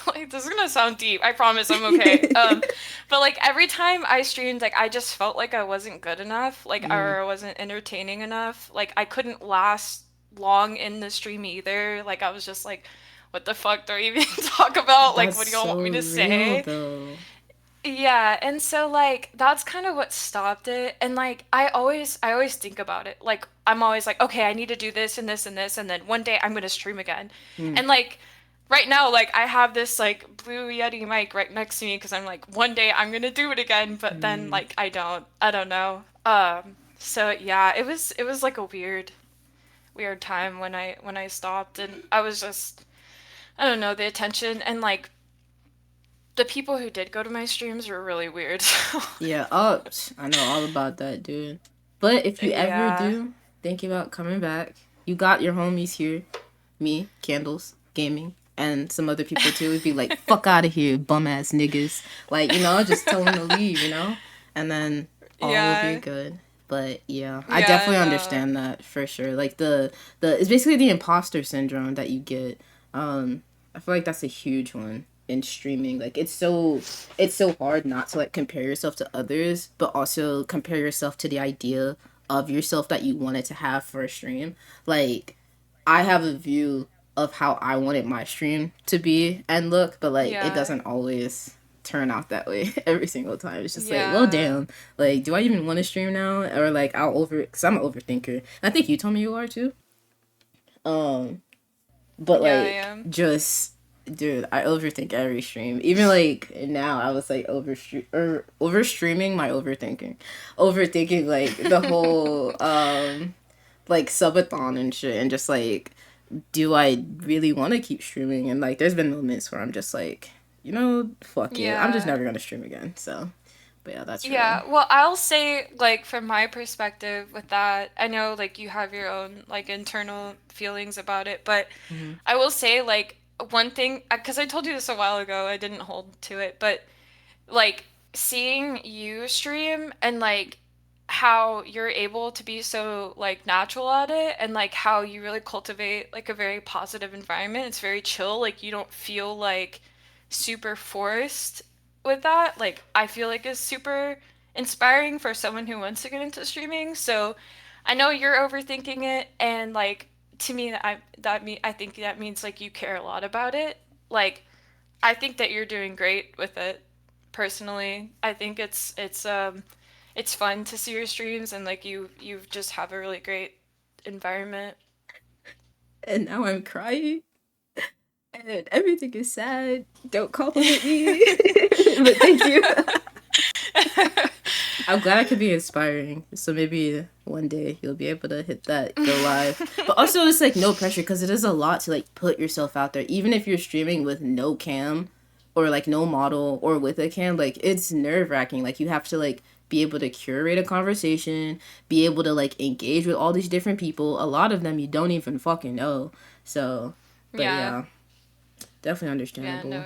like this is gonna sound deep. I promise I'm okay. But like every time I streamed, like I just felt like I wasn't good enough, like Mm. or I wasn't entertaining enough. Like I couldn't last long in the stream either. Like I was just like, what the fuck do I even talk about? Like That's what do y'all want so me to real say? though. Yeah, and so like that's kind of what stopped it. And like I always think about it. Like I'm always like, okay, I need to do this and this and this and then one day I'm going to stream again. Mm. And like right now like I have this like Blue Yeti mic right next to me because I'm like one day I'm going to do it again, but then Mm. like I don't. I don't know. So yeah, it was like a weird time when I stopped and I was just I don't know, the attention and like the people who did go to my streams were really weird. Yeah, oh, I know all about that, dude. But if you ever Yeah. do think about coming back, you got your homies here. Me, Candles, Gaming, and some other people too. Would be like, fuck out of here, bum ass niggas. Like, just tell them to leave, And then all will be Yeah. good. But yeah, I Yeah, definitely no. understand that for sure. Like the it's basically the imposter syndrome that you get. I feel like that's a huge one in streaming. Like it's so hard not to like compare yourself to others, but also compare yourself to the idea of yourself that you wanted to have for a stream. Like I have a view of how I wanted my stream to be and look, but like it Yeah. doesn't always turn out that way every single time. It's just like, well, Yeah. damn, like, do I even want to stream now? Or like, because I'm an overthinker. I think you told me you are too. Um, but Yeah, I like, am. just, dude, I overthink every stream. Even like now, I was like over streaming my overthinking like the whole like subathon and shit, and just like, do I really want to keep streaming? And like, there's been moments where I'm just like, fuck it, I'm just Yeah. never gonna stream again. So, but yeah, that's real. Yeah, well, I'll say, like, from my perspective with that, I know, like, you have your own, like, internal feelings about it, but Hmm. I will say, like, one thing, because I told you this a while ago, I didn't hold to it, but like seeing you stream and like how you're able to be so like natural at it and like how you really cultivate like a very positive environment. It's very chill. Like you don't feel like super forced with that. Like I feel like is super inspiring for someone who wants to get into streaming. So I know you're overthinking it and like to me I think that means like you care a lot about it. Like I think that you're doing great with it personally. I think it's fun to see your streams and like you just have a really great environment. And now I'm crying, and everything is sad. Don't compliment me, but thank you. I'm glad I could be inspiring. So maybe one day you'll be able to hit that go live. But also, it's like no pressure because it is a lot to like put yourself out there. Even if you're streaming with no cam or like no model or with a cam, like it's nerve wracking. Like you have to like be able to curate a conversation, be able to like engage with all these different people. A lot of them you don't even fucking know. So, but Yeah. yeah, definitely Yeah, understandable. no.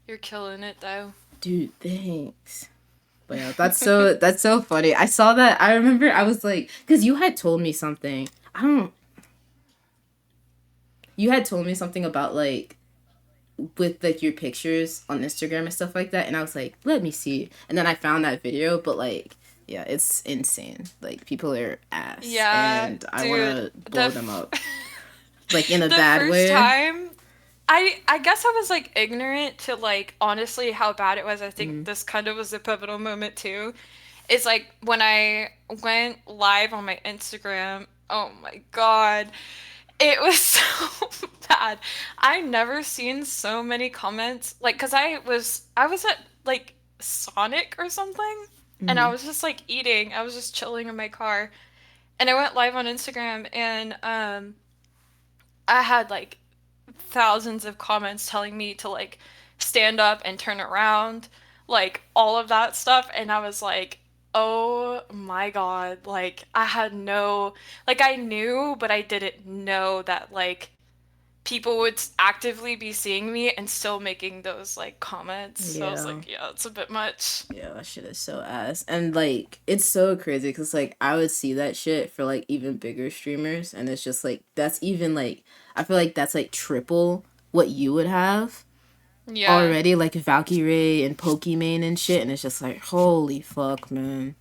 You're killing it though. Dude, thanks. But yeah, that's so funny. I saw that. I remember I was like, because you had told me something. I don't. You had told me something about like with like your pictures on Instagram and stuff like that, and I was like, let me see. And then I found that video, but like, yeah, it's insane. Like people are ass, Yeah, and I want dude. to The blow them up, like in a the bad first way. time I guess I was like ignorant to like honestly how bad it was. I think Mm. this kind of was a pivotal moment too. Is like when I went live on my Instagram. Oh my God. It was so bad. I never seen so many comments like cuz I was at like Sonic or something and I Mm. was just like eating. I was just chilling in my car and I went live on Instagram and I had like thousands of comments telling me to like stand up and turn around, like all of that stuff. And I was like, oh my God. Like, I had no, like, I knew, but I didn't know that, like, people would actively be seeing me and still making those like comments. So I was Yeah. like, yeah, it's a bit much. Yeah, that shit is so ass. And like it's so crazy because like I would see that shit for like even bigger streamers and it's just like that's even like I feel like that's like triple what you would have Yeah. already, like Valkyrie and Pokimane and shit, and it's just like holy fuck, man.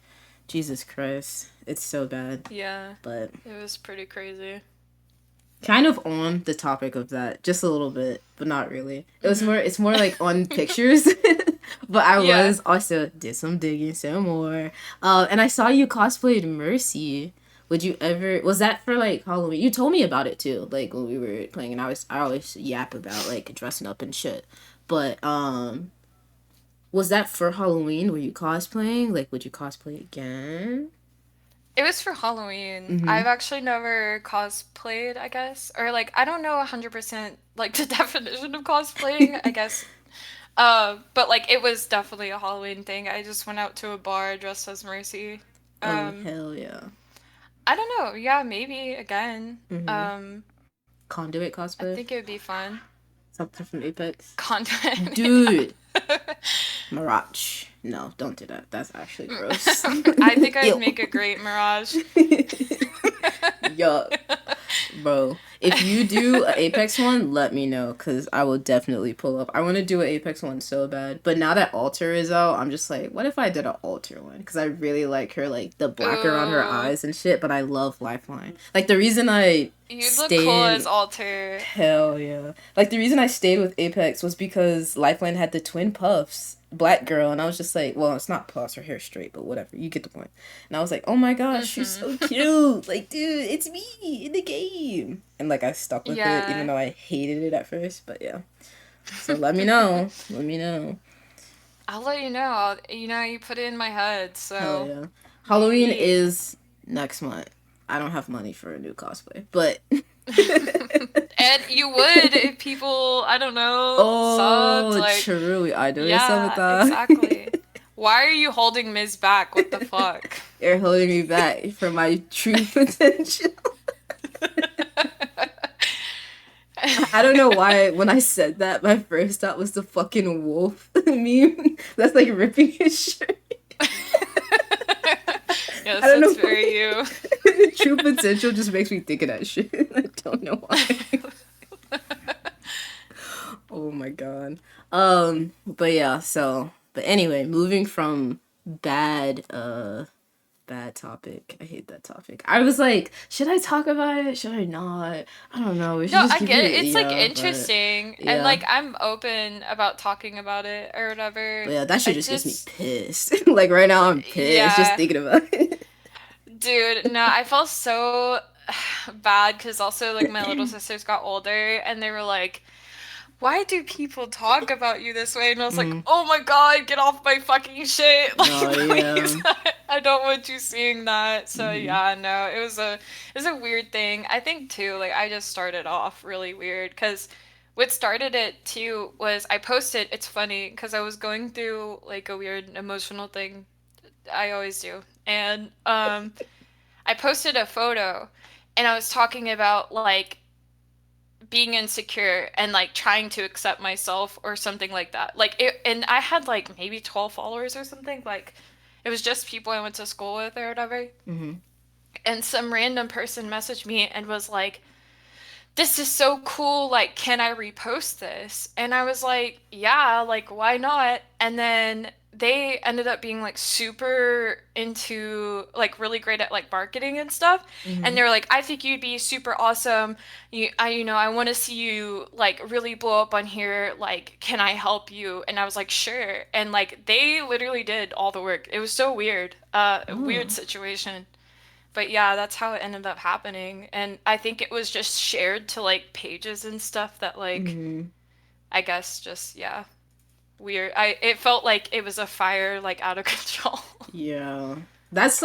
Jesus Christ. It's so bad. Yeah. But It was pretty crazy. kind of on the topic of that, just a little bit, but not really. It's more like on pictures. But I Yeah. was also did some digging some more. And I saw you cosplayed Mercy. Would you ever was that for like Halloween? You told me about it too, like when we were playing and I always yap about like dressing up and shit. But was that for Halloween? Were you cosplaying? Like would you cosplay again? It was for Halloween. Mm-hmm. I've actually never cosplayed, I guess. Or like I don't know 100% like the definition of cosplaying, I guess. But like it was definitely a Halloween thing. I just went out to a bar dressed as Mercy. Oh hell yeah. I don't know. Yeah, maybe again. Mm-hmm. Conduit I cosplay? think it would be fun. Something from Apex? Content. Dude. Mirage. No, don't do that. That's actually gross. I think I'd Ew. make a great Mirage. Yuck. Bro, if you do an Apex one, let me know, because I will definitely pull up. I want to do an Apex one so bad. But now that Alter is out, I'm just like, what if I did an Alter one? Because I really like her, like, the black around her Ooh. eyes and shit, but I love Lifeline. Like, the reason I You'd look cool as Alter. Hell yeah. Like, the reason I stayed with Apex was because Lifeline had the twin puffs. Black girl, and I was just like, well, it's not puffs, her hair straight, but whatever, you get the point. And I was like, oh my gosh, she's so cute. Like, dude, it's me in the game. And like I stuck with it, even though I hated it at first. But yeah. So let me know. Let me know. I'll let you know. You put it in my head, so. Hell yeah. Halloween is next month. I don't have money for a new cosplay, but And you would if people, I don't know, subbed. Like, true. I do yeah, exactly. Why are you holding Miz back? What the fuck? You're holding me back from my true potential. I don't know why when I said that, my first thought was the fucking wolf meme. That's like ripping his shirt. Yes, I don't know. Very you. True potential just makes me think of that shit. I don't know why. Oh my god. But yeah, but anyway, moving from bad topic. I hate that topic. I was like, should I talk about it? Should I not? I don't know. No, I get it. It's like interesting, and like I'm open about talking about it or whatever. But yeah, that shit just gets me pissed. Like right now, I'm pissed just thinking about it. Dude, no, I felt so bad because also like my little sisters got older and they were like, why do people talk about you this way? And I was like, oh my god, get off my fucking shit. Like, please. I don't want you seeing that. So yeah, no, it was a weird thing. I think too, like I just started off really weird because what started it too was I posted, it's funny because I was going through like a weird emotional thing. I always do. And I posted a photo and I was talking about like being insecure and like trying to accept myself or something like that. Like it, and I had like maybe 12 followers or something. Like it was just people I went to school with or whatever. And some random person messaged me and was like, this is so cool, like, can I repost this? And I was like, yeah, like, why not? And then they ended up being like super into like really great at like marketing and stuff. And they're like, I think you'd be super awesome. I want to see you like really blow up on here. Like, can I help you? And I was like, sure. And like they literally did all the work. It was so weird. Weird situation. But yeah, that's how it ended up happening. And I think it was just shared to like pages and stuff that like I guess just yeah. Weird. It felt like it was a fire like out of control. Yeah. That's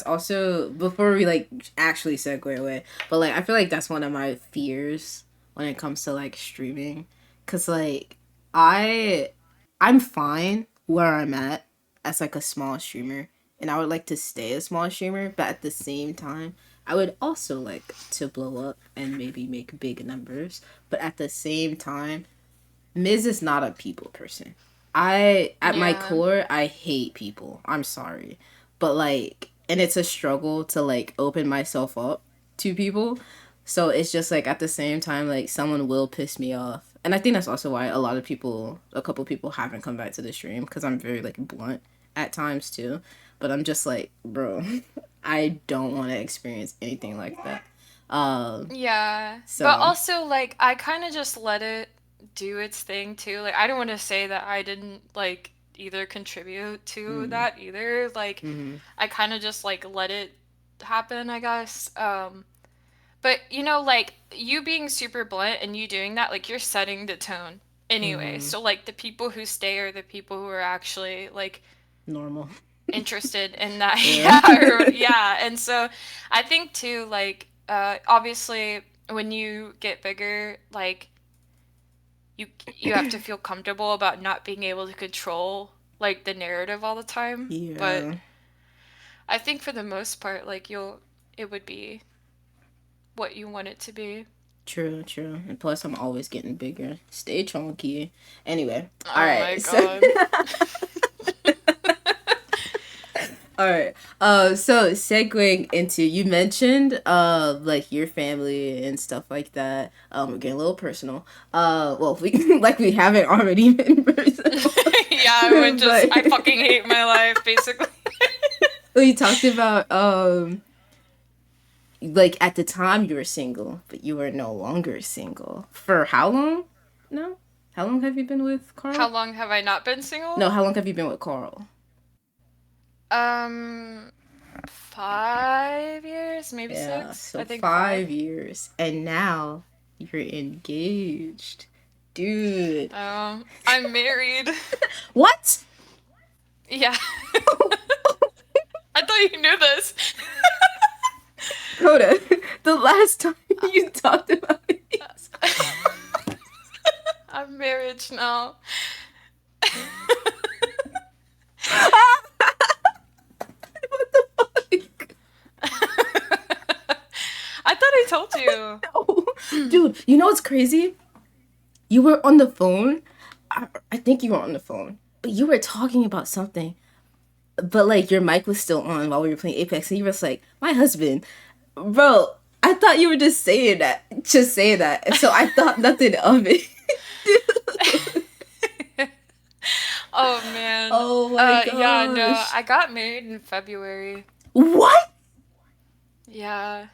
also before we like actually segue away, but like I feel like that's one of my fears when it comes to like streaming, cuz like I'm fine where I'm at as like a small streamer, and I would like to stay a small streamer, but at the same time I would also like to blow up and maybe make big numbers, but at the same time, Miz is not a people person. At my Yeah. core, I hate people. I'm sorry. But like, and it's a struggle to like open myself up to people. So it's just like at the same time, like someone will piss me off. And I think that's also why a couple people haven't come back to the stream because I'm very like blunt at times too. But I'm just like, bro, I don't want to experience anything like that. Yeah. So But also, like, I kind of just let it do its thing too. Like, I don't want to say that I didn't, like, either contribute to that either. Like, mm-hmm. I kind of just, like, let it happen, I guess. But, you know, like, you being super blunt and you doing that, like, you're setting the tone anyway. Mm-hmm. So, like, the people who stay are the people who are actually, like, Normal. interested in that. Yeah. Yeah. And so I think too, like, obviously when you get bigger, like you have to feel comfortable about not being able to control like the narrative all the time. But Yeah. I think for the most part, like it would be what you want it to be. True, true. And plus, I'm always getting bigger. Stay chunky. Anyway, all Oh my right. So, god. all right. So segueing into you mentioned like your family and stuff like that. We're getting a little personal. Well, if we like we haven't already been personal. Yeah, I would just But- I fucking hate my life basically. we talked about like at the time you were single, but you were no longer single. For how long? No? How long have you been with Carl? How long have I not been single? No, how long have you been with Carl? 5 years, maybe Yeah, 6. so I think 5 years. And now you're engaged. Dude. I'm married. What? Yeah. I thought you knew this. Coda, the last time you talked about it. I'm married now. What the fuck? I thought I told you. No. Dude, you know what's crazy? You were on the phone. I think you were on the phone. But you were talking about something. But like your mic was still on while we were playing Apex. And you were just like, my husband. Bro, I thought you were just saying that. Just saying that. And so I thought nothing of it. Oh man. Oh my gosh. Yeah, no, I got married in February. What? Yeah.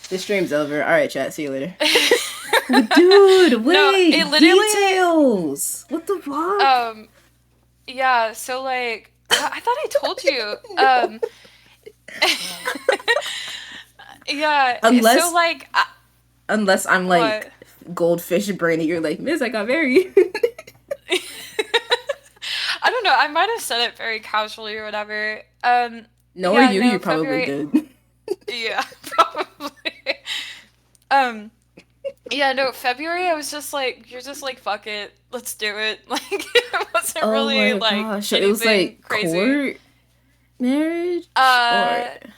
The stream's over. All right, chat. See you later. Dude, wait. No, it literally- Details. What the fuck? Yeah, so like I thought I told you. Yeah, Unless- so like Unless I'm like what? goldfish brainy, you're like, Miss, I got married. I don't know. I might have said it very casually or whatever. Knowing Yeah, no, you probably February- did. Yeah, probably. Yeah, no, February I was just like, you're just like, fuck it, let's do it. Like, it wasn't Oh really my like gosh. So it was anything like crazy. court marriage? Uh, or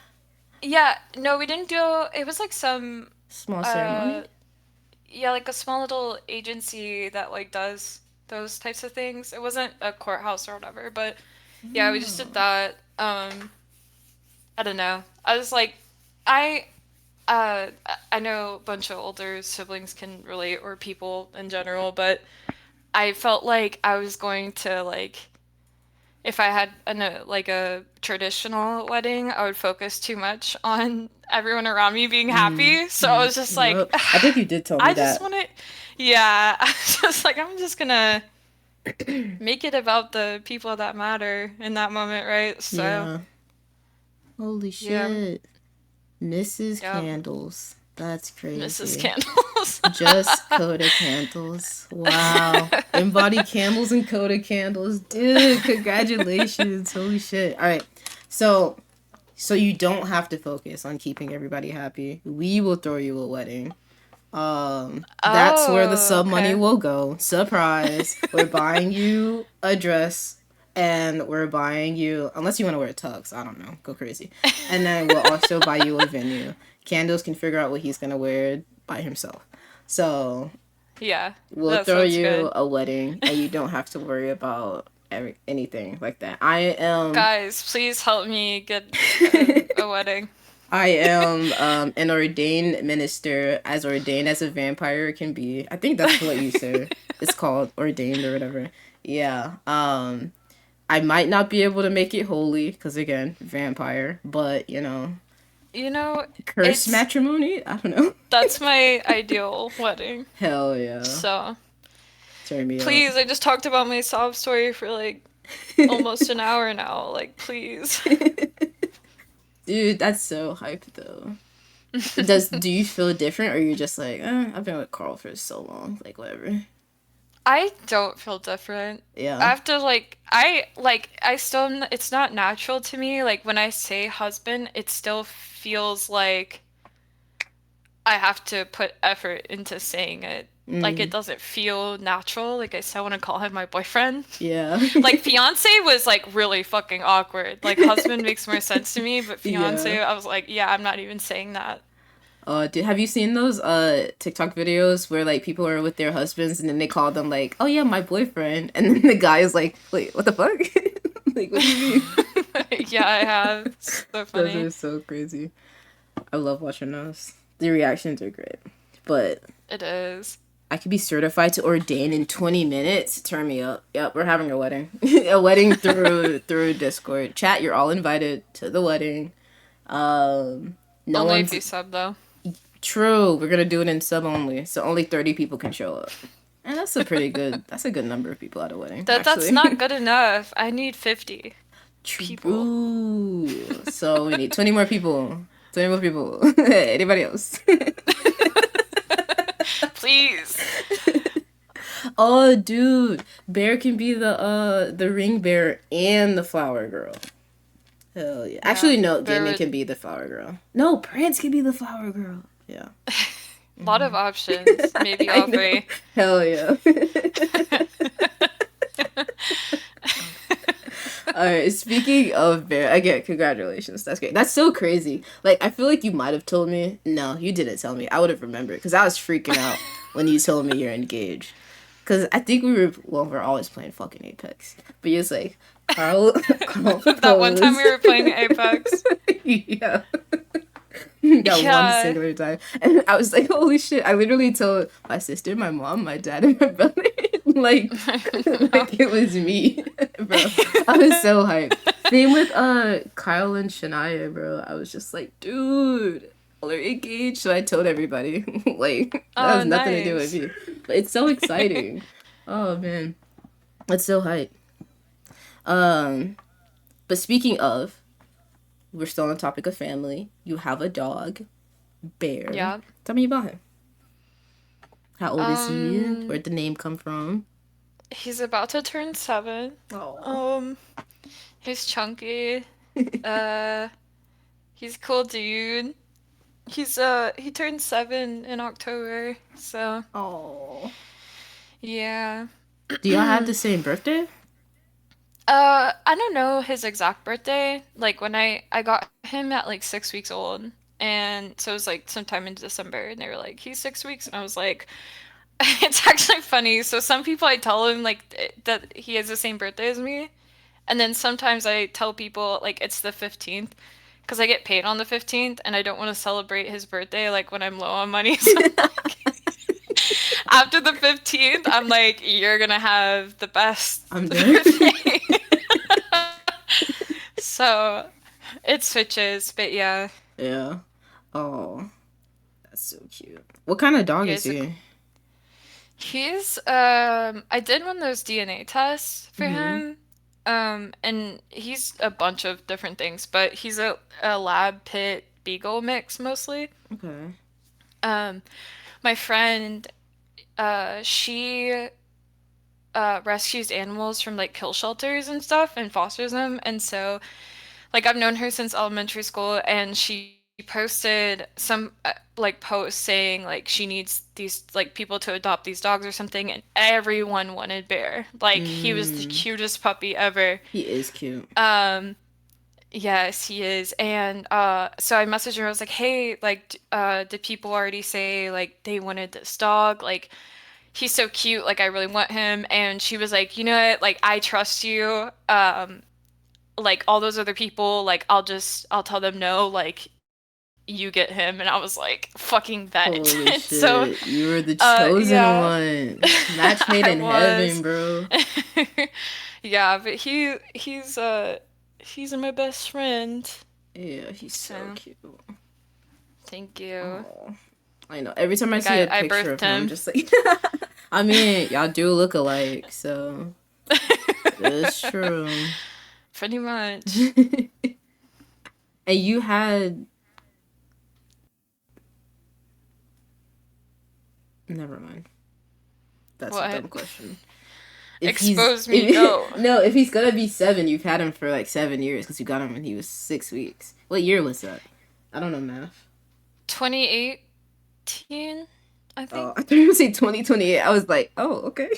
Yeah, no, we didn't do. It was like some small ceremony? yeah, like a small little agency that like does those types of things. It wasn't a courthouse or whatever, but yeah, we just did that. I don't know. I was like, I know a bunch of older siblings can relate, or people in general, but I felt like I was going to like, if I had like a traditional wedding, I would focus too much on everyone around me being happy. So I was just like, Yup. I think you did tell me I that. just want to, yeah, I was just like, I'm just gonna make it about the people that matter in that moment, right? So, Yeah. Holy Yeah. shit. Mrs. Yup. Candles. That's crazy. Mrs. Candles. Just Coda candles. Wow. Embody candles and Coda candles. Dude, congratulations. Holy shit. All right. So you don't have to focus on keeping everybody happy. We will throw you a wedding. That's where the Oh, sub money okay. will go. Surprise. We're buying you a dress and we're buying you, unless you want to wear a tux, I don't know, go crazy. And then we'll also buy you a venue. Candles can figure out what he's gonna wear by himself. So Yeah, we'll that throw sounds you good. a wedding, and you don't have to worry about anything like that. I am Guys, please help me get a wedding. I am an ordained minister, as ordained as a vampire can be. I think that's what you said. It's called ordained or whatever. Yeah. I might not be able to make it holy because again, vampire. But You know, curse it's matrimony. I don't know. that's my ideal wedding. Hell yeah, So, turn me up, please, I just talked about my sob story for like almost an hour now. Like, please. dude. That's so hype though. Do you feel different, or you're just like, I've been with Carl for so long, like whatever. I don't feel different. Yeah. After I still it's not natural to me. Like when I say husband, it still feels like I have to put effort into saying it. Like it doesn't feel natural. Like I still want to call him my boyfriend. Yeah. Like fiance was like really fucking awkward. Like husband makes more sense to me, but fiance, Yeah. I was like, yeah, I'm not even saying that. Have you seen those TikTok videos where like people are with their husbands and then they call them like, oh yeah, my boyfriend, and then the guy is like, wait, what the fuck? Like, what do you mean? Yeah, I have. It's so Those funny. are so crazy. I love watching those. The reactions are great. But It is. I could be certified to ordain in 20 minutes. Turn me up. Yep, we're having a wedding. A wedding through Discord. Chat, you're all invited to the wedding. No Only if one's you sub though. true. We're gonna do it in sub only, so only 30 people can show up. And that's a pretty good. That's a good number of people at a wedding. That's actually. not good enough. I need 50 people. True. So we need 20 more people. 20 more people. Anybody else? Please. Oh, dude, Bear can be the ring bearer and the flower girl. Hell yeah. Actually, no, Bear Gaming would- can be the flower girl. No, Prince can be the flower girl. Yeah. A lot of options. Maybe I all know. three. Hell yeah. Alright, speaking of Bear, again, congratulations. That's great. That's so crazy. Like, I feel like you might have told me. No, you didn't tell me. I would have remembered because I was freaking out when you told me you're engaged. Because I think we're always playing fucking Apex. But you're like, Carl That one time we were playing Apex. yeah. That Yeah. one singular time. And I was like, holy shit. I literally told my sister, my mom, my dad, and my brother. like it was me. Bro. I was so hyped. Same with Kyle and Shania, bro. I was just like, dude, we're engaged. So I told everybody. Like, that has nothing to do with nice. me. But it's so exciting. Oh man. It's so hype. But speaking of, we're still on the topic of family. You have a dog, Bear. Yeah. Tell me about him. How old is he? Um, Where'd the name come from? He's about to turn 7. Oh. He's chunky. He's a cool dude. He turned 7 in October, so Oh. yeah. Do y'all have the same birthday? I don't know his exact birthday. Like when I got him at like 6 weeks old, and so it was like sometime in December, and they were like, he's 6 weeks, and I was like, it's actually funny. So some people I tell him like that he has the same birthday as me, and then sometimes I tell people like it's the 15th, because I get paid on the 15th, and I don't want to celebrate his birthday like when I'm low on money. So after the 15th, I'm like, you're gonna have the best I'm there. birthday. So it switches, but yeah. Yeah. Oh. That's so cute. What kind of dog Yeah, is he's he? He's I did one of those DNA tests for him. And he's a bunch of different things, but he's a lab pit beagle mix mostly. Okay. My friend, she rescues animals from like kill shelters and stuff and fosters them, and so like I've known her since elementary school, and she posted some like post saying like she needs these like people to adopt these dogs or something, and everyone wanted Bear. Like he was the cutest puppy ever. He is cute. Yes, he is. And so I messaged her. I was like, "Hey, like did people already say like they wanted this dog? Like he's so cute. Like I really want him." And she was like, "You know what? Like I trust you. Like all those other people, like I'll tell them no, like you get him." And I was like, fucking bet. Holy So, shit. You were the chosen yeah, one. Match made I in was. heaven, bro. Yeah, but he's my best friend. Yeah, he's so So, cute. thank you. Oh, I know. Every time I Like see a I picture of birthed him, I'm him. just like, I mean, y'all do look alike, so it's true. Pretty much. And you had. Never mind. That's a dumb What? question. Expose me, go. No, if he's gonna be 7, you've had him for like 7 years because you got him when he was 6 weeks. What year was that? I don't know math. 2018, I Oh, think. I thought you were saying 2028. I was like, oh, okay.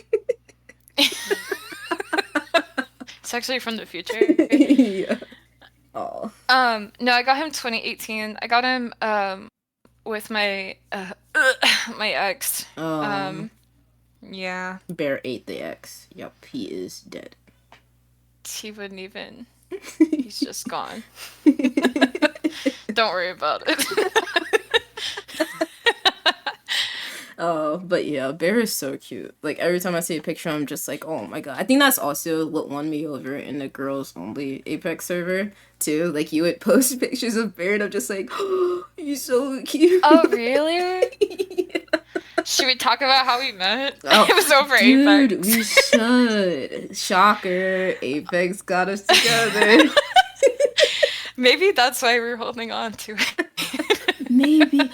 It's actually from the future. Yeah. Oh. No, I got him 2018. I got him with my my ex. Um, Yeah, Bear ate the X. Yup, he is dead. he wouldn't even. He's just gone. Don't worry about it. Oh, but yeah, Bear is so cute. Like every time I see a picture, I'm just like, oh my god. I think that's also what won me over in the girls only Apex server too. Like you would post pictures of Bear, and I'm just like, oh, he's so cute. Oh, really? Yeah. Should we talk about how we met? Oh, It was over dude, Apex. we should. Shocker, Apex got us together. Maybe that's why we're holding on to it. Maybe.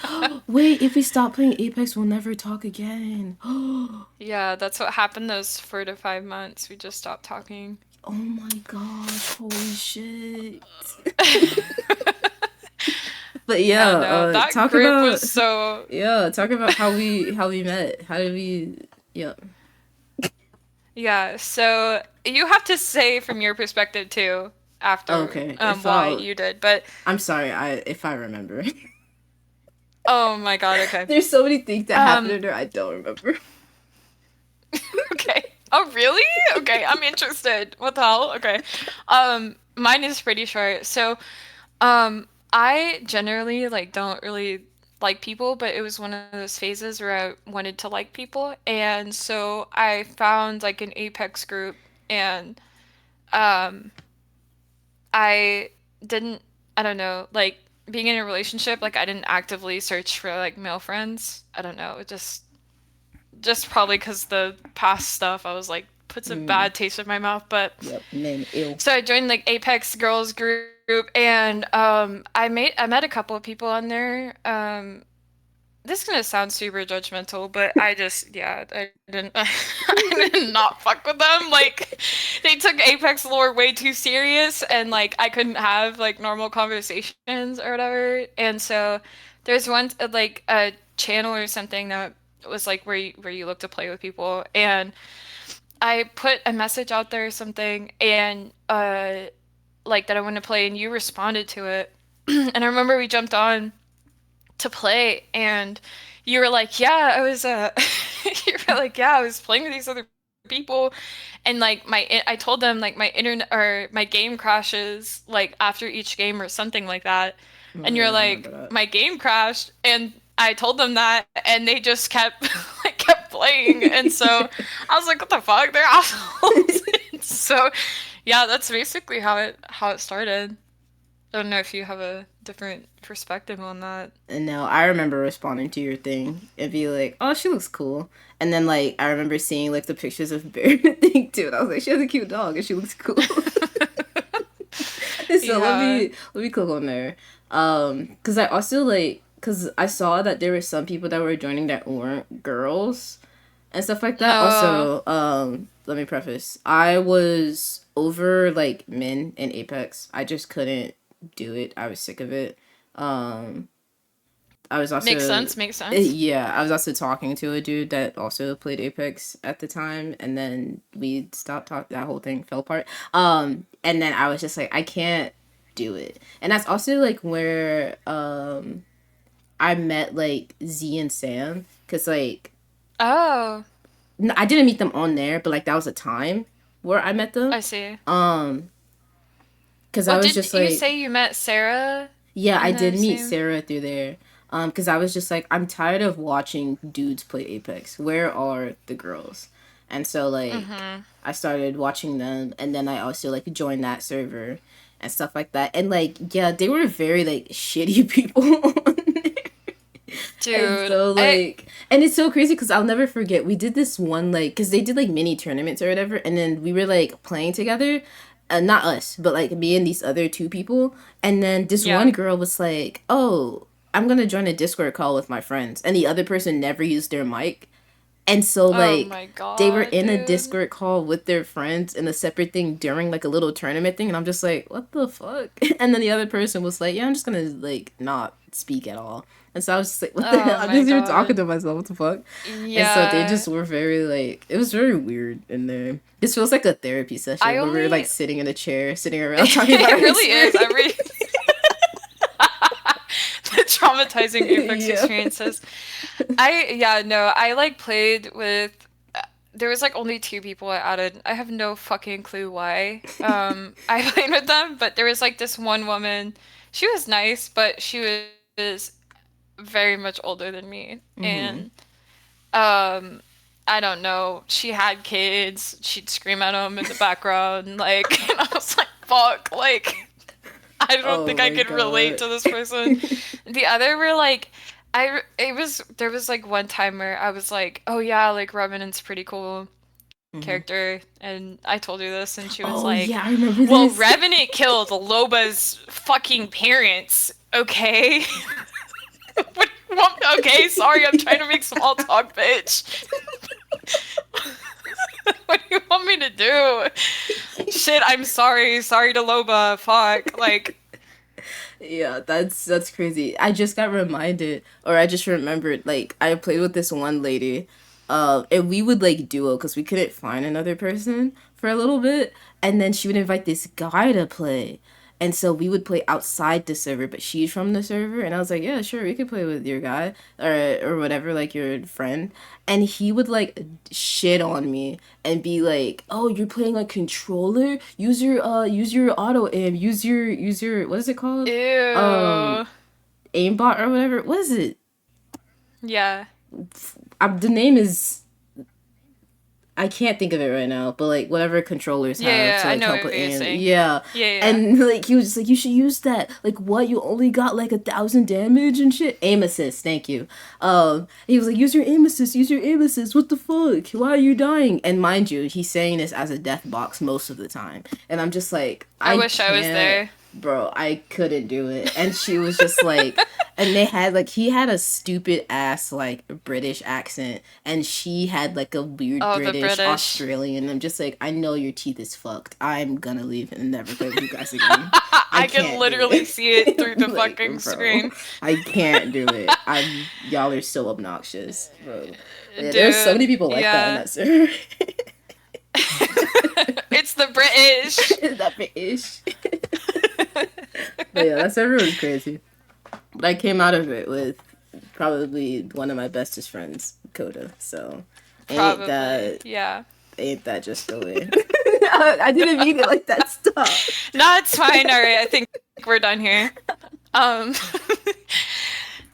Wait, if we stop playing Apex, we'll never talk again. Yeah, that's what happened those 4 to 5 months. We just stopped talking. Oh my gosh, holy shit. But yeah, Yeah, no, that talk group about was so. talk about how we met. How did we yeah. Yeah, so you have to say from your perspective too after Okay, why you did. But I'm sorry, if I remember. oh my god, okay. There's so many things that happened Um in there I don't remember. okay. Oh really? Okay, I'm interested. What the hell? Okay. Mine is pretty short. So, I generally like don't really like people, but it was one of those phases where I wanted to like people, and so I found like an Apex group, and um I didn't, I don't know, like being in a relationship, like I didn't actively search for like male friends. I don't know, it just probably because the past stuff, I was like, puts a Mm, bad taste in my mouth. But yep, men ill. so I joined like Apex girls group, and I met a couple of people on there. This is gonna sound super judgmental, but I just, yeah, I didn't I did not fuck with them. Like they took Apex lore way too serious, and like I couldn't have like normal conversations or whatever. And so there's one like a channel or something that was like where you look to play with people, and I put a message out there or something, and like that I want to play, and you responded to it. And I remember we jumped on to play, and you were like, yeah, I was you were like, yeah, I was playing with these other people, and like I told them like my internet or my game crashes like after each game or something like that. Oh And yeah, you're I remember like, that. my game crashed, and I told them that, and they just kept like kept playing. And so I was like, what the fuck, they're assholes. So yeah, that's basically how it started. I don't know if you have a different perspective on that. And now I remember responding to your thing and be like, "Oh, she looks cool." And then like I remember seeing like the pictures of Bear thing too, and I was like, "She has a cute dog and she looks cool." So Yeah. let me click on there, because I also like because I saw that there were some people that were joining that weren't girls and stuff like that. Oh, Also, let me preface, I was over like men in Apex. I just couldn't do it. I was sick of it. I was also Makes sense. Yeah, I was also talking to a dude that also played Apex at the time, and then we stopped talking. That whole thing fell apart. And then I was just like, I can't do it, and that's also like where I met like Z and Sam, because like Oh, I didn't meet them on there, but like that was a time where I met them. I see. Because I Well, was did just you like, say you met Sarah yeah, I in did the meet same? Sarah through there. Because I was just like, I'm tired of watching dudes play Apex. Where are the girls? And so like, Mm-hmm. I started watching them, and then I also like joined that server and stuff like that. And like, yeah, they were very like shitty people on there. And Dude, so I like, and it's so crazy because I'll never forget. We did this one like, because they did like mini tournaments or whatever, and then we were like playing together. Not us, but like me and these other two people. And then this one yeah. girl was like, "Oh, I'm gonna join a Discord call with my friends," and the other person never used their mic. And so Oh like my they were god, in a dude. Discord call with their friends in a separate thing during like a little tournament thing, and I'm just like, what the fuck? And then the other person was like, yeah, I'm just gonna like not speak at all. And so I was just like, what the hell? Oh I'm my just here talking god. to myself. What the fuck? And so they Yeah. just were very like, it was very weird in there. This feels like a therapy I session where we're like only sitting in a chair, sitting around talking about it our really is. experience. The traumatizing Apex Yeah. experiences. I like played with there was like only two people I added. I have no fucking clue why. I played with them, but there was like this one woman. She was nice, but she was very much older than me. Mm-hmm. And um I don't know. She had kids. She'd scream at them in the background, like, and I was like, "Fuck!" Like, I don't Oh think I my could relate god. to this person. The other were like, it was there was like one time where I was like, "Oh yeah, like Revenant's pretty cool Mm-hmm. character," and I told her this, and she was Oh like, yeah, I remember "Well, this. Revenant killed Loba's fucking parents, okay?" What, okay, sorry, I'm trying to make small talk, bitch. What do you want me to do? Shit, I'm sorry. Sorry to Loba. Fuck. Like, Yeah, that's crazy. I just got reminded, or I just remembered, like I played with this one lady, and we would like duo because we couldn't find another person for a little bit, and then she would invite this guy to play, and so we would play outside the server, but she's from the server, and I was like, yeah, sure, we could play with your guy or whatever, like your friend, and he would like shit on me and be like, "Oh, you're playing a controller? Use your auto aim. Use your what is it called? Um, ew. aimbot or whatever. What is it? Yeah. The name is I can't think of it right now, but like whatever controllers have Yeah, to I like know help what with you're aim. saying. Yeah. Yeah. And like he was just like, you should use that. Like what? You only got like 1,000 damage and shit. Aim assist, thank you. He was like, use your aim assist, use your aim assist. What the fuck? Why are you dying? And mind you, he's saying this as a death box most of the time. And I'm just like, I I wish I was can't, there. bro. I couldn't do it. And she was just like, and they had like he had a stupid ass like British accent, and she had like a weird Oh, the British British. Australian. I'm just like, I know your teeth is fucked. I'm gonna leave and never play with you guys again. I I can can't do literally see it through it. the Like, fucking bro, screen. I can't do it. Y'all are so obnoxious, bro. Yeah, there's so many Dude, people like that in yeah. that server. It's the British. That British. But yeah, that server was crazy. But I came out of it with probably one of my bestest friends, Coda. So Probably. Yeah. ain't that just the way? I didn't mean it like that. Stop. No, it's fine. All right, I think we're done here. Um,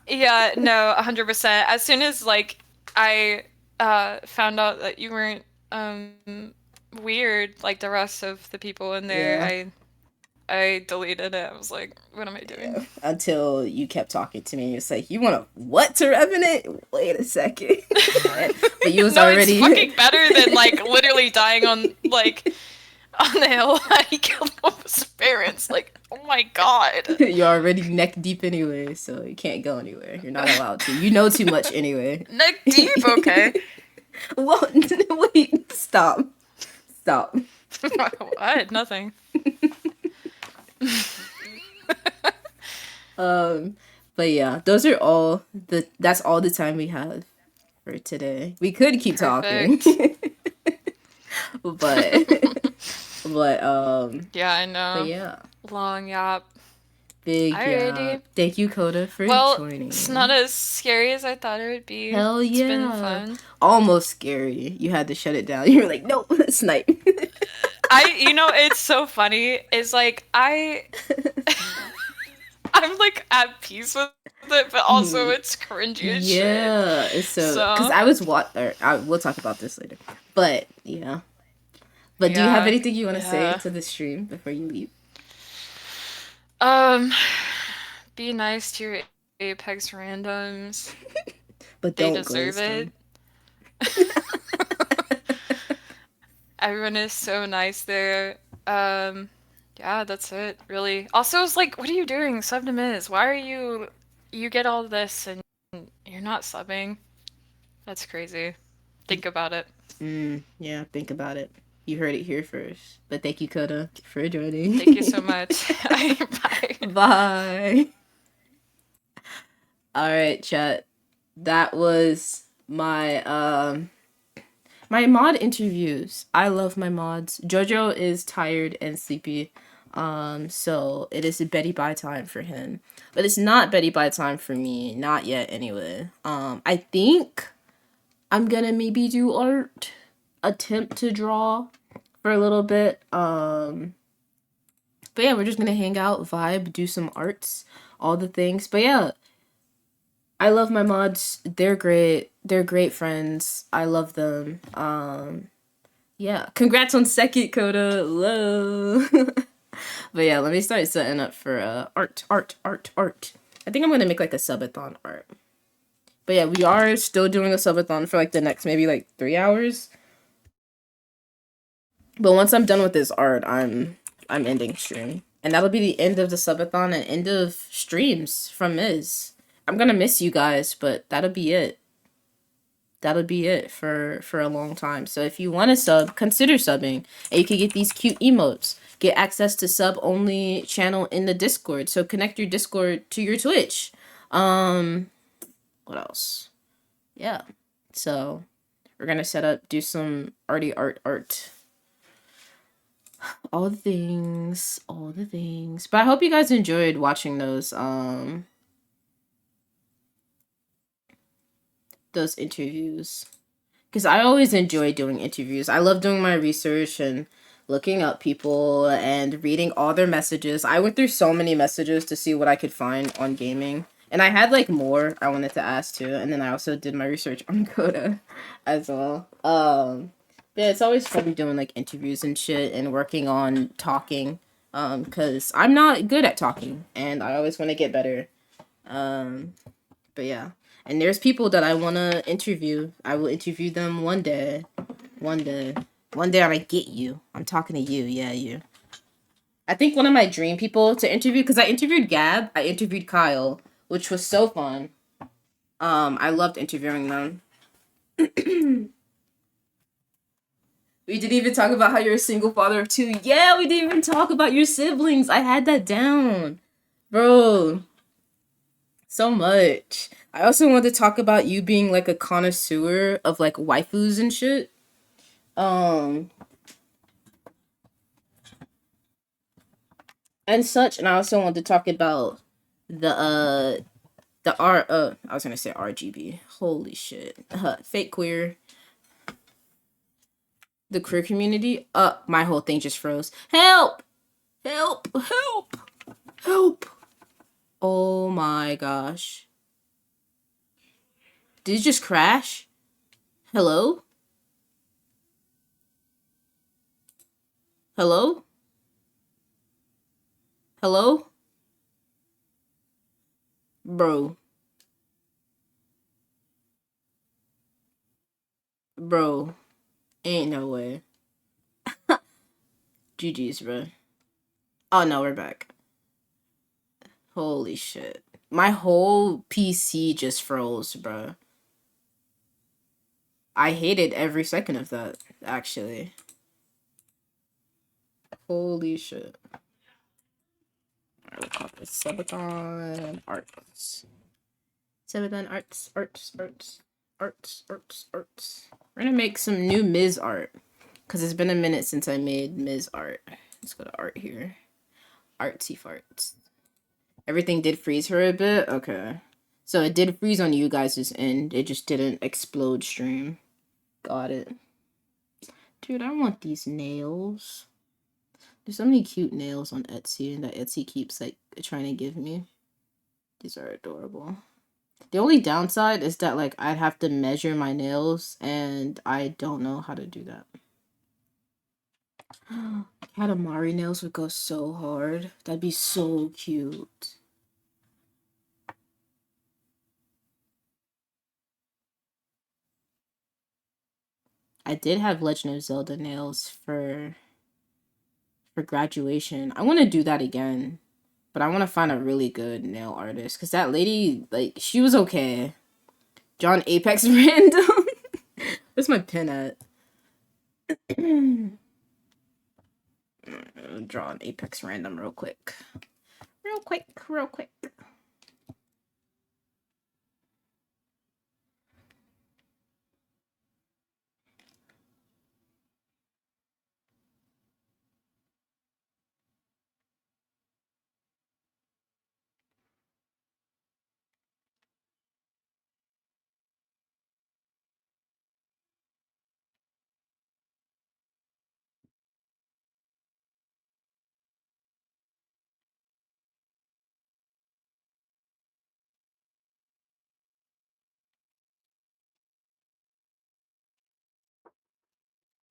yeah, no, 100%. As soon as like I found out that you weren't weird like the rest of the people in there, Yeah. I deleted it. I was like, what am I doing? Yeah. Until you kept talking to me and you're like, you want to what to Revenant? Wait a second. But you was No, already it's fucking better than like literally dying on like on the hill. He killed all his parents. Like, oh my god. you're already neck deep anyway, so you can't go anywhere. You're not allowed to. You know too much anyway. Neck deep, okay. Well, wait, stop. Stop. I had nothing. But yeah, those are all that's all the time we have for today. We could keep talking. Perfect. but Yeah, I but know. yeah. Long yap. Big yeah. Alrighty. Thank you, Coda, for Well, it's not joining. as scary as I thought it would be. Hell It's been yeah. fun. Almost scary. You had to shut it down. You were like, nope, snipe. It's so funny. It's like I'm like at peace with it, but also it's cringy as shit. Yeah, it's so because So, I was we'll talk about this later. But yeah. But do you have yeah, anything you want to say yeah. to the stream before you leave? Um, be nice to your Apex randoms. But They don't deserve glaze it. them. Everyone is so nice there. Yeah, that's it, really. Also, it's like, what are you doing? Sub to Miz. Why are you get all this and you're not subbing? That's crazy. Think about it. Yeah, think about it. You heard it here first. But thank you, Coda, for joining. Thank you so much. Bye. Bye. All right, chat. That was my mod interviews. I love my mods. Jojo is tired and sleepy. So it is Betty Bye time for him. But it's not Betty Bye time for me. Not yet anyway. I think I'm gonna maybe do art. Attempt to draw for a little bit. But yeah, we're just gonna hang out, vibe, do some arts, all the things. But yeah, I love my mods. They're great. They're great friends. I love them. Yeah. Congrats on second, Coda. Hello. But yeah, let me start setting up for art. I think I'm gonna make like a subathon art. But yeah, we are still doing a subathon for like the next maybe like 3 hours. But once I'm done with this art, I'm ending stream. And that'll be the end of the subathon and end of streams from Miz. I'm gonna miss you guys, but that'll be it. That'll be it for a long time. So if you want to sub, consider subbing. And you can get these cute emotes. Get access to sub only channel in the Discord. So connect your Discord to your Twitch. What else? Yeah. So we're gonna set up, do some art. All the things. But I hope you guys enjoyed watching those interviews. Because I always enjoy doing interviews. I love doing my research and looking up people and reading all their messages. I went through so many messages to see what I could find on gaming. And I had like more I wanted to ask too. And then I also did my research on Coda as well. Yeah, it's always fun doing like interviews and shit and working on talking. Because I'm not good at talking and I always want to get better. But yeah. And there's people that I want to interview. I will interview them one day. One day I'm gonna get you. I'm talking to you. Yeah, you. I think one of my dream people to interview, because I interviewed Gab, I interviewed Kyle, which was so fun. I loved interviewing them. We didn't even talk about how you're a single father of two. Yeah, we didn't even talk about your siblings. I had that down. Bro. So much. I also want to talk about you being like a connoisseur of like waifus and shit. And such. And I also want to talk about the I was gonna say RGB. Holy shit. Fake queer. The queer community. My whole thing just froze. Help! Help! Help! Help! Oh my gosh. Did it just crash? Hello? Hello? Hello? Bro. Bro. Ain't no way. GG's, bro. Oh no, we're back. Holy shit. My whole PC just froze, bro. I hated every second of that, actually. Holy shit. I will call this Subathon Arts. Subathon Arts. We're gonna make some new Miz art. Because it's been a minute since I made Miz art. Let's go to art here. Artsy farts. Everything did freeze for a bit? Okay. So it did freeze on you guys' end. It just didn't explode stream. Got it. Dude, I want these nails. There's so many cute nails on Etsy that Etsy keeps like trying to give me. These are adorable. The only downside is that like I'd have to measure my nails and I don't know how to do that. Katamari nails would go so hard. That'd be so cute. I did have Legend of Zelda nails for graduation. I want to do that again. But I want to find a really good nail artist. Because that lady, like, she was okay. John Apex Random. Where's my pen at? Draw an Apex Random real quick. Real quick.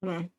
Hold on.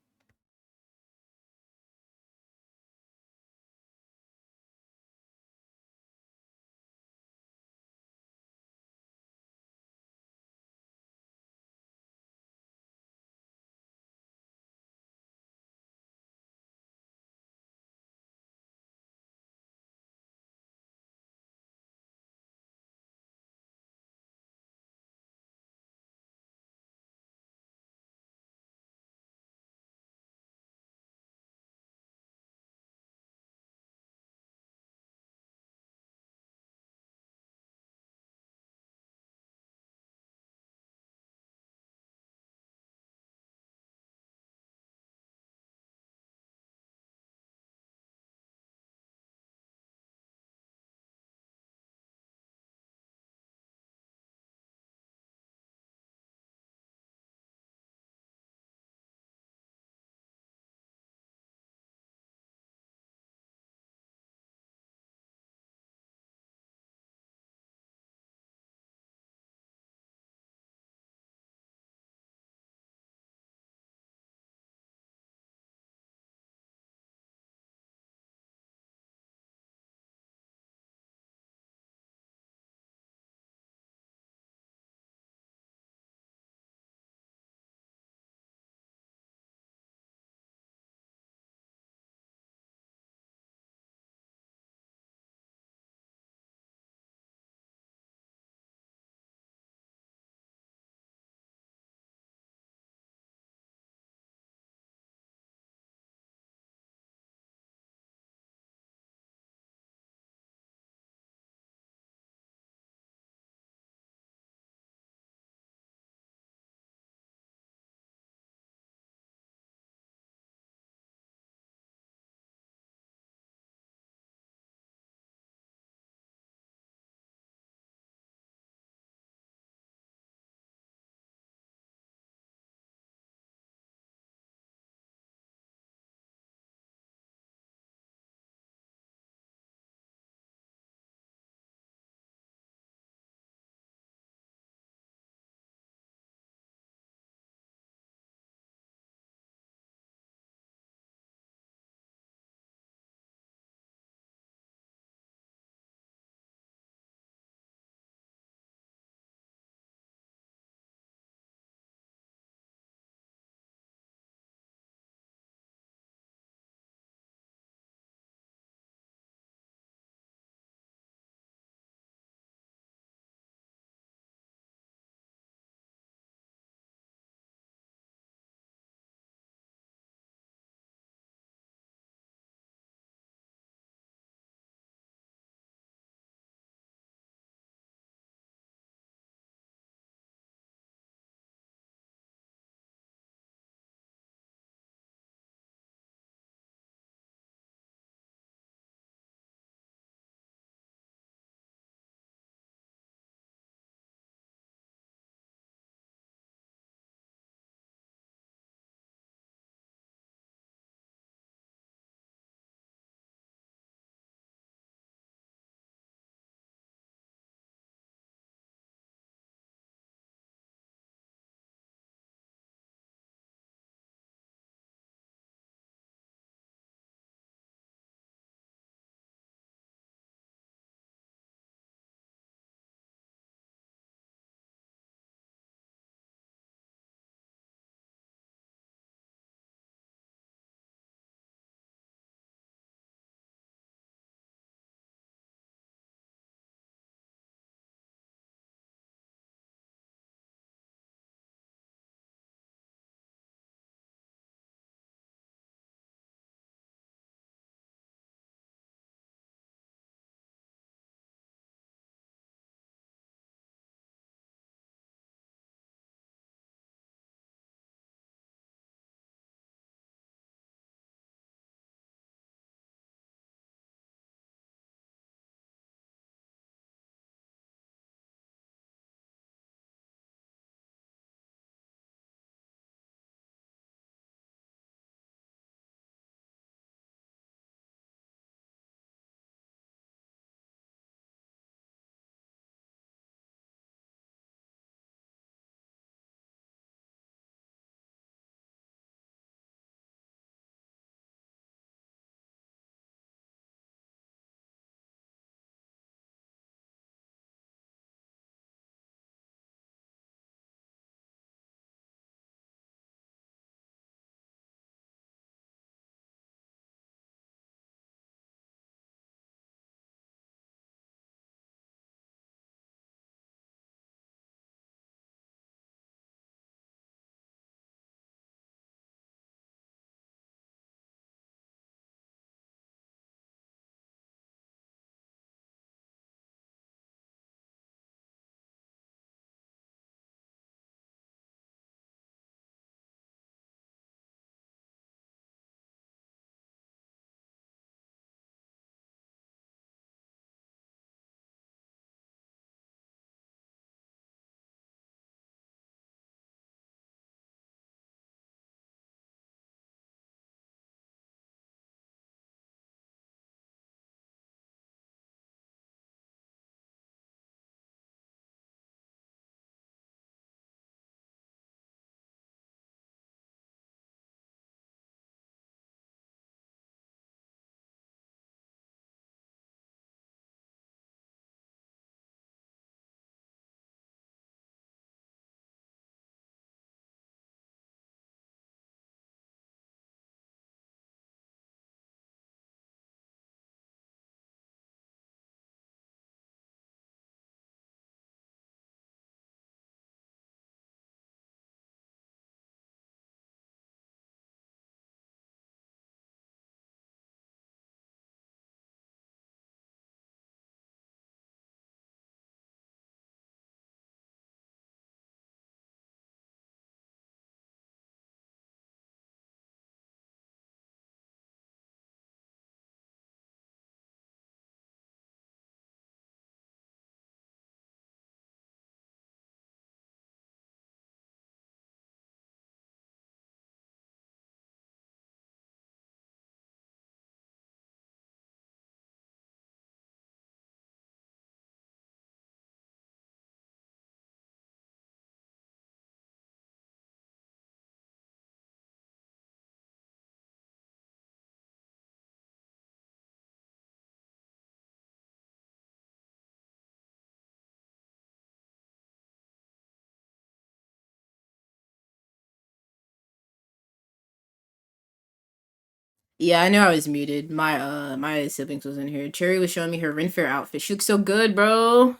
Yeah, I know I was muted. My siblings was in here. Cherry was showing me her Ren Fair outfit. She looks so good, bro.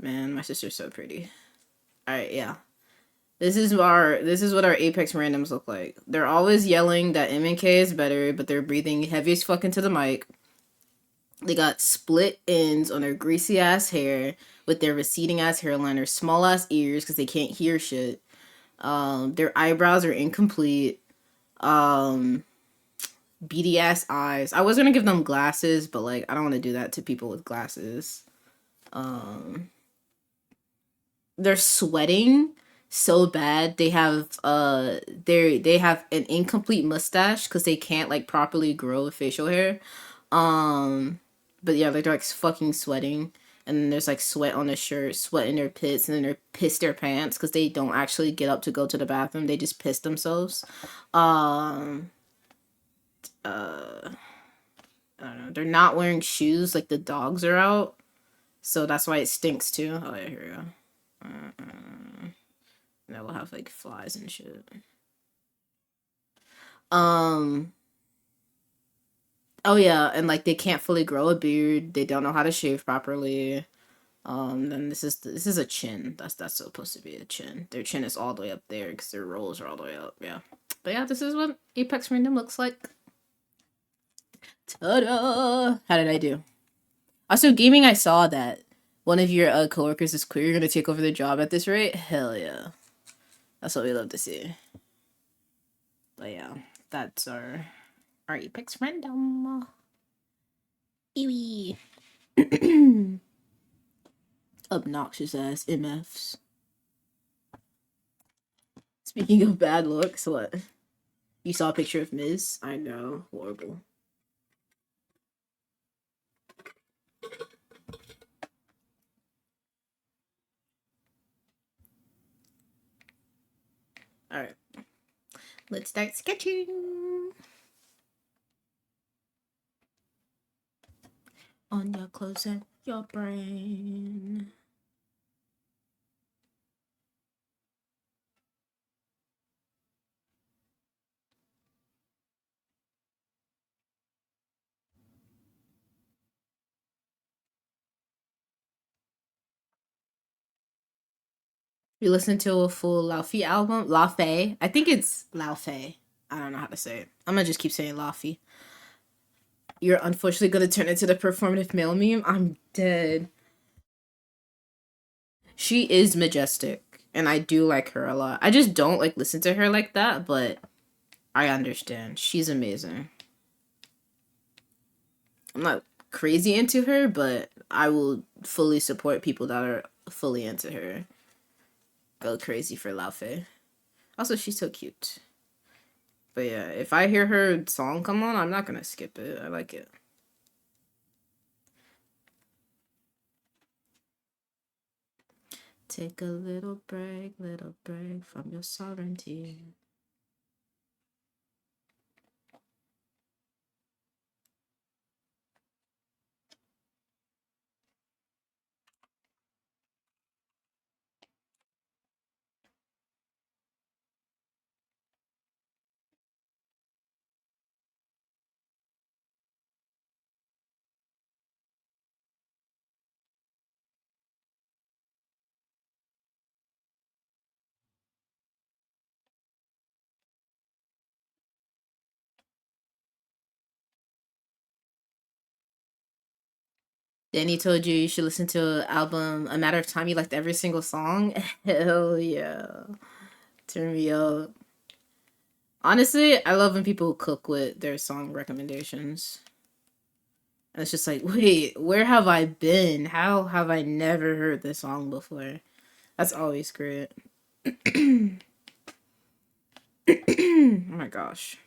Man, my sister's so pretty. Alright, yeah. This is what our Apex randoms look like. They're always yelling that M&K is better, but they're breathing heavy as fuck into the mic. They got split ends on their greasy ass hair with their receding ass hairline, their small ass ears because they can't hear shit. Their eyebrows are incomplete. Beady ass eyes. I was gonna give them glasses, but like I don't want to do that to people with glasses. They're sweating so bad. They have an incomplete mustache because they can't like properly grow facial hair. But yeah, they're like fucking sweating. And then there's like sweat on their shirt, sweat in their pits, and then they're pissed their pants because they don't actually get up to go to the bathroom. They just piss themselves. I don't know. They're not wearing shoes, like the dogs are out. So that's why it stinks too. Oh yeah, here we go. That will have like flies and shit. Oh yeah, and like they can't fully grow a beard. They don't know how to shave properly. Then this is a chin. That's supposed to be a chin. Their chin is all the way up there because their rolls are all the way up. Yeah, but yeah, this is what Apex Random looks like. Ta-da! How did I do? Also, gaming. I saw that one of your coworkers is queer. You're gonna take over the job at this rate. Hell yeah, that's what we love to see. But yeah, that's our Apex Random. Eewee. Obnoxious ass MFs. Speaking of bad looks, what? You saw a picture of Miz? I know. Horrible. Alright. Let's start sketching. On your clothes and your brain. You listen to a full Laufey album? Laufey? I think it's Laufey. I don't know how to say it. I'm gonna just keep saying Laufey. You're unfortunately gonna turn into the performative male meme? I'm dead. She is majestic, and I do like her a lot. I just don't like listen to her like that, but I understand. She's amazing. I'm not crazy into her, but I will fully support people that are fully into her. Go crazy for Laufey. Also, she's so cute. But yeah, if I hear her song come on, I'm not gonna skip it. I like it. Take a little break from your sovereignty. Danny told you should listen to an album A Matter of Time. You liked every single song. Hell yeah. Turn me up. Honestly, I love when people cook with their song recommendations. And it's just like, wait, where have I been? How have I never heard this song before? That's always great. Oh my gosh.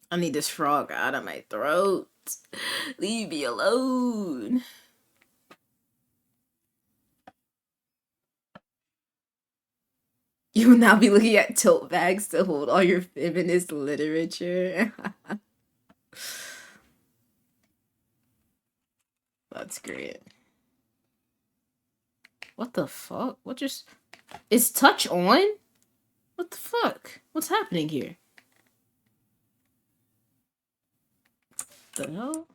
I need this frog out of my throat. Leave me alone. You will now be looking at tote bags to hold all your feminist literature. That's great. What the fuck? What just... Is touch on? What the fuck? What's happening here? The hell?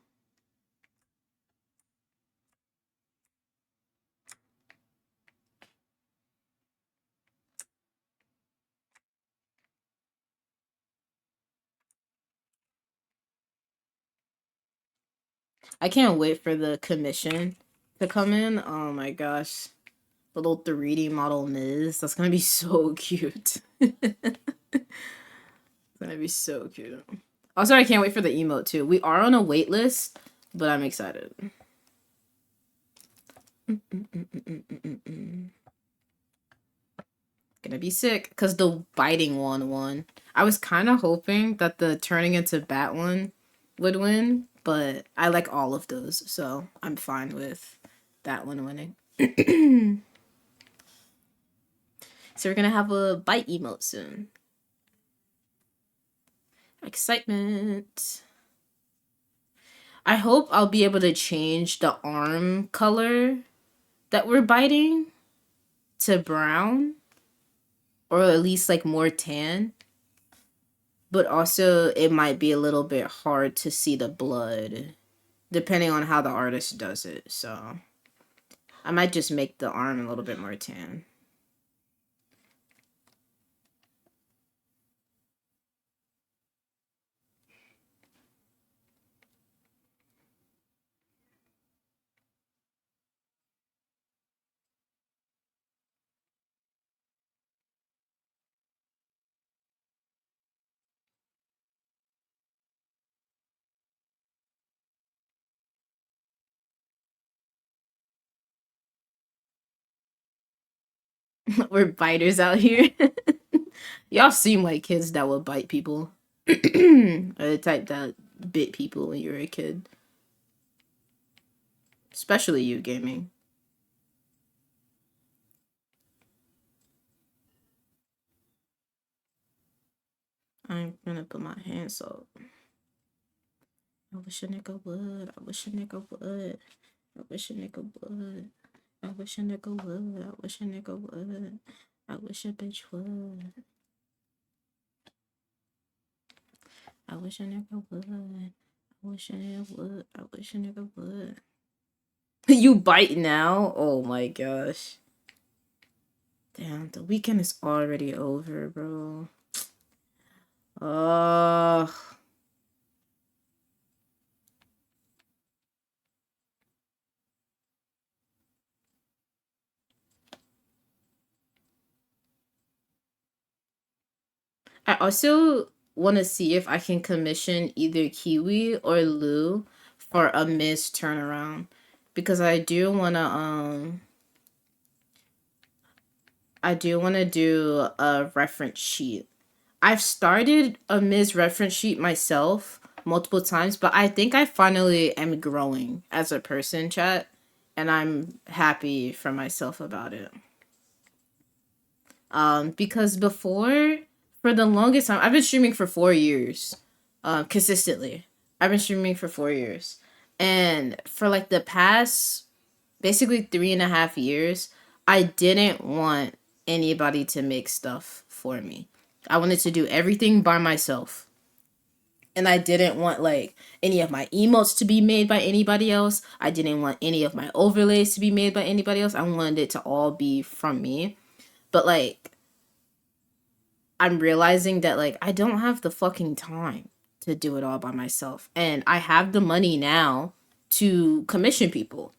I can't wait for the commission to come in. Oh my gosh. Little 3D model Miz. That's gonna be so cute. It's gonna be so cute. Also, I can't wait for the emote too. We are on a wait list, but I'm excited. Gonna be sick because the biting one won. I was kind of hoping that the turning into bat one would win, but I like all of those, so I'm fine with that one winning. So we're gonna have a bite emote soon. Excitement. I hope I'll be able to change the arm color that we're biting to brown, or at least like more tan. But also it might be a little bit hard to see the blood depending on how the artist does it. So I might just make the arm a little bit more tan. We're biters out here. Y'all seem like kids that would bite people. Or the type that bit people when you were a kid. Especially you, gaming. I'm gonna put my hands up. I wish a nigga would. I wish a nigga would. I wish a nigga would. I wish a nigga would. I wish a nigga would. I wish a bitch would. I wish a nigga would. I wish a nigga would. I wish a nigga would. You bite now? Oh my gosh. Damn, the weekend is already over, bro. Ugh. I also want to see if I can commission either Kiwi or Lou for a Miss turnaround, because I do want to do a reference sheet. I've started a Miss reference sheet myself multiple times, but I think I finally am growing as a person, chat, and I'm happy for myself about it. Because before, for the longest time, I've been streaming for 4 years, consistently. I've been streaming for 4 years, and for like the past, basically 3.5 years, I didn't want anybody to make stuff for me. I wanted to do everything by myself. And I didn't want like any of my emotes to be made by anybody else. I didn't want any of my overlays to be made by anybody else. I wanted it to all be from me. But like, I'm realizing that like I don't have the fucking time to do it all by myself. And I have the money now to commission people.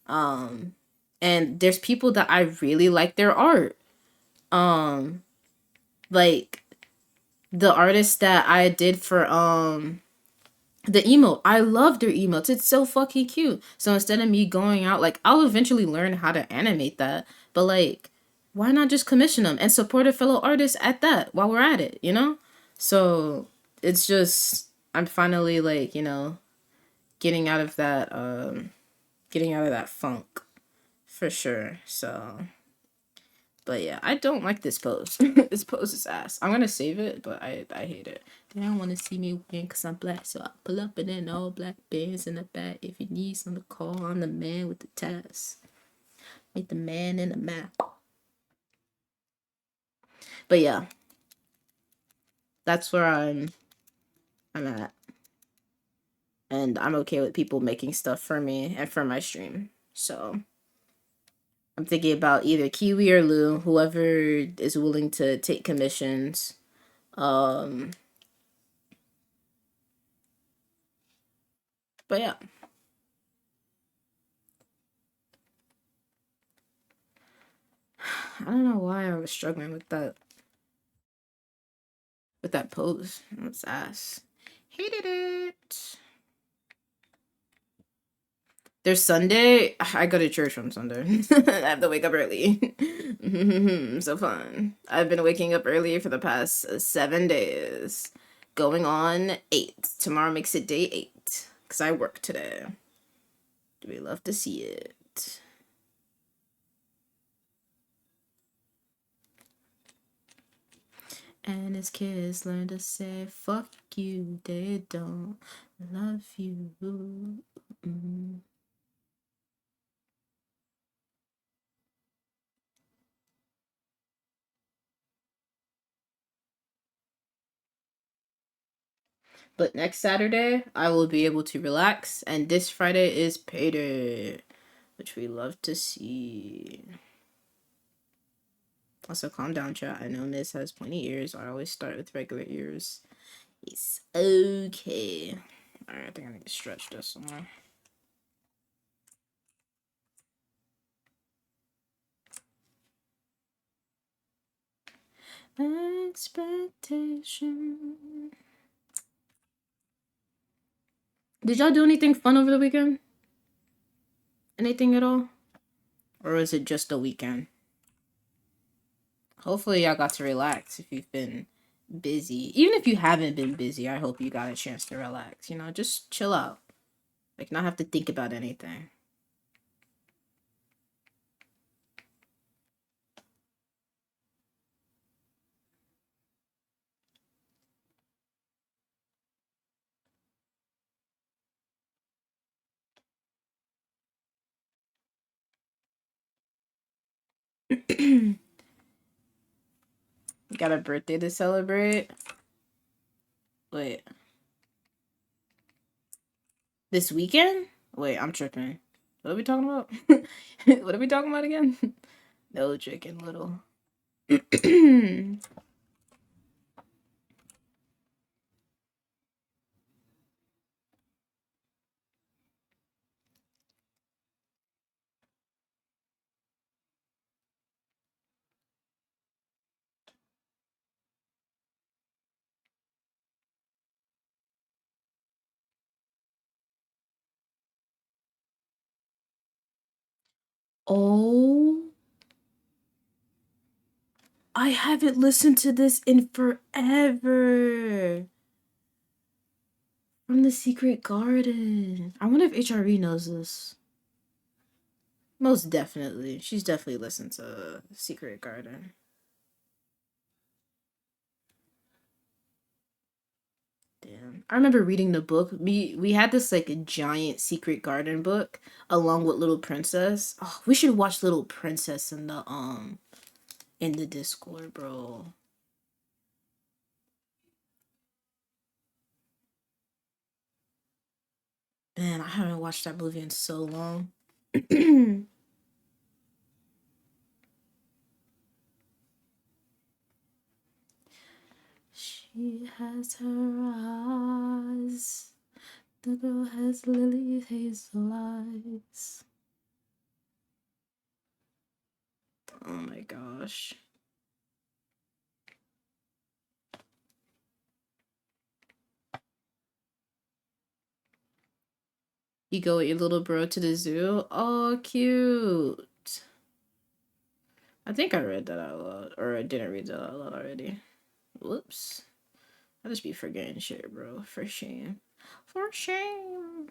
And there's people that I really like their art. Like the artist that I did for the emote. I love their emotes. It's so fucking cute. So instead of me going out, like I'll eventually learn how to animate that. But like, why not just commission them and support a fellow artist at that while we're at it, you know? So it's just I'm finally like, getting out of that funk for sure. So but yeah, I don't like this pose. This pose is ass. I'm gonna save it, but I hate it. They don't want to see me win because I'm black, so I pull up in an all black bands in the back. If you need some to call, I'm the man with the task. Meet the man in the map. But yeah, that's where I'm at. and I'm okay with people making stuff for me and for my stream. So I'm thinking about either Kiwi or Lou, whoever is willing to take commissions. But yeah. I don't know why I was struggling with that pose. That's ass. Hated it. There's Sunday. I go to church on Sunday. I have to wake up early. So fun. I've been waking up early for the past 7 days. Going on 8. Tomorrow makes it day 8. Because I work today. Do we love to see it? And his kids learn to say, fuck you, they don't love you. Mm. But next Saturday, I will be able to relax, and this Friday is payday, which we love to see. Also, calm down, chat. I know Miz has pointy ears. I always start with regular ears. It's okay. Alright, I think I need to stretch this somewhere. Expectation. Did y'all do anything fun over the weekend? Anything at all? Or is it just a weekend? Hopefully y'all got to relax if you've been busy. Even if you haven't been busy, I hope you got a chance to relax. You know, just chill out. Like, not have to think about anything. You got a birthday to celebrate? Wait. This weekend? Wait, I'm tripping. What are we talking about? What are we talking about again? No, chicken little. Oh. I haven't listened to this in forever. From the Secret Garden. I wonder if HRE knows this. Most definitely. She's definitely listened to Secret Garden. Damn. I remember reading the book. We had this like a giant Secret Garden book along with Little Princess. Oh, we should watch Little Princess in the Discord, bro. Man, I haven't watched that movie in so long. She has her eyes. The girl has lily hazel eyes. Oh my gosh. You go with your little bro to the zoo? Oh, cute. I think I read that out loud. Or I didn't read that out loud already. Whoops. I just be forgetting shit, bro. For shame. For shame.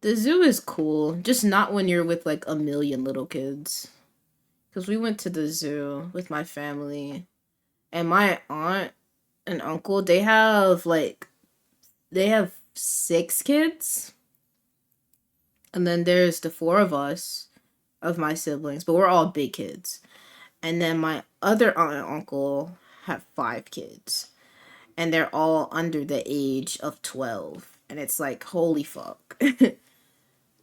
The zoo is cool. Just not when you're with like a million little kids. Because we went to the zoo with my family. And my aunt and uncle, they have 6 kids. And then there's the four of us, of my siblings, but we're all big kids. And then my other aunt and uncle have 5 kids. And they're all under the age of 12. And it's like, holy fuck.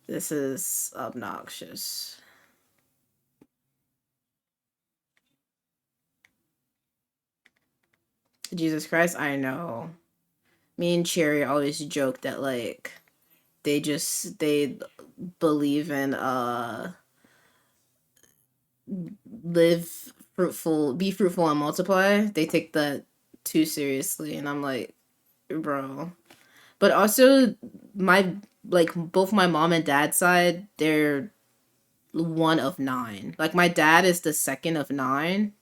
This is obnoxious. Jesus Christ, I know. Me and Cherry always joke that, like, they believe in be fruitful and multiply. They take that too seriously, and I'm like, bro. But also, both my mom and dad's side, they're one of 9. Like, my dad is the second of 9,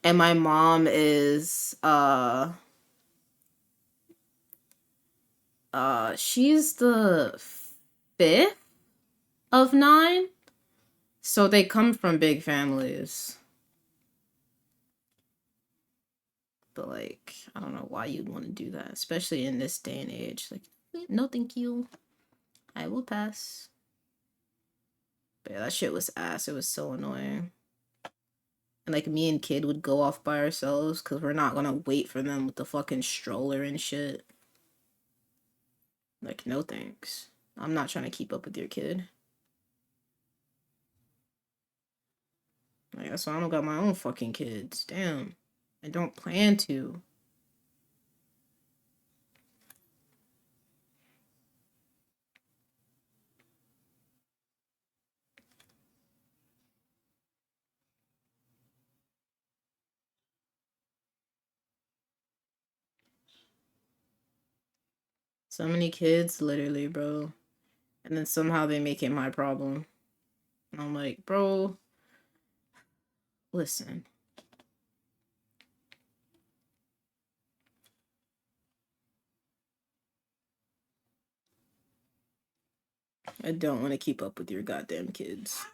and my mom is she's the 5th of 9. So they come from big families. But, like, I don't know why you'd want to do that, especially in this day and age. Like, no thank you. I will pass. But yeah, that shit was ass. It was so annoying. And, like, me and kid would go off by ourselves because we're not gonna wait for them with the fucking stroller and shit. Like, no thanks. I'm not trying to keep up with your kid. Like, that's why I don't got my own fucking kids. Damn. I don't plan to. So many kids, literally, bro. And then somehow they make it my problem. And I'm like, bro, listen. I don't want to keep up with your goddamn kids.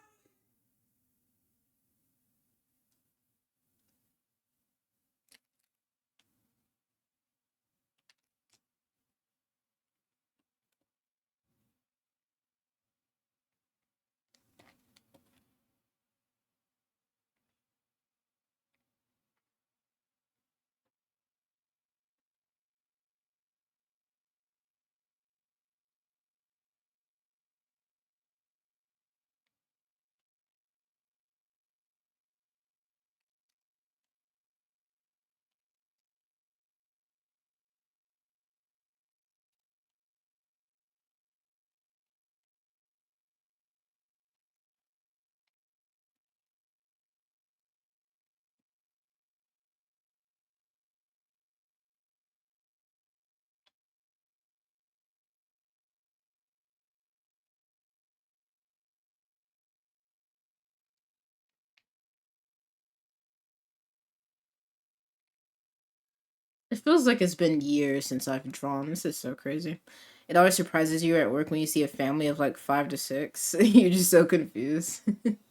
It feels like it's been years since I've drawn. This is so crazy. It always surprises you at work when you see a family of like 5 to 6. You're just so confused.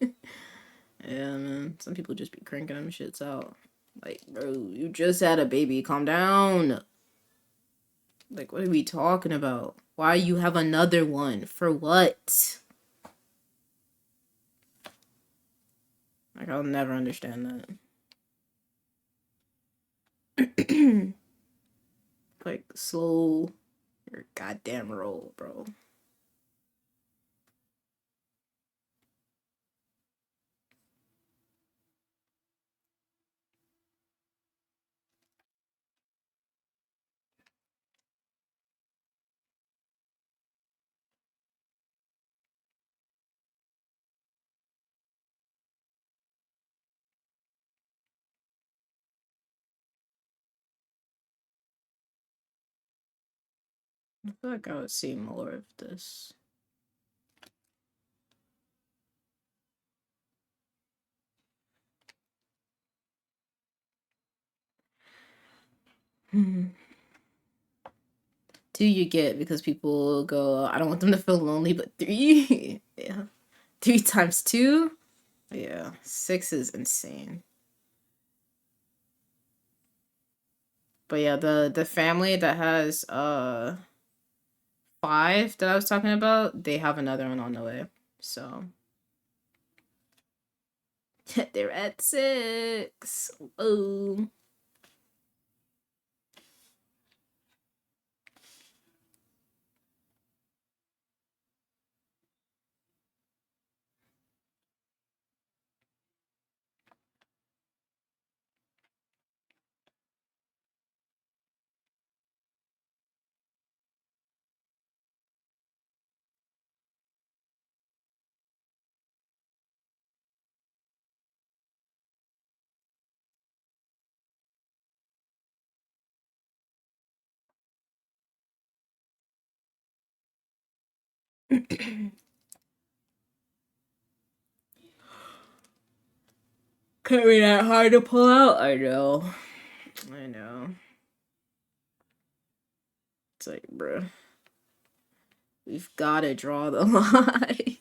Yeah, man. Some people just be cranking them shits out. Like, bro, you just had a baby. Calm down. Like, what are we talking about? Why you have another one? For what? Like, I'll never understand that. Like, slow your goddamn roll, bro. I feel like I would see more of this. Hmm. 2 you get because people go, I don't want them to feel lonely, but 3, yeah. 3 times 2? Yeah, 6 is insane. But yeah, the family that has 5 that I was talking about, they have another one on the way. So they're at 6. Oh. Can't be that hard to pull out. I know. I know. It's like, bruh, we've got to draw the line.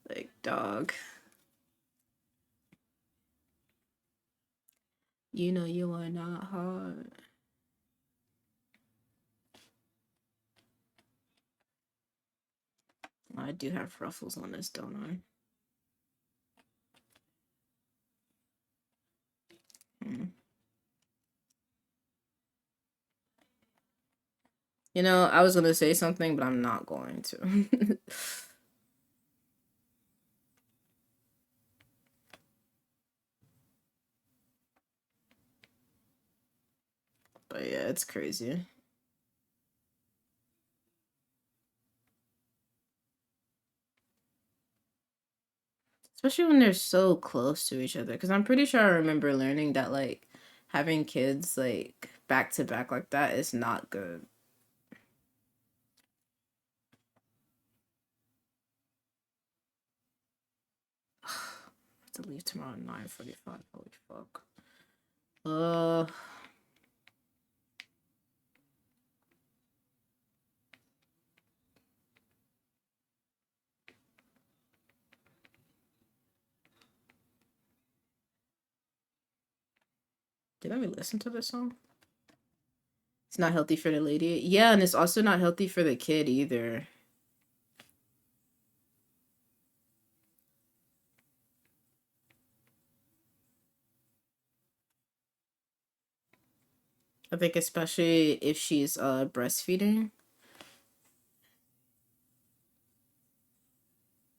Like, dog. You know you are not hard. I do have ruffles on this, don't I? You know, I was gonna say something, but I'm not going to. But yeah, it's crazy. Especially when they're so close to each other. Because I'm pretty sure I remember learning that, like, having kids, like, back to back like that is not good. I have to leave tomorrow at 9:45. Holy fuck. Did I even listen to this song? It's not healthy for the lady. Yeah, and it's also not healthy for the kid either. I think especially if she's breastfeeding.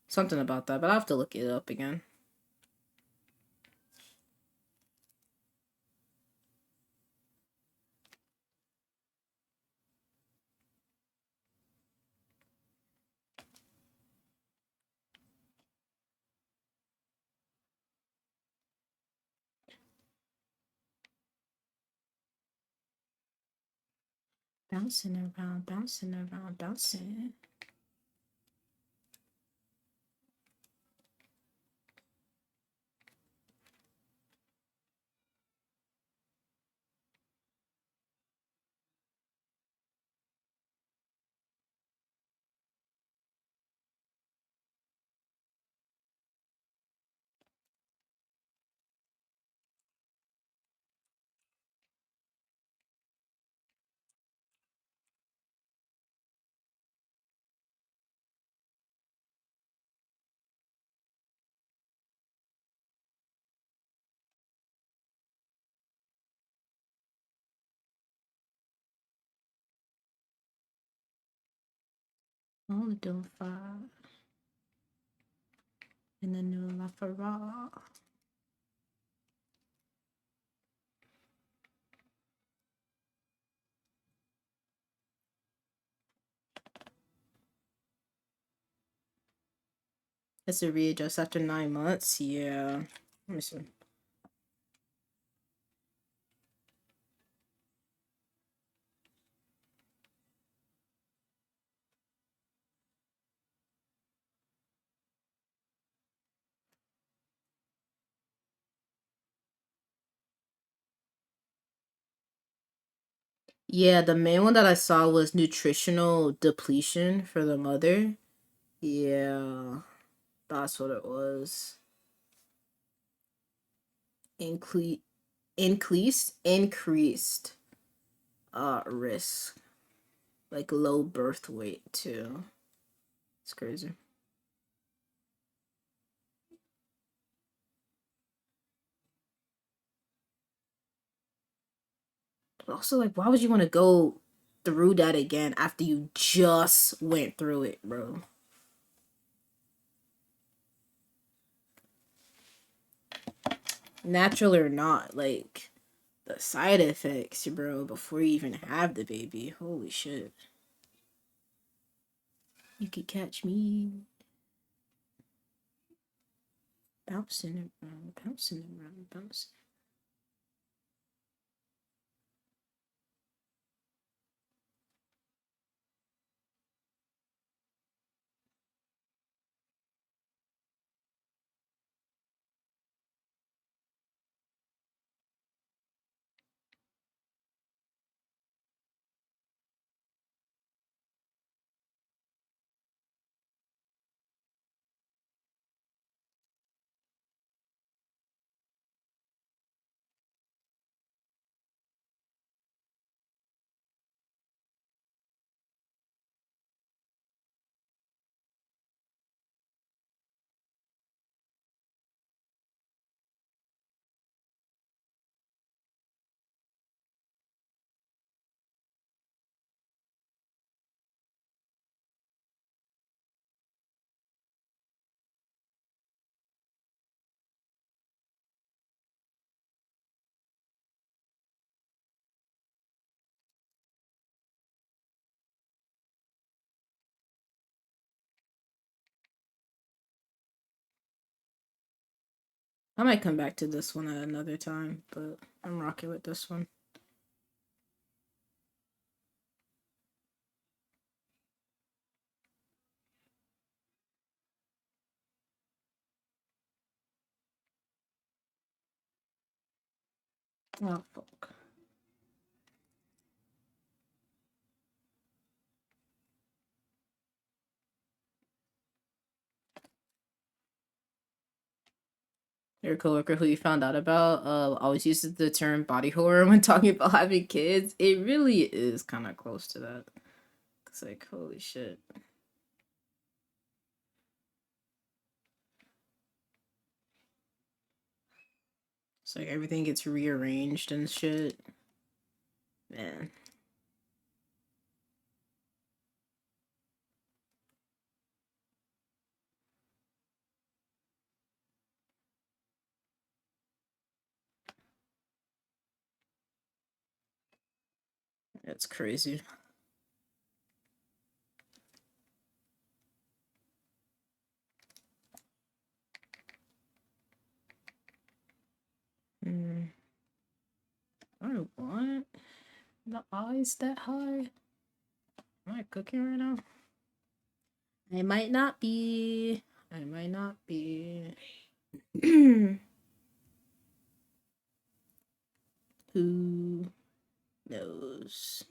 Something about that, but I'll have to look it up again. Bouncing around, bouncing around, bouncing. Oh, don't fire in the new La Farah. It's a readjust after 9 months. Yeah. Let me see. Yeah, the main one that I saw was nutritional depletion for the mother. Yeah, that's what it was. Increased risk. like low birth weight too. It's crazy. But also, like, why would you want to go through that again after you just went through it, bro? Natural or not, like, the side effects, bro, before you even have the baby. Holy shit. You could catch me bouncing around, bouncing around, bouncing. I might come back to this one at another time, but I'm rocking with this one. Oh, fuck. Your coworker who you found out about always uses the term body horror when talking about having kids. It really is kind of close to that. It's like, holy shit. It's like everything gets rearranged and shit. Man. It's crazy. I want the eyes that high. Am I cooking right now? I might not be. I might not be. Who knows?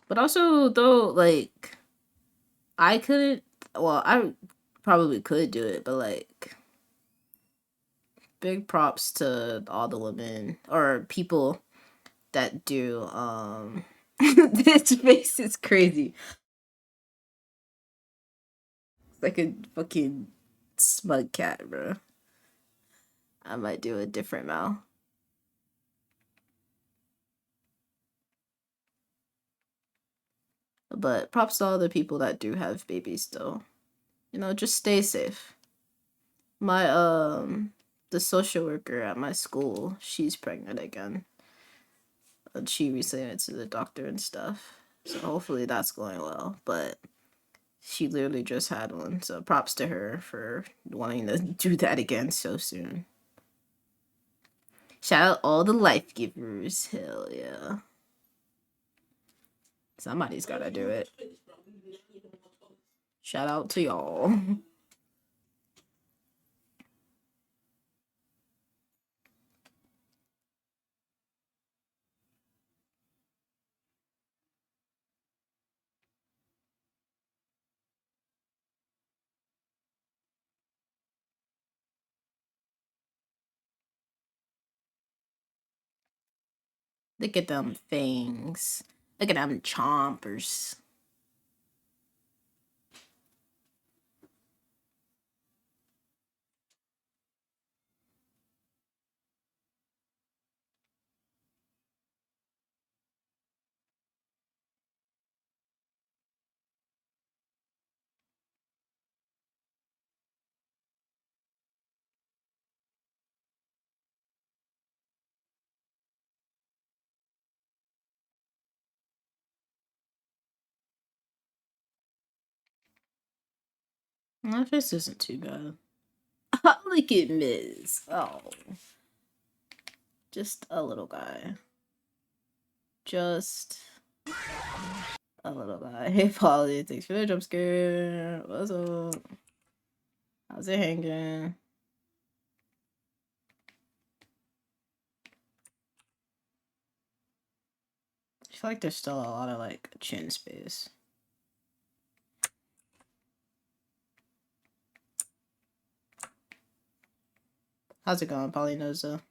But also, though, like, I couldn't. Well, I probably could do it, but like, big props to all the women or people that do. This face is crazy. It's like a fucking smug cat, bro. I might do a different mouth. But props to all the people that do have babies still. You know, just stay safe. My the social worker at my school, she's pregnant again. And she recently went to the doctor and stuff. So hopefully that's going well. But she literally just had one. So props to her for wanting to do that again so soon. Shout out all the life givers. Hell yeah. Somebody's gotta do it. Shout out to y'all. Look at them fangs. Look at them chompers. My face isn't too bad. Look at Miz. Oh. Just a little guy. Just a little guy. Hey, Polly, thanks for the jump scare. What's up? How's it hanging? I feel like there's still a lot of, like, chin space. How's it going, Polynosa?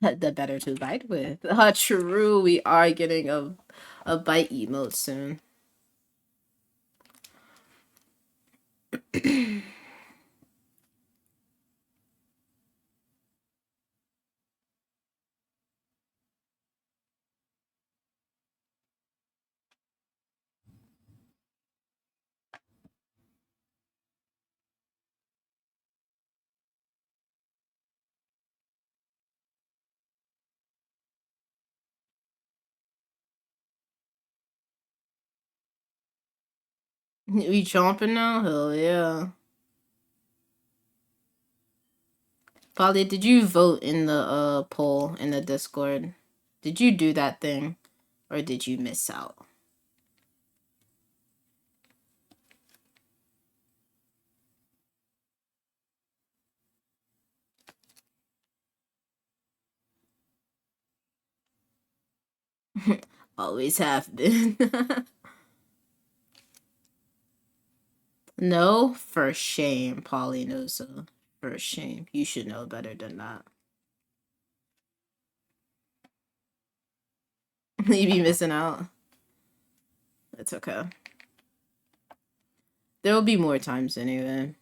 The better to bite with. True, we are getting a bite emote soon. We chomping now? Hell yeah. Polly, did you vote in the poll in the Discord? Did you do that thing? Or did you miss out? Always have been. No, for shame, Polynosa. For shame. You should know better than that. You be missing out. It's okay. There will be more times anyway.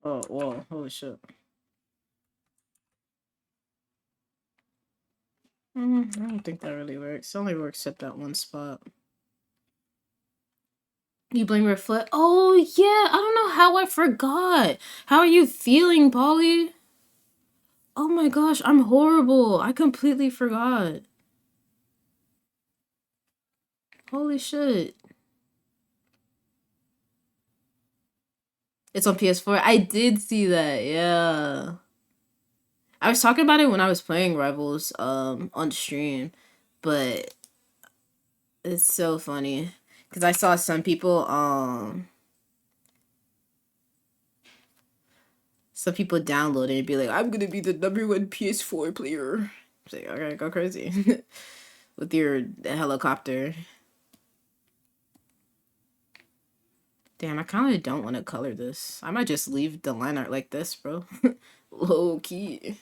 Oh, whoa. Holy shit. I don't think that really works. It only works at that one spot. You blame reflect. Oh, yeah. I don't know how I forgot. How are you feeling, Polly? Oh my gosh, I'm horrible. I completely forgot. Holy shit. It's on PS4. I did see that, yeah. I was talking about it when I was playing Rivals on stream, but it's so funny because I saw some people download it and be like, I'm gonna be the #1 PS4 player. It's like, okay, go crazy with your helicopter. Damn, I kind of don't want to color this. I might just leave the line art like this, bro. Low key.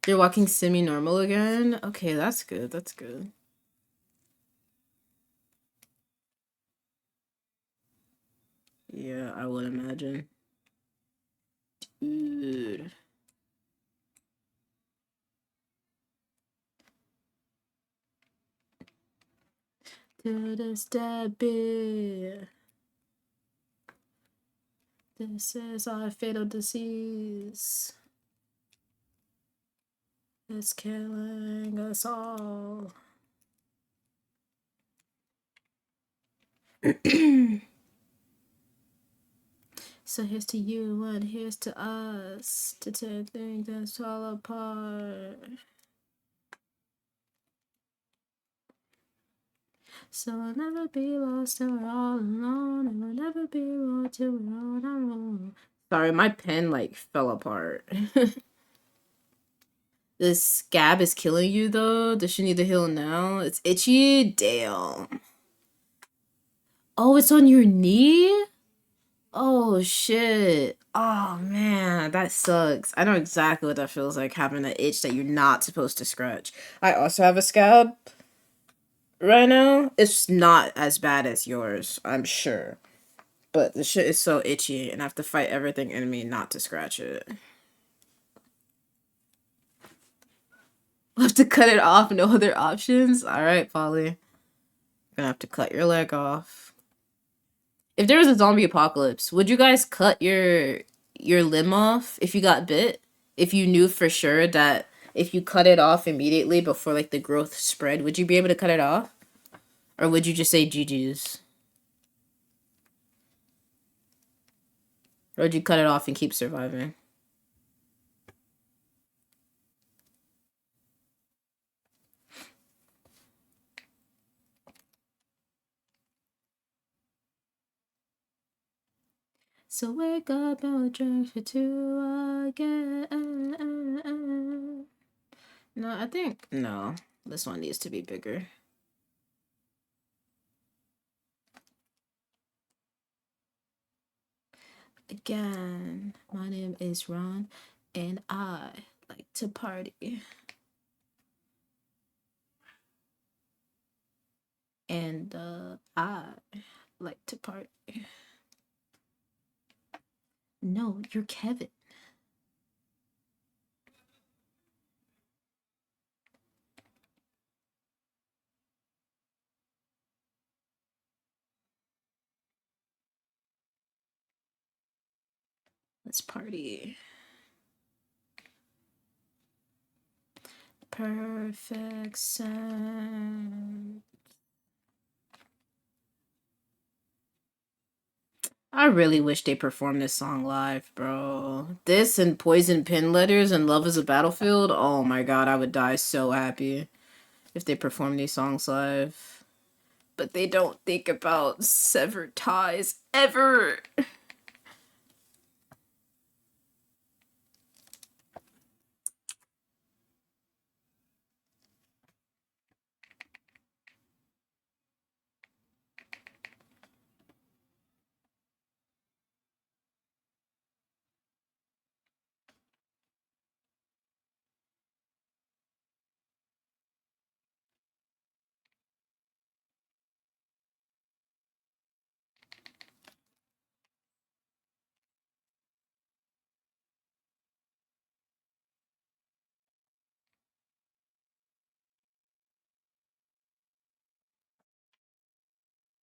You're walking semi-normal again? Okay, that's good. That's good. Yeah, I would imagine. Dude. To the stab it. This is our fatal disease. It's killing us all. So here's to you and here's to us to tear things and fall apart. So I'll never be lost till we're all alone, and we'll never be wrong till we're on our own. Sorry, my pen like fell apart. This scab is killing you though. Does she need to heal now? It's itchy. Damn. Oh, it's on your knee? Oh shit. Oh man, that sucks. I know exactly what that feels like, having an itch that you're not supposed to scratch. I also have a scab right now. It's not as bad as yours, I'm sure. But the shit is so itchy and I have to fight everything in me not to scratch it. I'll have to cut it off, no other options? Alright, Polly. Gonna have to cut your leg off. If there was a zombie apocalypse, would you guys cut your limb off if you got bit? If you knew for sure that if you cut it off immediately before like the growth spread, would you be able to cut it off? Or would you just say GG's? Or would you cut it off and keep surviving? So wake up and we'll drink for two again. No, I think, no. This one needs to be bigger. Again, my name is Ron, and I like to party. And I like to party. No, you're Kevin. Let's party. Perfect sense. I really wish they performed this song live, bro. This and Poison Pin Letters and Love is a Battlefield. Oh my god, I would die so happy if they performed these songs live. But they don't think about severed ties ever.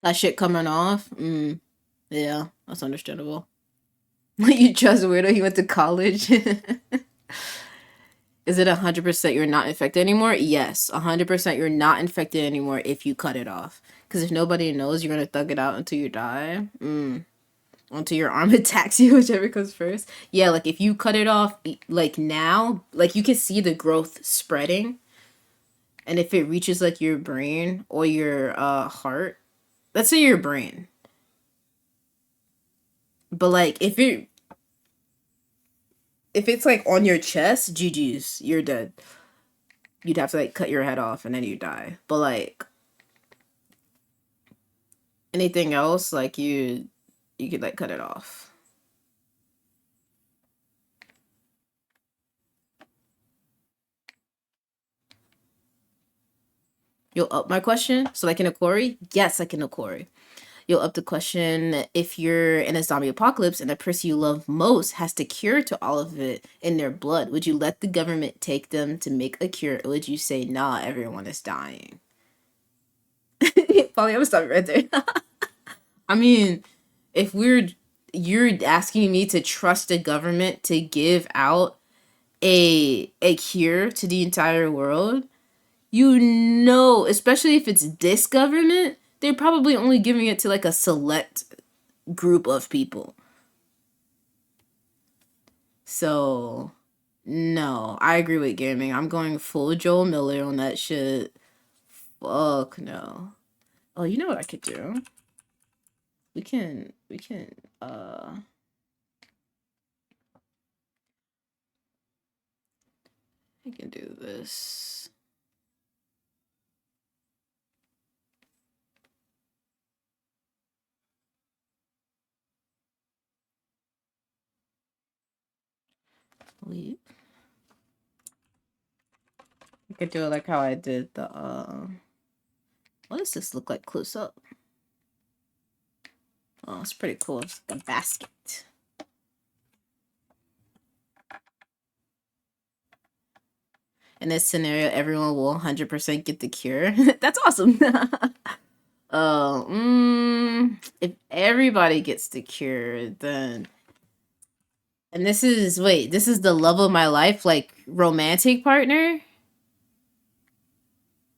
That shit coming off? Yeah, that's understandable. You trust weirdo, he went to college? Is it 100% you're not infected anymore? Yes, 100% you're not infected anymore if you cut it off. Because if nobody knows, you're going to thug it out until you die. Until your arm attacks you, whichever comes first. Yeah, like if you cut it off, like now, like you can see the growth spreading. And if it reaches like your brain or your heart, let's say your brain. But like if it's like on your chest, GG's, you're dead. You'd have to like cut your head off and then you die. But like anything else, like you could like cut it off. You'll up my question? So like in a quarry? Yes, like in a quarry. You'll up the question, if you're in a zombie apocalypse and the person you love most has to cure to all of it in their blood, would you let the government take them to make a cure, or would you say, nah, everyone is dying? Polly, I'm gonna stop you right there. I mean, if you're asking me to trust the government to give out a cure to the entire world, you know, especially if it's this government, they're probably only giving it to like a select group of people. So, no, I agree with gaming. I'm going full Joel Miller on that shit. Fuck no. Oh, you know what I could do? We can, I can do this. Leave. I could do it like how I did the, what does this look like close up? Oh, it's pretty cool. It's like a basket. In this scenario, everyone will 100% get the cure. That's awesome. If everybody gets the cure, then... And this is, wait, this is the love of my life, like, romantic partner?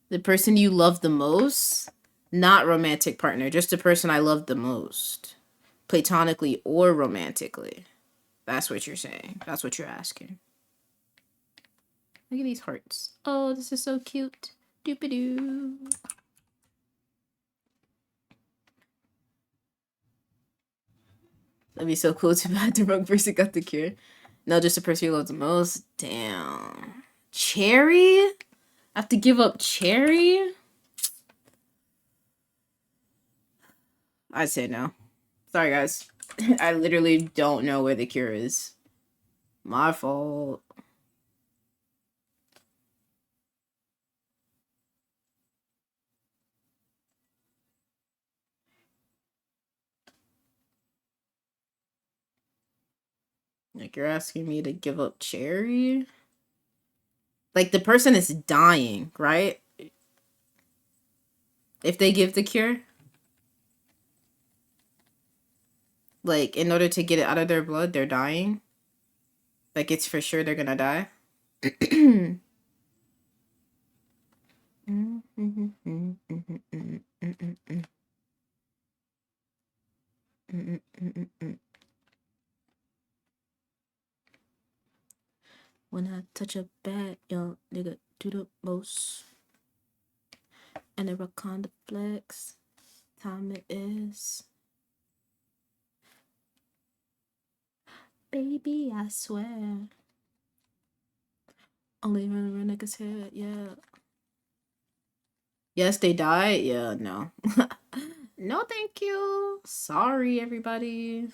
The person you love the most? Not romantic partner, just the person I love the most. Platonically or romantically. That's what you're saying. That's what you're asking. Look at these hearts. Oh, this is so cute. Doop-a-doo. That'd be so cool too bad the wrong person got the cure. No, just the person you love the most. Damn. Cherry? I have to give up Cherry? I'd say no. Sorry, guys. I literally don't know where the cure is. My fault. Like, you're asking me to give up Cherry? Like, the person is dying, right? If they give the cure? Like, in order to get it out of their blood, they're dying? Like, it's for sure they're gonna die? When I touch a bad young nigga, do the most. And the Wakanda flex. Time it is. Baby, I swear. Only run a nigga's head, yeah. Yes, they died? Yeah, no. No, thank you. Sorry, everybody.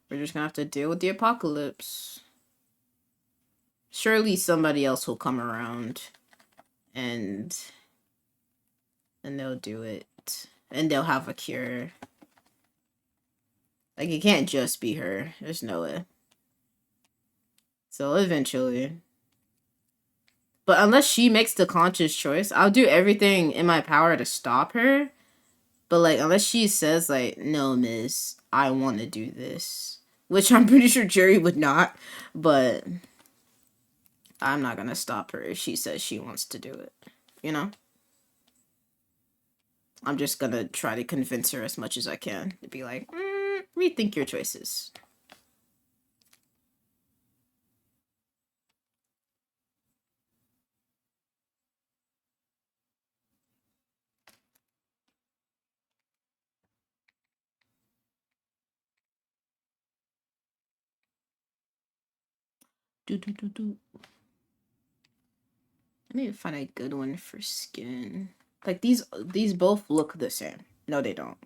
We're just gonna have to deal with the apocalypse. Surely somebody else will come around. And they'll do it. And they'll have a cure. Like, it can't just be her. There's no way. So, eventually. But unless she makes the conscious choice, I'll do everything in my power to stop her. But, like, unless she says, like, no, miss, I want to do this. Which I'm pretty sure Jerry would not. But I'm not going to stop her if she says she wants to do it. You know? I'm just going to try to convince her as much as I can. To be like, rethink your choices. Do. I need to find a good one for skin. Like, these both look the same. No, they don't.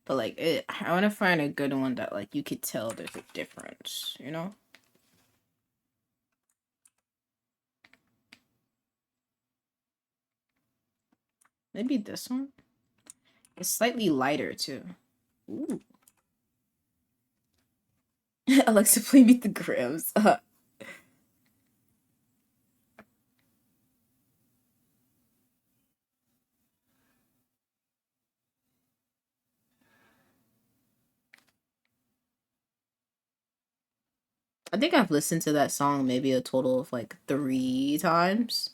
But, like, I want to find a good one that, like, you could tell there's a difference, you know? Maybe this one? It's slightly lighter, too. Ooh. Alexa, play Meet the Grams. I think I've listened to that song maybe a total of, like, 3 times.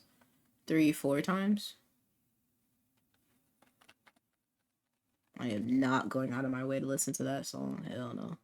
4 times. I am not going out of my way to listen to that song. Hell no.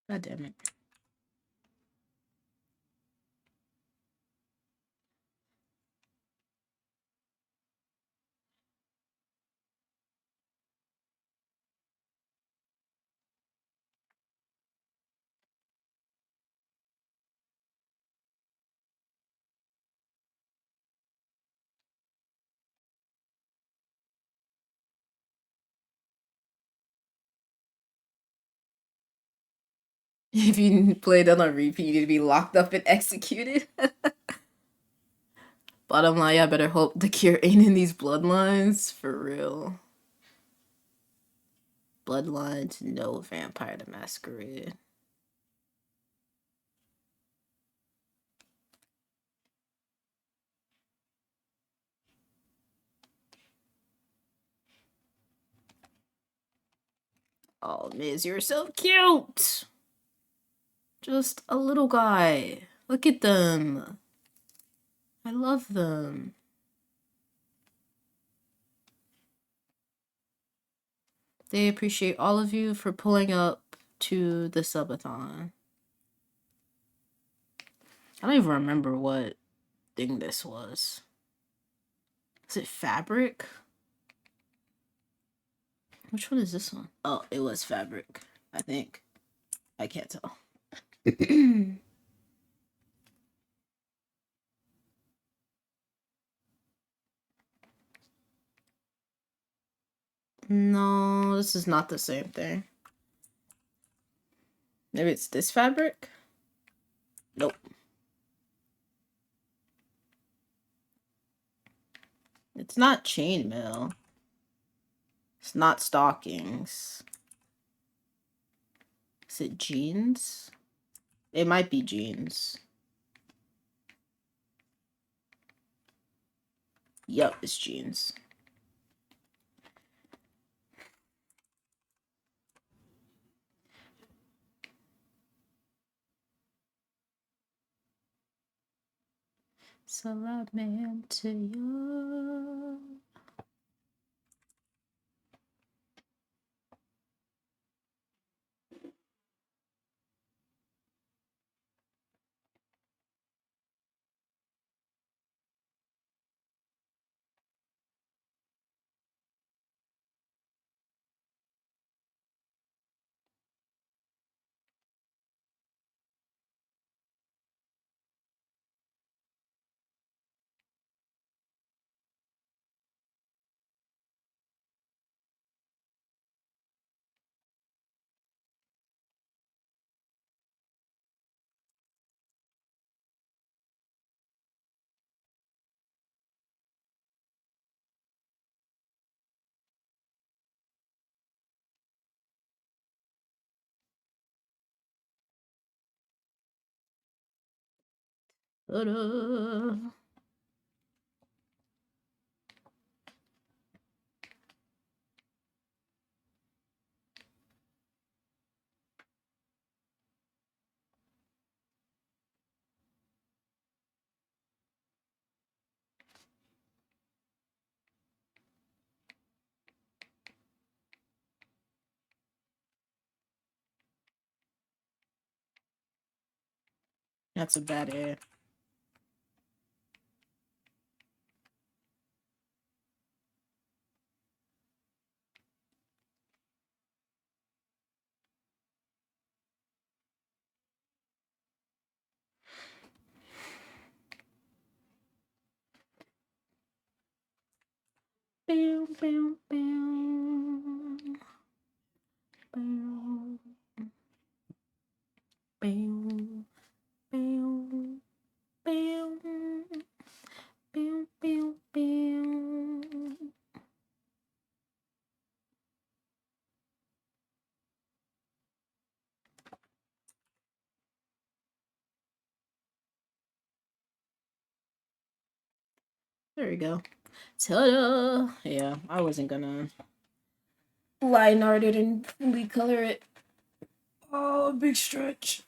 God damn it. If you played on a repeat, you'd be locked up and executed. Bottom line, I better hope the cure ain't in these bloodlines. For real. Bloodlines, no Vampire the Masquerade. Oh, Miz, you're so cute! Just a little guy. Look at them. I love them. They appreciate all of you for pulling up to the subathon. I don't even remember what thing this was. Is it fabric? Which one is this one? Oh, it was fabric, I think. I can't tell. No, this is not the same thing. Maybe it's this fabric? Nope. It's not chainmail. It's not stockings. Is it jeans? It might be jeans. Yup, it's jeans. Solamente yo. Ta-da. That's a bad A. Bam, bam, bam. Bam. Bam. Bam. Bam. Bam, bam, bam. There we go. Ta-da! Yeah, I wasn't gonna line art it and fully color it. Oh, big stretch.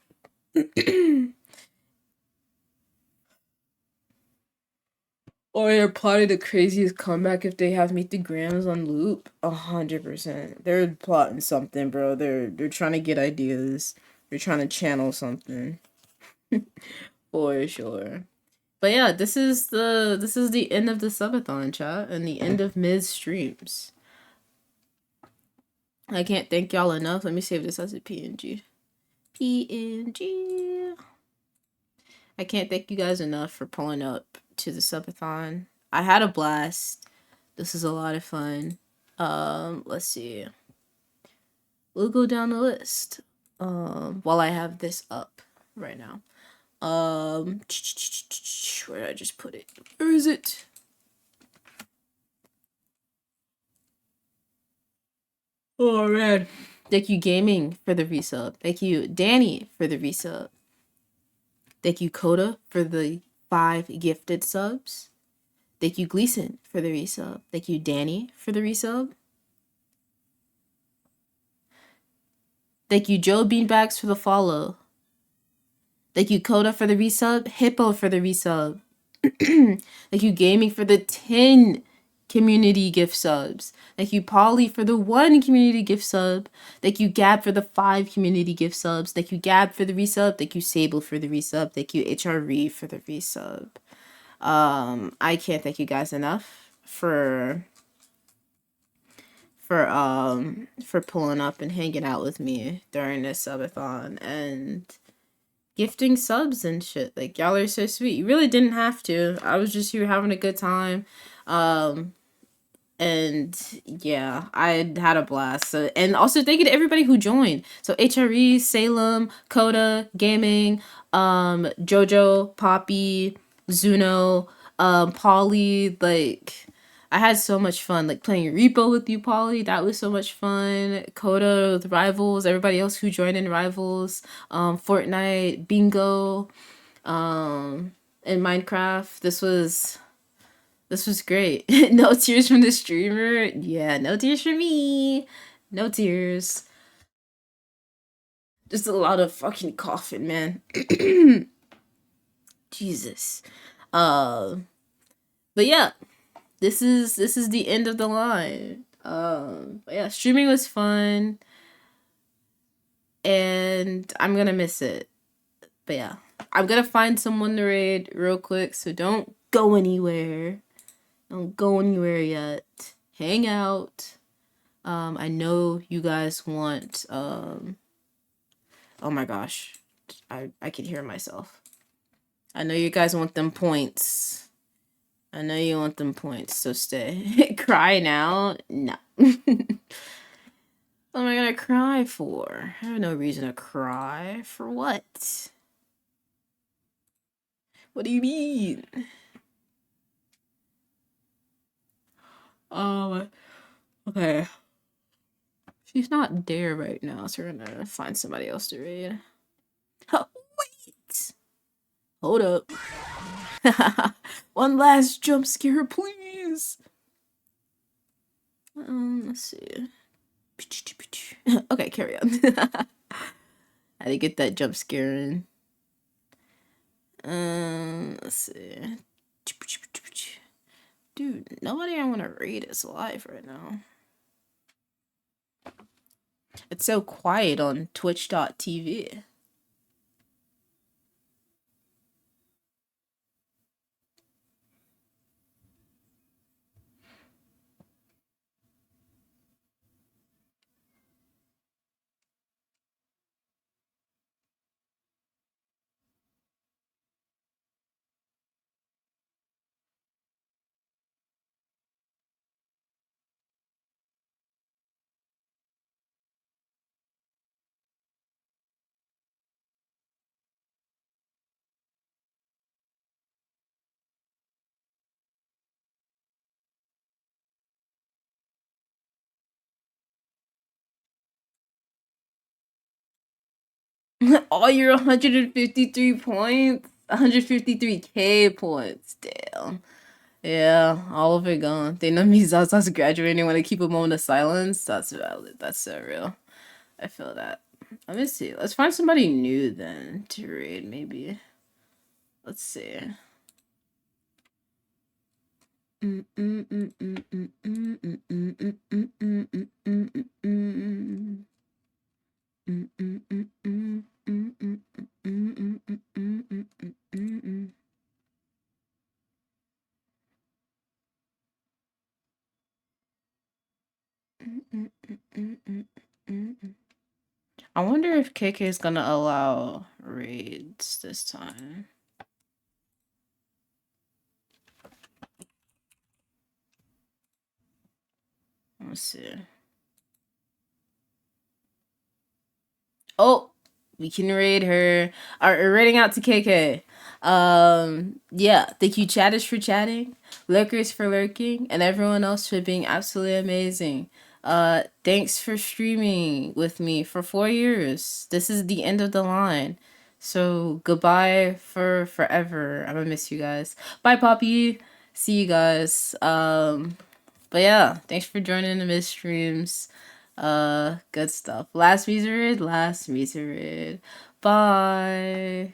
Or they're plotting the craziest comeback if they have Meet the Grams on loop. 100%. They're plotting something, bro. They're trying to get ideas. You're trying to channel something. For sure. But yeah, this is the end of the subathon, chat, and the end of Miz streams. I can't thank y'all enough. Let me save this as a PNG. PNG. I can't thank you guys enough for pulling up to the subathon. I had a blast. This is a lot of fun. Let's see. We'll go down the list. While I have this up right now. Where did I just put it? Where is it? Oh man. Thank you Gaming for the resub. Thank you Danny for the resub. Thank you Coda for the 5 gifted subs. Thank you Gleason for the resub. Thank you Danny for the resub. Thank you Joe Beanbags for the follow. Thank you Coda for the resub. Hippo for the resub. Thank you Gaming for the 10 community gift subs. Thank you Polly for the 1 community gift sub. Thank you Gab for the 5 community gift subs. Thank you Gab for the resub. Thank you Sable for the resub. Thank you HRE for the resub. I can't thank you guys enough for pulling up and hanging out with me during this subathon and gifting subs and shit. Like, y'all are so sweet. You really didn't have to. I was just here having a good time. And yeah, I had a blast. So, and also thank you to everybody who joined. So HRE, Salem, Coda, Gaming, Jojo, Poppy, Zuno, Polly, like I had so much fun, like playing Repo with you, Polly. That was so much fun. Coda with Rivals, everybody else who joined in Rivals, Fortnite, Bingo, and Minecraft. This was great. No tears from the streamer. Yeah, no tears from me. No tears. Just a lot of fucking coughing, man. Jesus. But yeah, this is the end of the line. But yeah, streaming was fun, and I'm gonna miss it. But yeah, I'm gonna find someone to raid real quick, so don't go anywhere. Don't go anywhere yet. Hang out. I know you guys want oh my gosh. I can hear myself. I know you guys want them points. I know you want them points, so stay. Cry now? No. What am I gonna cry for? I have no reason to cry. For what? What do you mean? Okay. She's not there right now, so we're gonna find somebody else to read. Oh, wait! Hold up. One last jump scare, please. Let's see. Okay, carry on. How to get that jump scare in. Let's see. Dude, nobody I want to read is live right now. It's so quiet on twitch.tv. All your 153 points? 153k points. Damn. Yeah, all of it gone. They know Mizauste's graduating when they keep a moment of silence. That's valid. That's so real. I feel that. Let me see. Let's find somebody new then to raid, maybe. Let's see. I wonder if KK is gonna allow raids this time. Let's see. Oh, we can raid her. We're raiding out to KK. Yeah, thank you chatters for chatting, lurkers for lurking, and everyone else for being absolutely amazing. Thanks for streaming with me for 4 years. This is the end of the line. So goodbye for forever. I'm gonna miss you guys. Bye, Poppy. See you guys. But yeah, thanks for joining the mid streams. Good stuff. Last Miserid. Bye.